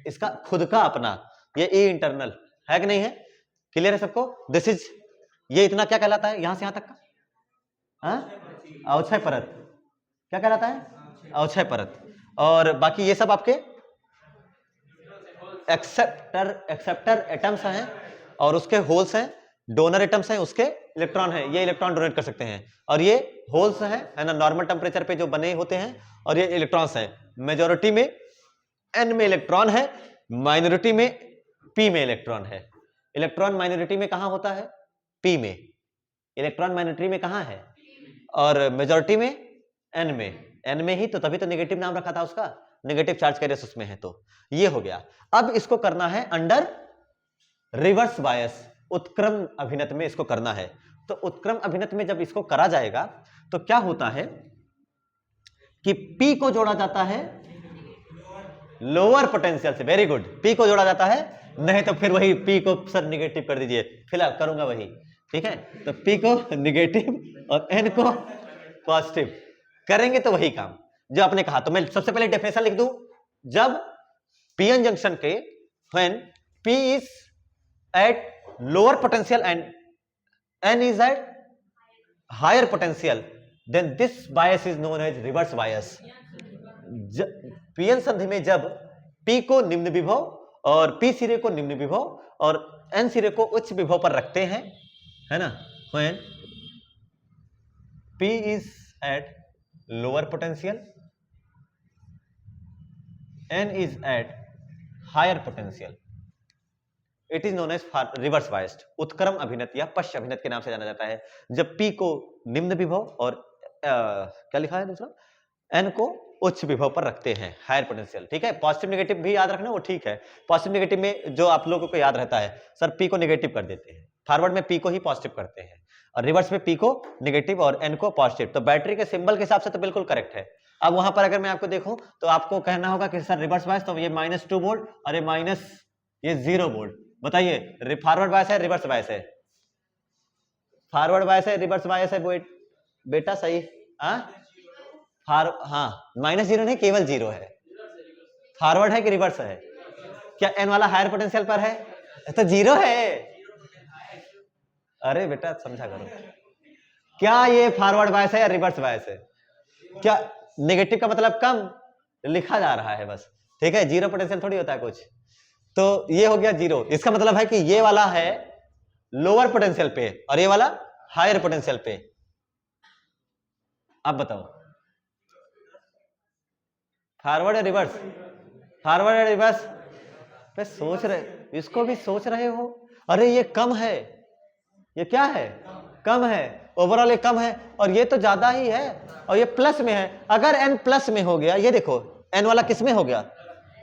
इसका खुद का अपना, ये ए इंटरनल है कि नहीं है, क्लियर है सबको। दिस इज, ये इतना क्या कहलाता है, यहां से यहां तक का, अवक्षय परत, क्या कहलाता है, अवक्षय परत। और बाकी ये सब आपके एक्सेप्टर एटम्स हैं, और उसके होल्स हैं, डोनर एटम्स हैं, उसके इलेक्ट्रॉन हैं, ये इलेक्ट्रॉन डोनेट कर सकते हैं। और ये होल्स हैं, है ना, नॉर्मल टेम्परेचर पे जो बने होते हैं, और ये इलेक्ट्रॉन्स हैं। मेजॉरिटी में एन में इलेक्ट्रॉन है, माइनॉरिटी में पी में इलेक्ट्रॉन है। इलेक्ट्रॉन माइनॉरिटी में कहां होता है, पी में। इलेक्ट्रॉन माइनॉरिटी में कहां है, और मेजॉरिटी में एन में। एन में ही तो, तभी तो नेगेटिव नाम रखा था उसका, नेगेटिव चार्ज कैरियर्स उसमें है। तो ये हो गया। अब इसको करना है अंडर रिवर्स बायस, उत्क्रम अभिनत में इसको करना है। तो उत्क्रम अभिनत में जब इसको करा जाएगा तो क्या होता है कि P को जोड़ा जाता है लोअर पोटेंशियल से, वेरी गुड, P को जोड़ा जाता है, नहीं तो फिर वही P को सर निगेटिव कर दीजिए, फिलहाल करूंगा वही, ठीक है। तो P को निगेटिव और N को पॉजिटिव करेंगे तो वही काम जो आपने कहा। तो मैं सबसे पहले डेफिनेशन लिख दूं, जब पीएन जंक्शन के when P is at lower potential and N is at higher potential, then this bias is known as reverse bias. PN संधि में जब P को निम्न विभव और P सिरे को निम्न विभव और N सिरे को उच्च विभव पर रखते हैं, है ना, when P is at lower potential, N is at higher potential, it is known as reverse biased, उत्क्रम अभिनत या पश्च अभिनत के नाम से जाना जाता है। जब P को निम्न विभव और क्या लिखा है दूसरा, N को उच्च विभव पर रखते हैं, हायर पोटेंशियल, ठीक है। पॉजिटिव नेगेटिव भी याद रखना, वो ठीक है। पॉजिटिव नेगेटिव में जो आप लोगों को याद रहता है, सर P को नेगेटिव कर देते हैं, फॉरवर्ड में P को ही पॉजिटिव करते हैं, और रिवर्स में P को नेगेटिव और N को पॉजिटिव। तो बैटरी के सिंबल के हिसाब से तो बिल्कुल करेक्ट है। अब वहां पर अगर मैं आपको देखूं तो आपको कहना होगा कि सर रिवर्स बायस, तो ये -2 वोल्ट और ये 0 वोल्ट। बताइए फॉरवर्ड बायस है, रिवर्स बायस है, फॉरवर्ड बायस है, रिवर्स बायस है बेटा, सही। हाँ, -0 नहीं, केवल 0 है। फॉरवर्ड है कि रिवर्स है, क्या एन वाला हायर पोटेंशियल पर है, तो 0 है। अरे बेटा समझा करो, क्या ये फॉरवर्ड बायस है या रिवर्स बायस है, क्या नेगेटिव का मतलब कम लिखा जा रहा है बस, ठीक है। 0 पोटेंशियल थोड़ी होता है कुछ। तो ये हो गया 0, इसका मतलब है कि ये वाला है लोअर पोटेंशियल पे और ये वाला हायर पोटेंशियल पे, आप बताओ, फॉरवर्ड या रिवर्स? फॉरवर्ड या रिवर्स पे सोच रहे, इसको भी सोच रहे हो। अरे ये कम है, ये क्या है, कम है, ओवरऑल ये कम है, और ये तो ज्यादा ही है, और ये प्लस में है। अगर n प्लस में हो गया, ये देखो n वाला किस में हो गया,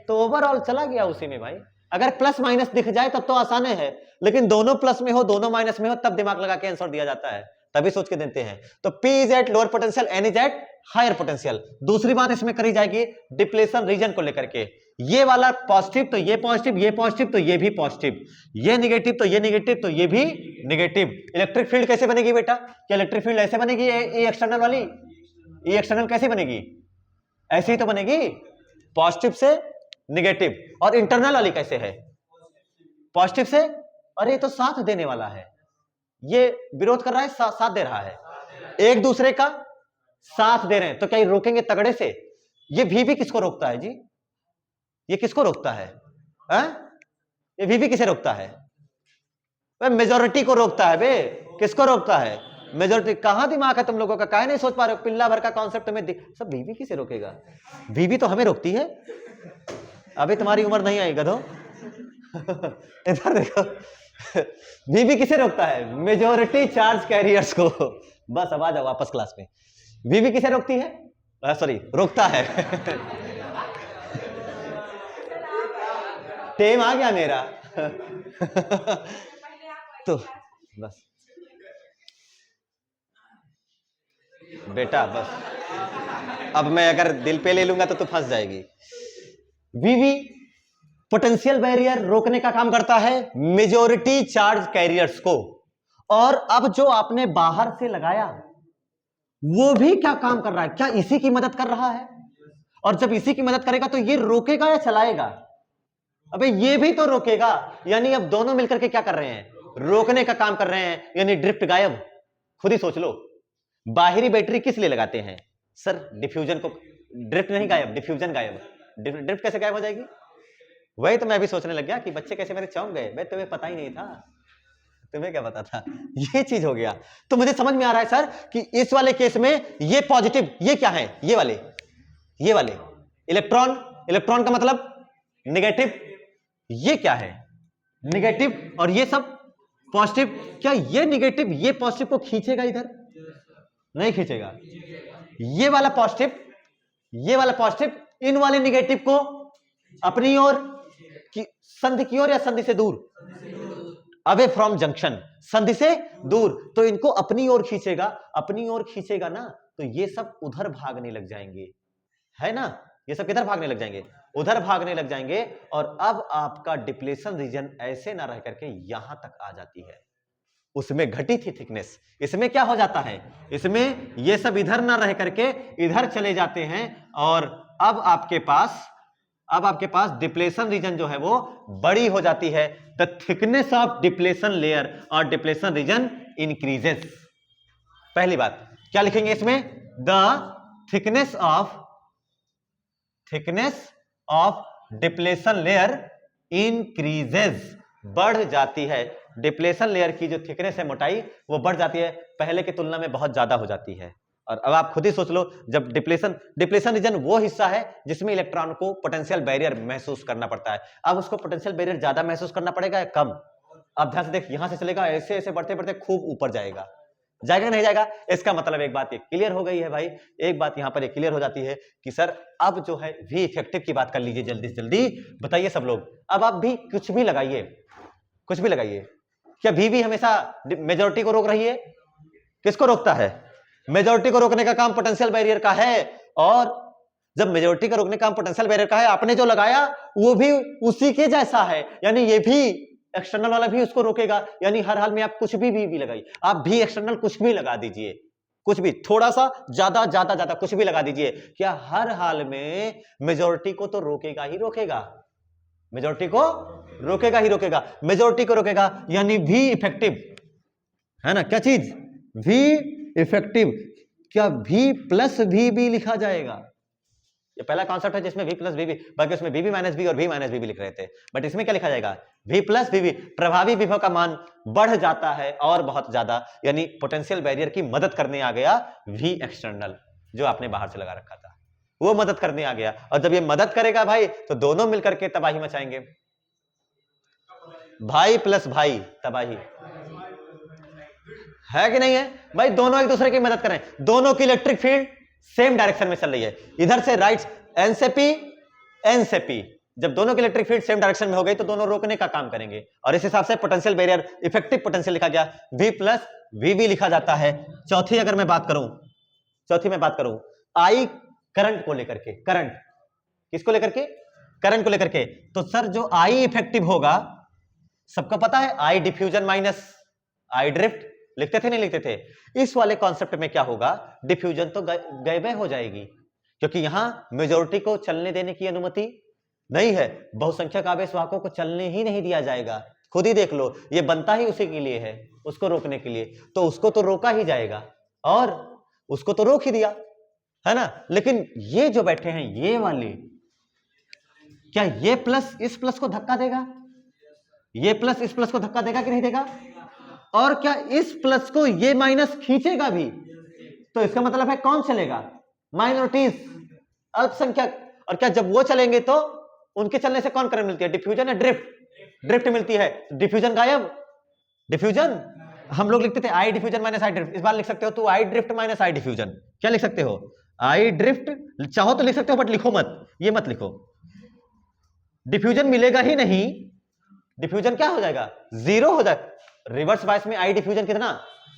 तो ओवरऑल चला गया उसी में भाई। अगर प्लस माइनस दिख जाए तब तो आसान है, लेकिन दोनों प्लस में हो दोनों माइनस में हो तब दिमाग लगा के आंसर दिया जाता है, तभी सोच के देते हैं। तो P is at lower potential, N is at higher potential. दूसरी बात इसमें करी जाएगी डिप्लेशन रीजन को लेकर के, ये वाला पॉजिटिव तो ये पॉजिटिव, ये पॉजिटिव तो ये भी पॉजिटिव, ये निगेटिव तो ये निगेटिव तो ये भी निगेटिव। इलेक्ट्रिक फील्ड कैसे बनेगी बेटा? क्या इलेक्ट्रिक फील्ड ऐसे बनेगी, ये एक्सटर्नल वाली, ये एक्सटर्नल कैसे बनेगी? ऐसे ही तो बनेगी, पॉजिटिव से निगेटिव। और इंटरनल वाली कैसे है? पॉजिटिव से, अरे ये तो साथ देने वाला है, ये विरोध कर रहा है, साथ दे रहा है, एक दूसरे का साथ दे रहे हैं, तो क्या रोकेंगे तगड़े से? ये भी किसको रोकता है जी? ये किसको रोकता है? ये भी किसे रोकता है? मेजोरिटी को रोकता है बे। किसको रोकता है? मेजोरिटी। कहां दिमाग है तुम लोगों का, काहे नहीं सोच पा रहे हो? पिल्ला भर का कॉन्सेप्ट में सब बीवी किसे रोकेगा? बीवी तो हमें रोकती है। अभी तुम्हारी उम्र नहीं आई गधो। इधर देखो, बीवी किसे रोकता है? मेजोरिटी चार्ज कैरियर्स को। बस अब आ जाओ वापस क्लास में। बीवी किसे रोकती है? सॉरी, रोकता है। टेम आ गया मेरा। तो बस बेटा, बस अब मैं अगर दिल पे ले लूंगा तो तू फंस जाएगी। वीवी पोटेंशियल बैरियर रोकने का काम करता है मेजॉरिटी चार्ज कैरियर्स को। और अब जो आपने बाहर से लगाया वो भी क्या काम कर रहा है? क्या इसी की मदद कर रहा है? और जब इसी की मदद करेगा तो ये रोकेगा या चलाएगा? अबे ये भी तो रोकेगा। यानी अब दोनों मिलकर के क्या कर रहे हैं? रोकने का काम कर रहे हैं। यानी ड्रिफ्ट गायब। खुद ही सोच लो, बाहरी बैटरी किस लिए लगाते हैं सर? डिफ्यूजन को। ड्रिफ्ट नहीं गायब, डिफ्यूजन गायब। ड्रिफ्ट कैसे गायब हो जाएगी? वही तो मैं भी सोचने लग गया कि बच्चे कैसे मेरे चौंक गए। भाई तुम्हें पता ही नहीं था, तुम्हें क्या पता था? ये चीज हो गया। तो मुझे समझ में आ रहा है सर कि इस वाले केस में ये पॉजिटिव, ये क्या है? ये वाले इलेक्ट्रॉन। इलेक्ट्रॉन का मतलब नेगेटिव। ये क्या है? नेगेटिव। और ये सब पॉजिटिव। क्या ये नेगेटिव ये पॉजिटिव को खींचेगा इधर? नहीं खींचेगा। ये वाला पॉजिटिव, ये वाला पॉजिटिव इन वाले नेगेटिव को अपनी ओर, संधि की ओर या संधि से दूर? अवे फ्रॉम जंक्शन, संधि से दूर। तो इनको अपनी ओर खींचेगा। अपनी ओर खींचेगा ना, तो ये सब उधर भागने लग जाएंगे, है ना? ये सब किधर भागने लग जाएंगे? उधर भागने लग जाएंगे। और अब आपका डिप्लेशन रीजन ऐसे ना रह करके यहां तक आ जाती है। उसमें घटी थी थिकनेस, इसमें क्या हो जाता है? इसमें ये सब इधर ना रह करके इधर चले जाते हैं। और अब आपके पास डिप्लेशन रीजन जो है वो बड़ी हो जाती है। The thickness of depletion layer और डिप्लेशन रीजन इंक्रीजेस। पहली बात क्या लिखेंगे इसमें? The thickness of depletion layer increases, बढ़ जाती है। डिप्लेशन लेयर की जो थिकनेस है, मोटाई, वो बढ़ जाती है, पहले की तुलना में बहुत ज्यादा हो जाती है। और अब आप खुद ही सोच लो, जब डिप्लेशन रीजन वो हिस्सा है जिसमें इलेक्ट्रॉन को पोटेंशियल बैरियर महसूस करना पड़ता है। अब उसको पोटेंशियल बैरियर ज्यादा महसूस करना पड़ेगा या कम? अब ध्यान से देख, यहां से चलेगा, ऐसे ऐसे बढ़ते बढ़ते खूब ऊपर जाएगा, जाएगा नहीं जाएगा? इसका मतलब एक बात ये क्लियर हो गई है भाई। एक बात यहां पर ये क्लियर हो जाती है कि सर अब जो है वी इफेक्टिव की बात कर लीजिए जल्दी से जल्दी बताइए सब लोग। अब आप भी कुछ भी लगाइए, कुछ भी लगाइए। क्या वी हमेशा मेजॉरिटी को रोक रही है? किसको रोकता है? मेजॉरिटी को रोकने का काम पोटेंशियल बैरियर का है। और जब मेजॉरिटी का रोकने का काम पोटेंशियल बैरियर का है, आपने जो लगाया वो भी उसी के जैसा है। यानी ये भी एक्सटर्नल वाला भी उसको रोकेगा। यानी हर हाल में आप कुछ भी लगाइए, आप भी एक्सटर्नल कुछ भी लगा दीजिए, कुछ भी, थोड़ा सा ज्यादा ज्यादा ज्यादा कुछ भी लगा दीजिए, क्या हर हाल में मेजॉरिटी को तो रोकेगा ही रोकेगा। मेजॉरिटी को रोकेगा ही रोकेगा, मेजॉरिटी को रोकेगा। यानी वी इफेक्टिव है ना? क्या चीज? V effective. क्या वी प्लस वी भी लिखा जाएगा? ये पहला कॉन्सेप्ट है जिसमें वी प्लस वी भी, बाकी उसमें वी माइनस वी और वी माइनस वी भी लिख रहे थे, बट इसमें क्या लिखा जाएगा? वी प्लस वी भी। प्रभावी विभव का मान बढ़ जाता है और बहुत ज्यादा, यानी पोटेंशियल बैरियर की मदद करने आ गया वी एक्सटर्नल। जो आपने बाहर से लगा रखा था, वो मदद करने आ गया। और जब ये मदद करेगा भाई तो दोनों मिलकर के तबाही मचाएंगे। भाई प्लस भाई तबाही है कि नहीं है भाई? दोनों एक दूसरे की मदद करें, दोनों की इलेक्ट्रिक फील्ड सेम डायरेक्शन में चल रही है, इधर से राइट एन से पी, एन से पी। जब दोनों की इलेक्ट्रिक फील्ड सेम डायरेक्शन में हो गई तो दोनों रोकने का काम करेंगे। और इस हिसाब से पोटेंशियल बैरियर इफेक्टिव पोटेंशियल लिखा गया V प्लस VB लिखा जाता है। चौथी अगर मैं बात करूं आई करंट को लेकर के, करंट किसको लेकर के? करंट को लेकर के। तो सर जो आई इफेक्टिव होगा सबको पता है, आई डिफ्यूजन माइनस आई ड्रिफ्ट, लिखते थे नहीं लिखते थे? इस वाले कॉन्सेप्ट में क्या होगा, डिफ्यूजन तो गायब हो जाएगी, क्योंकि यहां मेजॉरिटी को चलने देने की अनुमति नहीं है, बहुसंख्यक आवेश वाहकों को चलने ही नहीं दिया जाएगा। खुद ही देख लो, ये बनता ही उसी के लिए है, उसको रोकने के लिए, तो उसको तो रोका ही जाएगा और उसको तो रोक ही दिया है ना। लेकिन ये जो बैठे हैं ये वाले, क्या ये प्लस इस प्लस को धक्का देगा? ये प्लस इस प्लस को धक्का देगा कि नहीं देगा? और क्या इस प्लस को ये माइनस खींचेगा भी? तो इसका मतलब है कौन चलेगा? माइनॉरिटीज, अल्पसंख्यक। और क्या जब वो चलेंगे तो उनके चलने से कौन करंट मिलती है? डिफ्यूजन या ड्रिफ्ट? ड्रिफ्ट मिलती है। डिफ्यूजन गायब, डिफ्यूजन हम लोग लिखते थे आई डिफ्यूजन माइनस आई ड्रिफ्ट, इस बार लिख सकते हो तो आई ड्रिफ्ट माइनस आई डिफ्यूजन। क्या लिख सकते हो? आई ड्रिफ्ट, चाहो तो लिख सकते हो बट लिखो मत, ये मत लिखो। डिफ्यूजन मिलेगा ही नहीं, डिफ्यूजन क्या हो जाएगा? जीरो हो जाएगा। रिवर्स बायस में आई डिफ्यूजन कितना?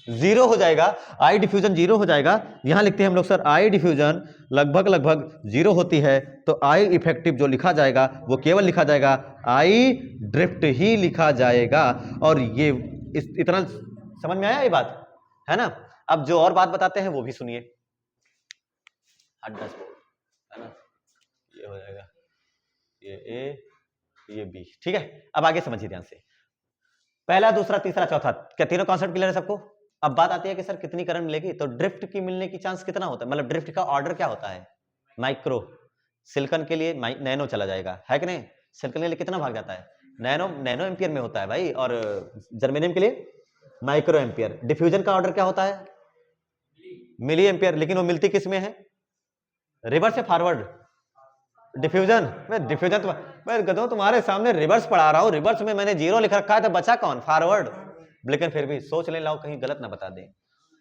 जीरो हो जाएगा, आई डिफ्यूजन जीरो हो जाएगा। यहां लिखते हैं हम लोग सर आई डिफ्यूजन लगभग जीरो होती है, तो आई इफेक्टिव जो लिखा जाएगा वो केवल लिखा जाएगा आई ड्रिफ्ट ही लिखा जाएगा। और ये इतना समझ में आया ये बात है ना? अब जो और बात बताते हैं वो भी सुनिए। 10 वोल्ट है ना, ये हो जाएगा, ये ए ये बी, ठीक है। अब आगे समझिए ध्यान से, पहला दूसरा तीसरा चौथा, क्या तीनों कॉन्सेप्ट क्लियर है सबको? अब बात आती है कि सर कितनी करंट मिलेगी, तो ड्रिफ्ट की मिलने की चांस कितना होता है, मतलब ड्रिफ्ट का ऑर्डर क्या होता है? माइक्रो। सिलिकॉन के लिए नैनो चला जाएगा, है कि नहीं? सिलिकॉन के लिए कितना भाग जाता है? नैनो एम्पियर में होता है भाई, और जर्मेनियम के लिए माइक्रो एम्पियर। डिफ्यूजन का ऑर्डर क्या होता है? Milli ampere. लेकिन वो मिलती किस में है? रिवर्स या फॉरवर्ड? डिफ्यूजन में। डिफ्यूजन तो मैं गधों तुम्हारे सामने रिवर्स पढ़ा रहा हूं, रिवर्स में मैंने जीरो लिख रखा है, तो बचा कौन? फॉरवर्ड। लेकिन फिर भी सोच ले, लाओ कहीं गलत ना बता दें,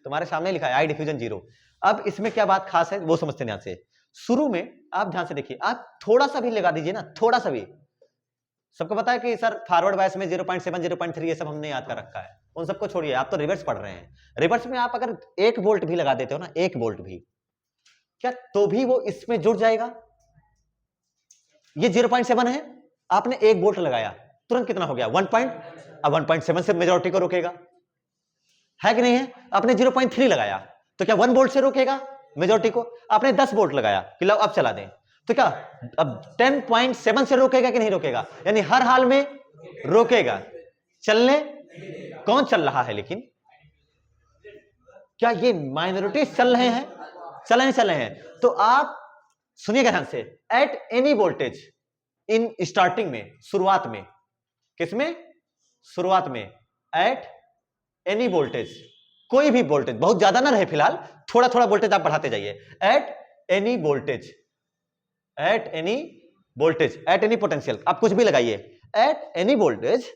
तुम्हारे सामने लिखा है आई डिफ्यूजन जीरो। अब इसमें क्या बात खास है वो समझते हैं ध्यान से। शुरू में आप ध्यान से देखिए, आप थोड़ा सा भी लगा दीजिए ना, थोड़ा सा भी। सबको पता है कि सर फॉरवर्ड बायस में 0.7 0.3 ये सब हमने याद कर रखा है, उन सबको छोड़िए, आप तो रिवर्स पढ़ रहे हैं। रिवर्स में आप अगर 1 वोल्ट भी लगा देते हो ना, 1 वोल्ट भी, क्या तो भी वो इसमें जुड़ जाएगा। ये 0.7 है, आपने 1 वोल्ट लगाया, तुरंत कितना हो गया? 1. अब 1.7 से मेजॉरिटी को रोकेगा, है कि नहीं है? आपने 0.3 लगाया तो क्या 1 वोल्ट से रोकेगा मेजॉरिटी को? आपने 10 वोल्ट लगाया कि लो अब चला दें, तो क्या अब 10.7 से रोकेगा कि नहीं रोकेगा? यानी हर हाल में रोकेगा। चलने कौन चल रहा है? लेकिन क्या ये माइनॉरिटीज चल रहे हैं? चल रहे हैं। तो आप सुनिएगा ध्यान से, at any voltage in starting में, शुरुआत में, किसमें? शुरुआत में, एट एनी वोल्टेज, कोई भी वोल्टेज, बहुत ज्यादा ना रहे फिलहाल, थोड़ा थोड़ा वोल्टेज आप बढ़ाते जाइए। At any voltage, at any voltage, at any potential, आप कुछ भी लगाइए, at any voltage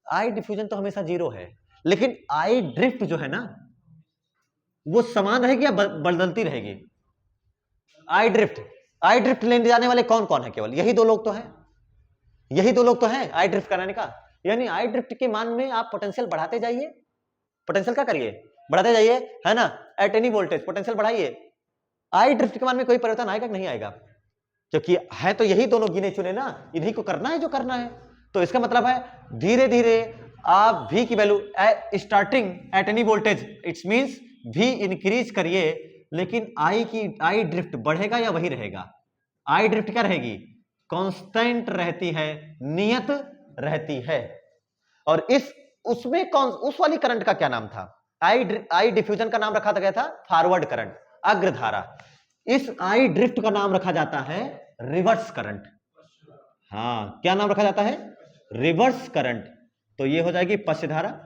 I diffusion तो हमेशा जीरो है, लेकिन आई ड्रिफ्ट जो है ना वो समान रहेगी या बदलती रहेगी? आई ड्रिफ्ट लेने जाने वाले कौन कौन है? केवल यही दो लोग तो हैं, यही दो लोग तो हैं आई ड्रिफ्ट कराने का। यानी आई ड्रिफ्ट के मान में आप पोटेंशियल बढ़ाते जाइए, पोटेंशियल क्या करिए? बढ़ाते जाइए, है ना? एट एनी वोल्टेज पोटेंशियल बढ़ाइए, आई ड्रिफ्ट के मान में कोई परिवर्तन आएगा कि नहीं आएगा? क्योंकि है तो यही दोनों गिने चुने ना, इन्हीं को करना है जो करना है। तो इसका मतलब है धीरे धीरे आप V की value starting at any voltage, it's means V increase करिए, लेकिन आई ड्रिफ्ट बढ़ेगा या वही रहेगा? आई ड्रिफ्ट क्या रहेगी? कांस्टेंट रहती है, नियत रहती है। और उसमें उस वाली करंट का क्या नाम था? आई डिफ्यूजन का नाम रखा गया था फॉरवर्ड करंट, अग्रधारा। इस आई ड्रिफ्ट का नाम रखा जाता है रिवर्स करंट। हाँ, क्या नाम रखा जाता है? Reverse current. तो ये हो जाएगी पश्चधारा।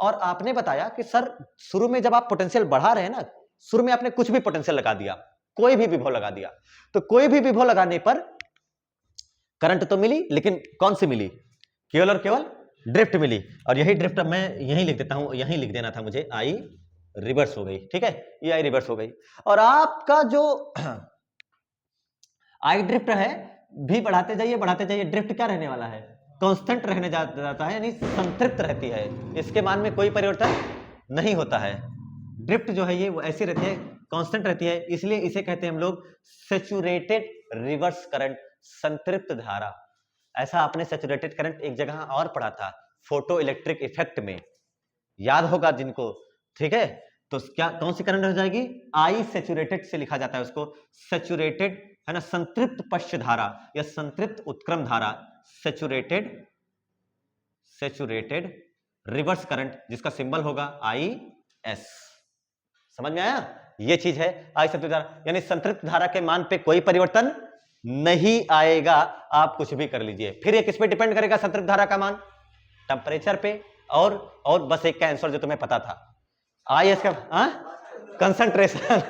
और आपने बताया कि सर शुरू में जब आप पोटेंशियल बढ़ा रहे हैं ना, शुरू में आपने कुछ भी पोटेंशियल लगा दिया, कोई भी विभव लगा दिया, तो कोई भी विभव लगाने पर करंट तो मिली, लेकिन कौन सी मिली? केवल और केवल ड्रिफ्ट मिली। और यही ड्रिफ्ट मैं यहीं लिख देता हूं, यहीं लिख देना था मुझे, आई रिवर्स हो गई। ठीक है, ये आई रिवर्स हो गई। और आपका जो आई ड्रिफ्ट है, भी बढ़ाते जाइए, ड्रिफ्ट क्या रहने वाला है? कांस्टेंट रहने जाता है, यानी संतृप्त रहती है, इसके मान में कोई परिवर्तन नहीं होता है। ड्रिफ्ट जो है ये वो ऐसी रहती है, कांस्टेंट रहती है, इसलिए इसे कहते हैं हम लोग सैचुरेटेड रिवर्स करंट, संतृप्त धारा। ऐसा आपने सैचुरेटेड करंट एक जगह और पढ़ा था, फोटो इलेक्ट्रिक इफेक्ट में, याद होगा जिनको। ठीक है, तो क्या कौन सी करंट हो जाएगी? आई सैचुरेटेड से लिखा जाता है उसको, सैचुरेटेड है ना, संतृप्त पश्च धारा या संतृप्त उत्क्रम धारा, सैचुरेटेड रिवर्स करंट, जिसका सिंबल होगा आई एस। समझ में आया? ये चीज है आई संतृप्त धारा, यानी संतृप्त धारा के मान पे कोई परिवर्तन नहीं आएगा, आप कुछ भी कर लीजिए। फिर ये किस पे डिपेंड करेगा संतृप्त धारा का मान? टेम्परेचर पे, और बस एक का आंसर जो तुम्हें पता था, आई एस का कंसंट्रेशन।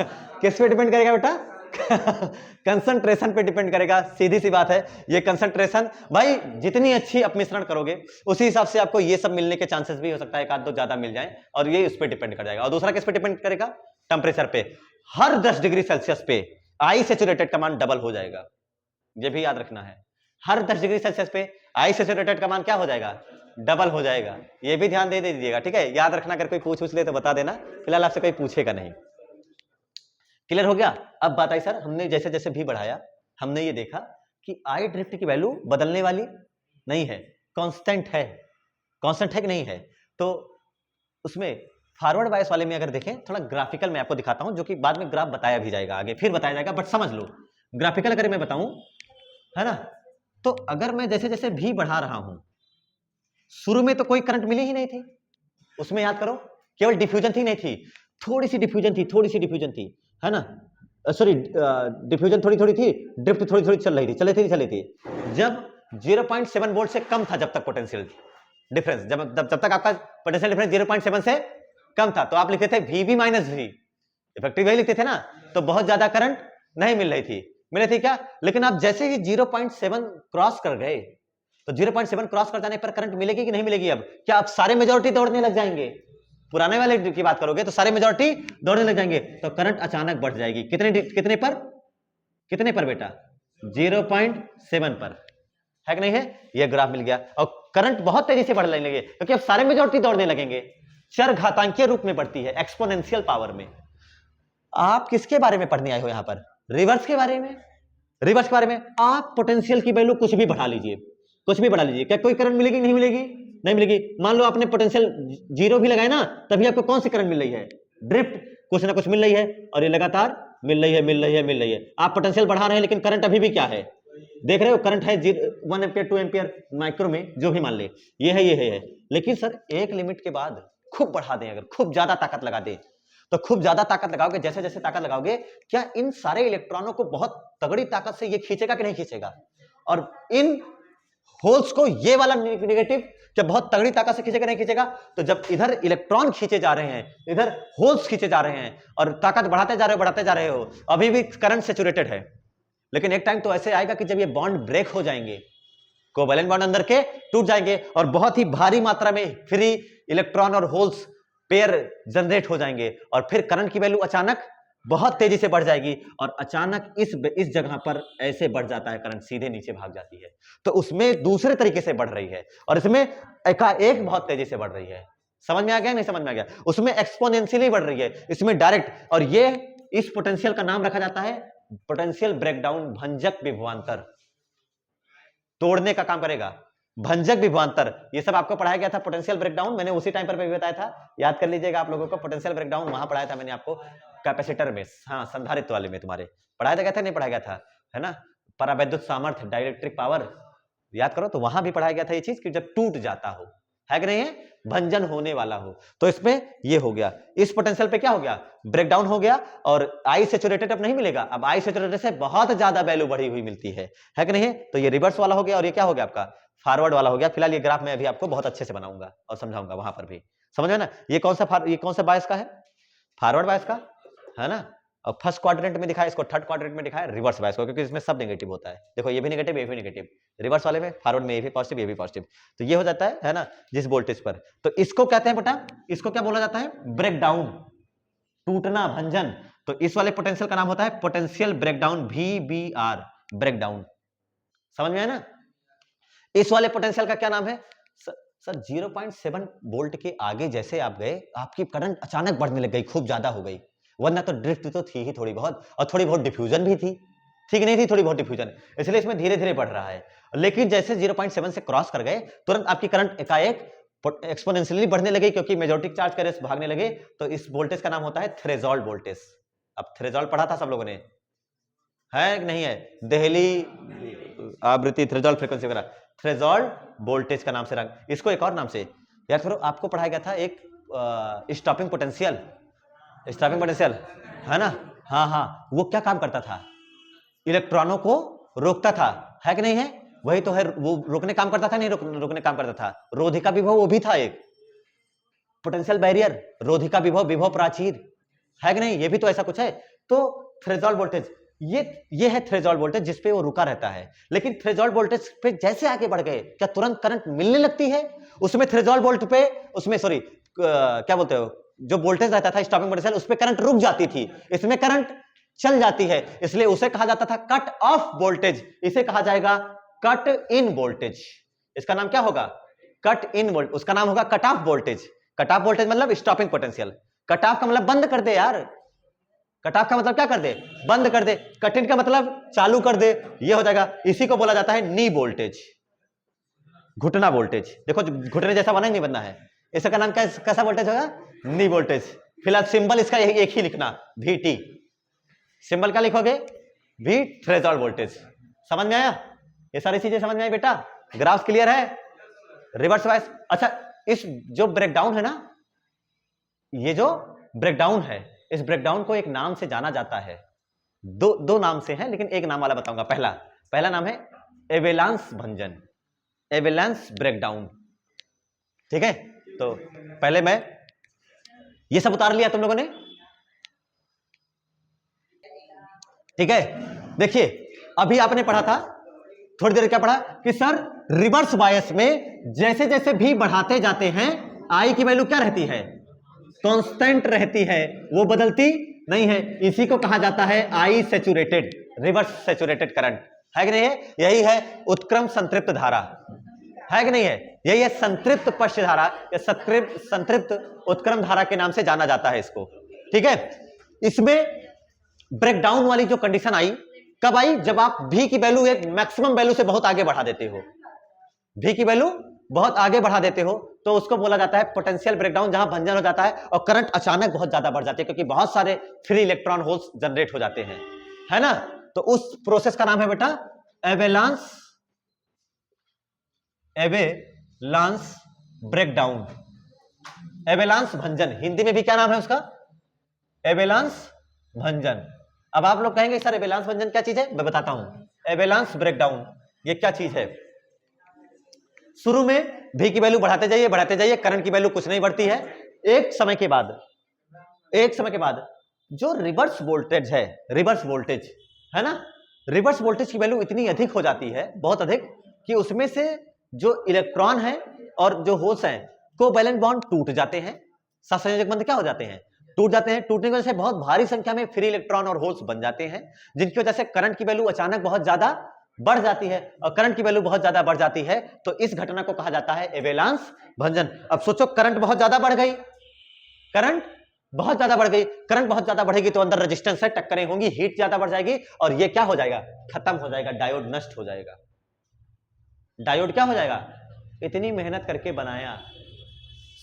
किस पे डिपेंड करेगा बेटा? कंसंट्रेशन पे डिपेंड करेगा, सीधी सी बात है। ये कंसंट्रेशन भाई जितनी अच्छी आप मिश्रण करोगे उसी हिसाब से आपको ये सब मिलने के चांसेस भी हो सकता है, एक आध दो ज्यादा मिल जाए, और ये उस पर डिपेंड कर जाएगा। और दूसरा किस पे डिपेंड करेगा? टेम्परेचर पे। हर 10 डिग्री सेल्सियस पे आई सैचुरेटेड का मान डबल हो जाएगा, ये भी याद रखना है। हर 10 डिग्री सेल्सियस पे आई सैचुरेटेड का मान क्या हो जाएगा? डबल हो जाएगा। ये भी ध्यान दे दीजिएगा, ठीक है, याद रखना। अगर कोई पूछ ले तो बता देना, फिलहाल आपसे कोई पूछेगा नहीं। क्लियर हो गया? अब बात आई सर, हमने जैसे जैसे भी बढ़ाया, हमने ये देखा कि आई ड्रिफ्ट की वैल्यू बदलने वाली नहीं है, कांस्टेंट है। कांस्टेंट है कि नहीं है? तो उसमें फॉरवर्ड बायस वाले में अगर देखें, थोड़ा ग्राफिकल मैं आपको दिखाता हूं, जो कि बाद में ग्राफ बताया भी जाएगा, आगे फिर बताया जाएगा, बट समझ लो ग्राफिकल अगर मैं बताऊं, है ना। तो अगर मैं जैसे जैसे भी बढ़ा रहा हूं, शुरू में तो कोई करंट मिली ही नहीं थी उसमें, याद करो, केवल डिफ्यूजन थी, नहीं थी, थोड़ी सी डिफ्यूजन थी, है ना, सॉरी, डिफ्यूजन थोड़ी थोड़ी थी, ड्रिफ्ट थोड़ी थोड़ी चल रही थी। जब 0.7 वोल्ट से कम था, जब तक पोटेंशियल डिफरेंस, जब तक आपका पोटेंशियल डिफरेंस 0.7 से कम था, तो आप लिखते थे VB माइनस V, इफेक्टिव वही लिखते थे ना, तो बहुत ज्यादा करंट नहीं मिल रही थी क्या? लेकिन आप जैसे ही 0.7 क्रॉस कर गए, तो 0.7 क्रॉस कर जाने पर करंट मिलेगी कि नहीं मिलेगी? अब क्या आप सारे मेजॉरिटी दौड़ने लग जाएंगे? पुराने वाले की बात करोगे तो सारे मेजॉरिटी दौड़ने लग जाएंगे, तो करंट अचानक बढ़ जाएगी। कितने पर बेटा? 0.7 पर, है कि नहीं है? यह ग्राफ मिल गया। और करंट बहुत तेजी से बढ़ने लगे, क्योंकि अब सारे मेजॉरिटी दौड़ने लगेंगे, चर घातांकीय रूप में बढ़ती है, एक्सपोनेंशियल पावर में। आप किसके बारे में पढ़ने आए हो यहां पर? रिवर्स के बारे में। आप पोटेंशियल की वैल्यू कुछ भी बढ़ा लीजिए, क्या कोई करंट मिलेगी? नहीं मिलेगी। मान लो आपने पोटेंशियल 0 भी लगाया ना, तभी आपको कौन सी करंट मिल रही है? ड्रिफ्ट, कुछ ना कुछ मिल रही है, और ये लगातार मिल रही है। आप पोटेंशियल बढ़ा रहे हैं, लेकिन करंट अभी भी क्या है? देख रहे हो, करंट है 1 एम्पियर 2 एम्पियर माइक्रो में, जो भी मान ले, ये है। लेकिन सर एक लिमिट के बाद खूब बढ़ा दें, अगर खूब ज्यादा ताकत लगा दे, तो खूब ज्यादा ताकत लगाओगे, जैसे जैसे ताकत लगाओगे, क्या इन सारे इलेक्ट्रॉनों को बहुत तगड़ी ताकत से ये खींचेगा कि नहीं खींचेगा? और इन होल्स को, ये वाला नेगेटिव, क्या बहुत तगड़ी ताकत से खींचेगा नहीं खींचेगा? तो जब इधर इलेक्ट्रॉन खींचे जा रहे हैं, इधर होल्स खींचे जा रहे हैं, और ताकत बढ़ाते जा रहे हो, अभी भी करंट सैचुरेटेड है। लेकिन एक टाइम तो ऐसे आएगा कि जब ये बॉन्ड ब्रेक हो जाएंगे, कोवैलेंट बॉन्ड अंदर के टूट जाएंगे, और बहुत ही भारी मात्रा में फ्री इलेक्ट्रॉन और होल्स पेयर जनरेट हो जाएंगे, और फिर करंट की वैल्यू अचानक बहुत तेजी से बढ़ जाएगी, और अचानक इस जगह पर ऐसे बढ़ जाता है करंट, सीधे नीचे भाग जाती है। तो उसमें दूसरे तरीके से बढ़ रही है, और इसमें एकाएक बहुत तेजी से बढ़ रही है। समझ में आ गया? नहीं समझ में आ गया? उसमें एक्सपोनेंशियली बढ़ रही है, इसमें डायरेक्ट। और ये इस पोटेंशियल का नाम रखा जाता है पोटेंशियल ब्रेकडाउन, भंजक विभवांतर, तोड़ने का काम करेगा, भंजक विभवांतर। ये सब आपको पढ़ाया गया था, पोटेंशियल ब्रेकडाउन मैंने उसी टाइम पर भी बताया था, याद कर लीजिएगा आप लोगों को। पोटेंशियल ब्रेकडाउन वहां पढ़ाया था मैंने आपको, कैपेसिटर में, हाँ, संधारित्र वाले में तुम्हारे पढ़ाया गया था, नहीं पढ़ाया गया था, है ना। परावैद्युत सामर्थ्य, डाइलेक्ट्रिक पावर, याद करो, तो वहां भी पढ़ाया गया था ये चीज कि जब टूट जाता हो, है कि नहीं है, भंजन होने वाला हो। तो इसमें ये हो गया, इस पोटेंशियल पे क्या हो गया? ब्रेकडाउन हो गया, और आई सैचुरेटेड अब नहीं मिलेगा, अब आई सैचुरेटेड से बहुत ज्यादा वैल्यू बढ़ी हुई मिलती है कि नहीं है? तो ये रिवर्स वाला हो गया, और ये क्या हो गया आपका? फॉरवर्ड वाला हो गया। फिलहाल ये ग्राफ मैं अभी आपको बहुत अच्छे से बनाऊंगा और समझाऊंगा, वहां पर भी समझ में ना। ये कौन सा बायस का है? फॉरवर्ड बायस का। है ना। और फर्स्ट क्वाड्रेंट में दिखाया, इसको थर्ड क्वाड्रेंट में दिखाया रिवर्स बायस को, क्योंकि इसमें सब नेगेटिव होता है। देखो ये भी नेगेटिव, ये भी नेगेटिव, रिवर्स वाले में फॉरवर्ड में ये भी पॉजिटिव, ये भी पॉजिटिव, तो ये हो जाता है ना जिस वोल्टेज पर। तो इसको कहते हैं बेटा, इसको क्या बोला जाता है, ब्रेकडाउन, टूटना, भंजन। तो इस वाले पोटेंशियल का नाम होता है पोटेंशियल ब्रेकडाउन, VBR, ब्रेकडाउन। समझ में आया ना। इस वाले पोटेंशियल का क्या नाम है सर 0.7 वोल्ट के आगे जैसे आप गए, आपकी करंट अचानक बढ़ने लग गई, खूब ज्यादा हो गई, वरना तो ड्रिफ्ट तो थी ही थोड़ी बहुत, और थोड़ी बहुत डिफ्यूजन भी थी, ठीक नहीं थी, थोड़ी बहुत डिफ्यूजन, इसलिए इसमें धीरे धीरे बढ़ रहा है। लेकिन जैसे 0.7 से क्रॉस कर गए, तुरंत आपकी करंट एकाएक एक्सपोनेंशियली बढ़ने लगी, क्योंकि मेजॉरिटी चार्ज का रेस भागने लगे। तो इस वोल्टेज का नाम होता है थ्रेशोल्ड वोल्टेज। अब थ्रेशोल्ड पढ़ा था सब लोगों ने, है कि नहीं है, देहली आवृत्ति, थ्रेशोल्ड फ्रीक्वेंसी वगैरह, थ्रेशोल्ड वोल्टेज का नाम से रंग, इसको एक और नाम से याद करो, आपको पढ़ाया गया था एक स्टॉपिंग पोटेंशियल, स्टॉपिंग पोटेंशियल, है ना। हाँ हाँ, वो क्या काम करता था, इलेक्ट्रॉनों को रोकता था, है कि नहीं है, वही तो है, वो रोकने काम करता था, नहीं रोकने काम करता था। रोधिका विभव वो भी था एक पोटेंशियल बैरियर, रोधिका विभव, विभव प्राचीर, है कि नहीं, ये भी तो ऐसा कुछ है। तो थ्रेशोल्ड वोल्टेज, ये है थ्रेशोल्ड वोल्टेज जिसपे वो रुका रहता है। लेकिन थ्रेशोल्ड वोल्टेज पे जैसे आगे बढ़ गए, क्या तुरंत करंट मिलने लगती है उसमें, थ्रेशोल्ड वोल्ट पे, उसमें सॉरी क्या बोलते हो, जो वोल्टेज रहता था स्टॉपिंग पोटेंशियल, उस पे करंट रुक जाती थी, इसमें करंट चल जाती है, इसलिए उसे कहा जाता था कट ऑफ वोल्टेज। इसे कहा जाएगा कट इन वोल्टेज। इसका नाम क्या होगा, कट इन वोल्ट, उसका नाम होगा cut off voltage. Cut off voltage मतलब स्टॉपिंग पोटेंशियल, कट ऑफ का मतलब बंद कर दे यार, कट ऑफ का मतलब क्या कर दे, बंद कर दे, कट इन का मतलब चालू कर दे, ये हो जाएगा। इसी को बोला जाता है नी वोल्टेज, घुटना वोल्टेज। देखो घुटने जैसा बना नहीं बनना है, इसका नाम कैसा वोल्टेज होगा, नी वोल्टेज। फिलहाल सिंबल इसका एक ही लिखना, VT, सिंबल क्या लिखोगे, V, थ्रेशोल्ड वोल्टेज। समझ में आया, ये सारी चीजें समझ में आई बेटा, ग्राफ क्लियर है, रिवर्स वाइज। अच्छा, इस जो ब्रेकडाउन है ना, ये जो ब्रेकडाउन है, इस ब्रेकडाउन को एक नाम से जाना जाता है, दो नाम से है, लेकिन एक नाम वाला बताऊंगा। पहला नाम है एवेलांस भंजन, एवेलांस ब्रेकडाउन, ठीक है। तो पहले मैं ये सब उतार लिया तुम लोगों ने, ठीक है। देखिए अभी आपने पढ़ा था थोड़ी देर, क्या पढ़ा कि सर रिवर्स बायस में जैसे जैसे भी बढ़ाते जाते हैं, आई की वैल्यू क्या रहती है, कांस्टेंट रहती है, वो बदलती नहीं है। इसी को कहा जाता है आई सैचुरेटेड, रिवर्स सैचुरेटेड करंट, है कि नहीं है। यही है उत्क्रम संतृप्त धारा, है कि नहीं है, यही है संतृप्त पश्च धारा या संतृप्त उत्क्रम धारा के नाम से जाना जाता है इसको, ठीक है। इसमें ब्रेकडाउन वाली जो कंडीशन आई, कब आई, जब आप V की वैल्यू एक मैक्सिमम वैल्यू से बहुत आगे बढ़ा देते हो, V की वैल्यू बहुत आगे बढ़ा देते हो, तो उसको बोला जाता है पोटेंशियल ब्रेकडाउन, जहां भंजन हो जाता है और करंट अचानक बहुत ज्यादा बढ़ जाती है, क्योंकि बहुत सारे फ्री इलेक्ट्रॉन होल्स जनरेट हो जाते हैं, है ना। तो उस प्रोसेस का नाम है बेटा एवेलांस, एवेलांस ब्रेकडाउन, एवेलांस भंजन। हिंदी में भी क्या नाम है उसका, एवेलांस भंजन। अब आप लोग कहेंगे सर एवेलांस भंजन क्या चीज है, मैं बताता हूं। एवेलांस ब्रेकडाउन ये क्या चीज है, शुरू में V की वैल्यू बढ़ाते जाइए, करंट की वैल्यू कुछ नहीं बढ़ती है। एक समय के बाद जो रिवर्स वोल्टेज है, रिवर्स वोल्टेज है ना, रिवर्स वोल्टेज की वैल्यू इतनी अधिक हो जाती है, बहुत अधिक, कि उसमें से जो इलेक्ट्रॉन है और जो होल्स हैं, कोवैलेंट बॉन्ड टूट जाते हैं, सहसंयोजक बंध क्या हो जाते हैं, टूट जाते हैं। टूटने की वजह से बहुत भारी संख्या में फ्री इलेक्ट्रॉन और होल्स बन जाते हैं, जिनकी वजह से करंट की वैल्यू अचानक बहुत ज्यादा बढ़ जाती है, और करंट की वैल्यू बहुत ज्यादा बढ़ जाती है, तो इस घटना को कहा जाता है एवेलांस भंजन। अब सोचो करंट बहुत ज्यादा बढ़ गई, करंट बहुत ज्यादा बढ़ेगी तो अंदर रेजिस्टेंस है, टक्करें होंगी, हीट ज्यादा बढ़ जाएगी, और ये क्या हो जाएगा, खत्म हो जाएगा, डायोड नष्ट हो जाएगा। डायोड क्या हो जाएगा, इतनी मेहनत करके बनाया,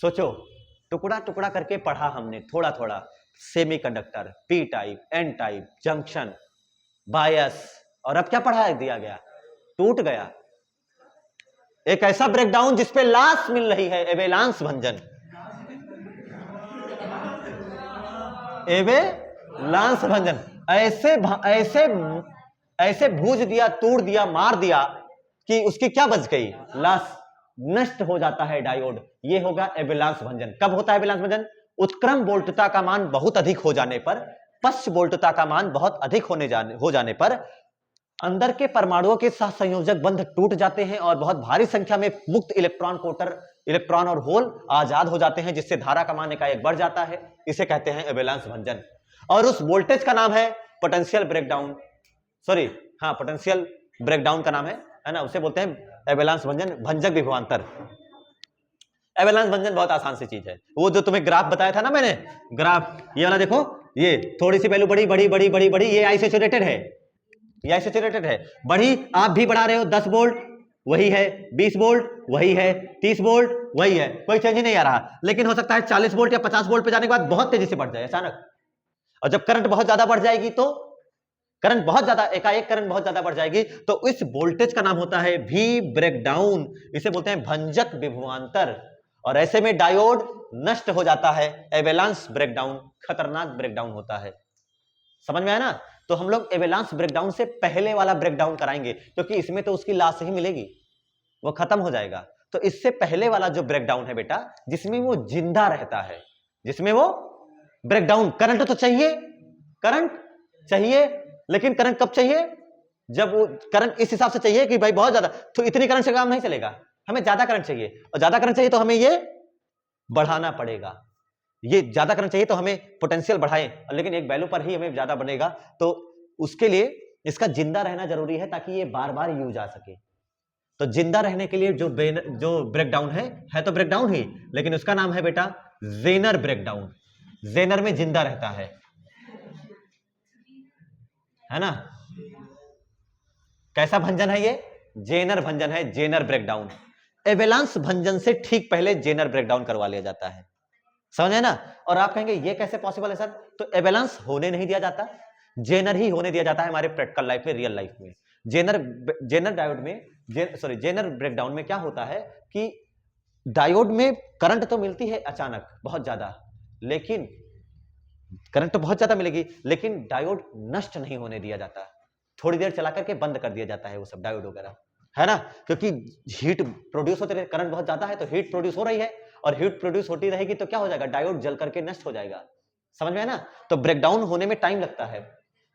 सोचो टुकड़ा टुकड़ा करके पढ़ा हमने थोड़ा थोड़ा, semiconductor, P type, N type, junction, bias, और अब क्या पढ़ा दिया गया, टूट गया। एक ऐसा ब्रेकडाउन जिसपे लॉस मिल रही है, एवेलांस भंजन, एवेलांस भंजन। ऐसे भूज दिया, तोड़ दिया, मार दिया कि उसकी क्या बच गई, लॉस, नष्ट हो जाता है डायोड। ये होगा एवेलांस भंजन। कब होता है एवेलांस भंजन, उत्क्रम वोल्टता का मान बहुत अधिक हो जाने पर, पश्च वोल्टता का मान बहुत अधिक हो जाने पर अंदर के परमाणुओं के सहसंयोजक बंध टूट जाते हैं और बहुत भारी संख्या में मुक्त इलेक्ट्रॉन और होल आजाद हो जाते हैं, जिससे धारा का मान एकाएक बढ़ जाता है। इसे कहते हैं एवेलांस भंजन। और उस वोल्टेज का नाम है पोटेंशियल ब्रेकडाउन, सॉरी हाँ पोटेंशियल ब्रेकडाउन का नाम है ना, उसे बोलते हैं एवेलांस भंजन, भंजक विभवांतर। एवेलांस भंजन बहुत आसान सी चीज है। वो जो तुम्हें ग्राफ बताया था ना मैंने, ग्राफ ये वाला देखो, ये थोड़ी सी वैल्यू बड़ी बड़ी बड़ी बड़ी बड़ी, ये आइसोलेटेड है, ये आइसोलेटेड है, बढ़ी आप भी बढ़ा रहे हो, 10 वोल्ट वही है, 20 वोल्ट वही है, 30 वोल्ट वही है, कोई चेंज ही नहीं आ रहा। लेकिन हो सकता है 40 वोल्ट या 50 वोल्ट पे जाने के बाद बहुत तेजी से बढ़ जाए अचानक। और जब करंट बहुत ज्यादा बढ़ जाएगी तो करंट बहुत ज्यादा, एकाएक करंट बहुत ज्यादा बढ़ जाएगी, तो इस वोल्टेज का नाम होता है वी ब्रेकडाउन। इसे बोलते हैं भंजक विभवांतर। और ऐसे में डायोड नष्ट हो जाता है, एवेलांस ब्रेकडाउन, खतरनाक ब्रेकडाउन होता है। समझ में आया ना? तो हम लोग एवेलांस ब्रेकडाउन से पहले वाला ब्रेकडाउन कराएंगे, क्योंकि इसमें तो उसकी लाश ही मिलेगी, वो खत्म हो जाएगा। तो इससे पहले वाला जो ब्रेकडाउन है बेटा, जिसमें वो जिंदा रहता है, जिसमें वो ब्रेकडाउन, करंट तो चाहिए, करंट चाहिए, लेकिन करंट कब चाहिए? जब वो करंट इस हिसाब से चाहिए कि भाई बहुत ज्यादा, तो इतनी करंट से काम नहीं चलेगा, हमें ज्यादा करंट चाहिए, और ज्यादा करंट चाहिए तो हमें ये बढ़ाना पड़ेगा। ये ज्यादा करंट चाहिए तो हमें पोटेंशियल बढ़ाएं, लेकिन एक वैल्यू पर ही हमें ज्यादा बनेगा। तो उसके लिए इसका जिंदा रहना जरूरी है, ताकि ये बार बार यूज आ सके। तो जिंदा रहने के लिए जो ब्रेकडाउन है तो ब्रेकडाउन ही, लेकिन उसका नाम है बेटा जेनर ब्रेकडाउन। जेनर में जिंदा रहता है ना? कैसा भंजन है ये? जेनर भंजन है, जेनर ब्रेकडाउन। एवेलांस भंजन से ठीक पहले जेनर ब्रेकडाउन करवा लिया जाता है, समझ है ना? और आप कहेंगे ये कैसे पॉसिबल है सर? तो एवेलांस होने नहीं दिया जाता, जेनर ही होने दिया जाता है हमारे प्रैक्टिकल लाइफ में, रियल लाइफ में। जेनर डायोड में, जेनर ब्रेकडाउन में क्या होता है कि डायोड में करंट तो मिलती है अचानक बहुत ज्यादा, लेकिन करंट तो बहुत ज्यादा मिलेगी, लेकिन डायोड नष्ट नहीं होने दिया जाता, थोड़ी देर चला करके बंद कर दिया जाता है वो सब डायोड वगैरह, है ना? क्योंकि हीट प्रोड्यूस होते रहे, करंट बहुत ज्यादा है तो हीट प्रोड्यूस हो रही है, और हीट प्रोड्यूस होती रहेगी तो क्या हो जाएगा? डायोड जल करके नष्ट हो जाएगा। समझ में है ना? तो ब्रेकडाउन होने में टाइम लगता है,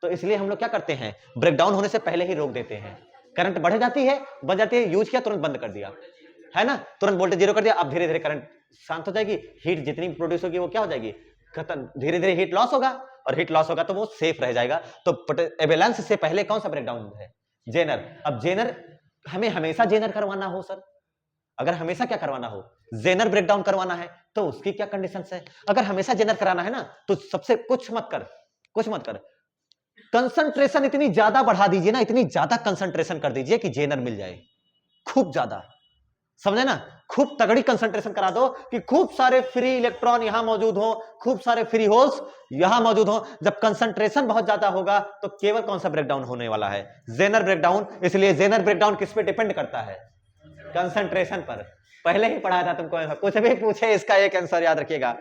तो इसलिए हम लोग क्या करते हैं, ब्रेकडाउन होने से पहले ही रोक देते हैं। करंट बढ़ जाती है, बन जाती है, यूज किया तुरंत बंद कर दिया, है ना? तुरंत वोल्टेज जीरो कर दिया, अब धीरे धीरे करंट शांत हो जाएगी, हीट जितनी प्रोड्यूस होगी वो क्या हो जाएगी? खत्म, धीरे धीरे हीट लॉस होगा, और हीट लॉस होगा तो वो सेफ रह जाएगा। तो एवेलांस से पहले कौन सा ब्रेकडाउन है? जेनर। अब जेनर हमें हमेशा जेनर करवाना हो सर, अगर हमेशा क्या करवाना हो, जेनर ब्रेकडाउन करवाना है, तो उसकी क्या कंडीशंस है? अगर हमेशा जेनर कराना है ना, तो सबसे कुछ मत कर, कंसंट्रेशन इतनी ज्यादा बढ़ा दीजिए ना, इतनी ज्यादा कंसंट्रेशन कर दीजिए कि जेनर मिल जाए, खूब ज्यादा, समझे ना? खूब तगड़ी कंसंट्रेशन करा दो कि खूब सारे फ्री इलेक्ट्रॉन यहां मौजूद हो, खूब सारे फ्री होल्स यहां मौजूद हो। जब कंसंट्रेशन बहुत ज्यादा होगा तो केवल कौन सा ब्रेकडाउन होने वाला है? Zener breakdown. इसलिए जेनर ब्रेकडाउन किस पे डिपेंड करता है? कंसंट्रेशन पर। पहले ही पढ़ाया था तुमको, कुछ भी पूछे इसका एक आंसर याद रखिएगा,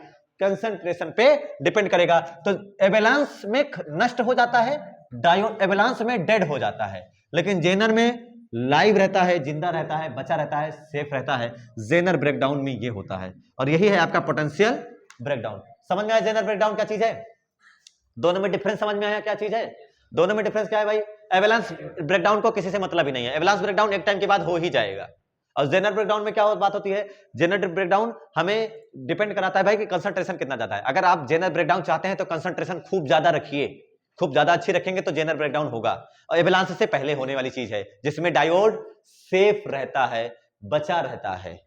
कंसंट्रेशन पे डिपेंड करेगा। तो एवेलांस में नष्ट हो जाता है, डायोड एवेलांस में डेड हो जाता है, लेकिन जेनर में लाइव रहता है, जिंदा रहता है, बचा रहता है, सेफ रहता है। जेनर ब्रेकडाउन में ये होता है, और यही है आपका पोटेंशियल ब्रेकडाउन। समझ में आया जेनर ब्रेकडाउन क्या चीज है? दोनों में डिफरेंस समझ में आया क्या चीज है? दोनों में डिफरेंस क्या है भाई? एवेलांस ब्रेकडाउन को किसी से मतलब ही नहीं है, एवेलांस ब्रेकडाउन एक टाइम के बाद हो ही जाएगा। और जेनर ब्रेकडाउन में क्या बात होती है? जेनर ब्रेकडाउन हमें डिपेंड कराता है भाई कि कंसंट्रेशन कितना ज्यादा है। अगर आप जेनर ब्रेकडाउन चाहते हैं तो कंसंट्रेशन खूब ज्यादा रखिए, खूब ज्यादा अच्छी रखेंगे तो जेनर ब्रेकडाउन होगा। और एवेलांस से पहले होने वाली चीज है, जिसमें डायोड सेफ रहता है, बचा रहता है।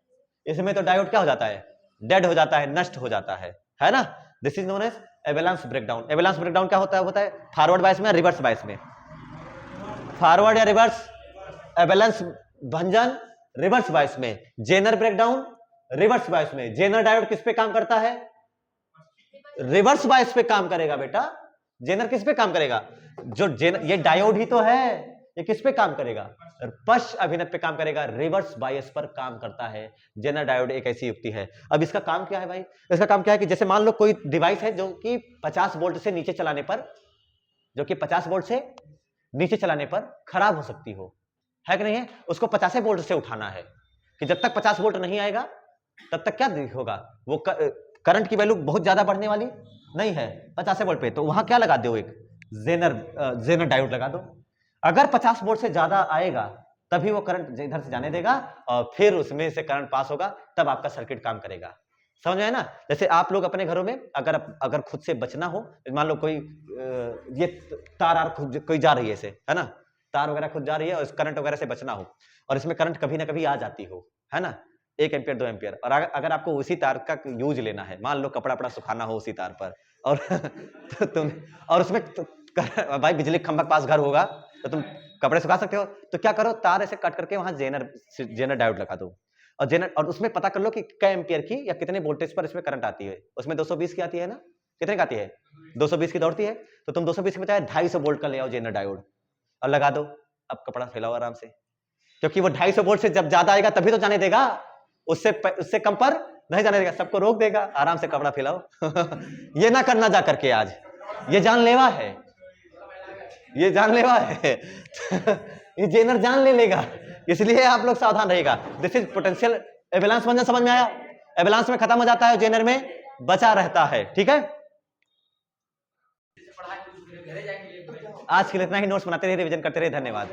इसमें तो डायोड क्या हो जाता है? डेड हो जाता है, नष्ट हो जाता है ना? This is known as avalanche breakdown. Avalanche breakdown क्या होता है फॉरवर्ड बायस में, रिवर्स बायस में, फॉरवर्ड या रिवर्स, एवेलांस भंजन रिवर्स बायस में, जेनर ब्रेकडाउन रिवर्स बायस में। जेनर डायोड किस पे काम करता है? रिवर्स बायस पे काम करेगा बेटा। जेनर किस पे काम करेगा? जो जेनर, ये डायोड ही तो है, ये किस पे काम करेगा? पश्च अभिनव पे काम करेगा, रिवर्स बायस पर काम करता है। जेनर डायोड एक ऐसी युक्ति है। अब इसका काम क्या है भाई? इसका काम क्या है कि जैसे मान लो कोई डिवाइस है जो कि 50 वोल्ट से नीचे चलाने पर, खराब हो सकती हो, है कि नहीं है? उसको 50 वोल्ट से उठाना है, कि जब तक 50 वोल्ट नहीं आएगा तब तक क्या होगा? वो करंट की वैल्यू बहुत ज्यादा बढ़ने वाली नहीं है 50 वोल्ट पे, तो वहां क्या लगा दो, एक जेनर डायोड लगा दो। अगर 50 वोल्ट से ज्यादा आएगा तभी वो करंट इधर से जाने देगा और फिर उसमें से करंट पास होगा, तब आपका सर्किट काम करेगा। समझ में आया ना? जैसे आप लोग अपने घरों में अगर खुद से बचना हो, मान लो कोई ये तार कोई जा रही है ऐसे, है ना, तार वगैरह खुद जा रही है और इस करंट वगैरह से बचना हो, और इसमें करंट कभी ना कभी आ जाती हो, है ना, 1 एम्पियर 2 एम्पियर, और अगर आपको उसी तार का यूज लेना है, मान लो कपड़ा सुखाना हो उसी तार पर, और तो तुम और उसमें भाई बिजली के खंभा के पास घर होगा तो तुम कपड़े सुखा सकते हो, तो क्या करो, तार ऐसे कट करके वहां जेनर डायोड लगा दो, और उसमें पता कर लो कि कै एम्पियर की या कितने वोल्टेज पर इसमें करंट आती है। उसमें 220 की आती है ना, कितने की आती है, 220 की दौड़ती है, तो तुम 220 की बजाय 250 वोल्ट का ले आओ जेनर डायोड और लगा दो। अब कपड़ा फैलाओ आराम से, क्योंकि वो 250 वोल्ट से जब ज्यादा आएगा तभी तो जाने देगा, उससे कम पर नहीं जाने देगा, सबको रोक देगा। आराम से कपड़ा फैलाओ ये ना करना जा करके, आज ये जानलेवा है, ये जानलेवा है ये जेनर जान ले लेगा, इसलिए आप लोग सावधान रहेगा। This is potential avalanche. समझ में आया? एवेलांस में खत्म हो जाता है, जेनर में बचा रहता है। ठीक है, आज के लिए इतना ही। नोट्स बनाते रहिए, रिवीजन करते रहिए। धन्यवाद।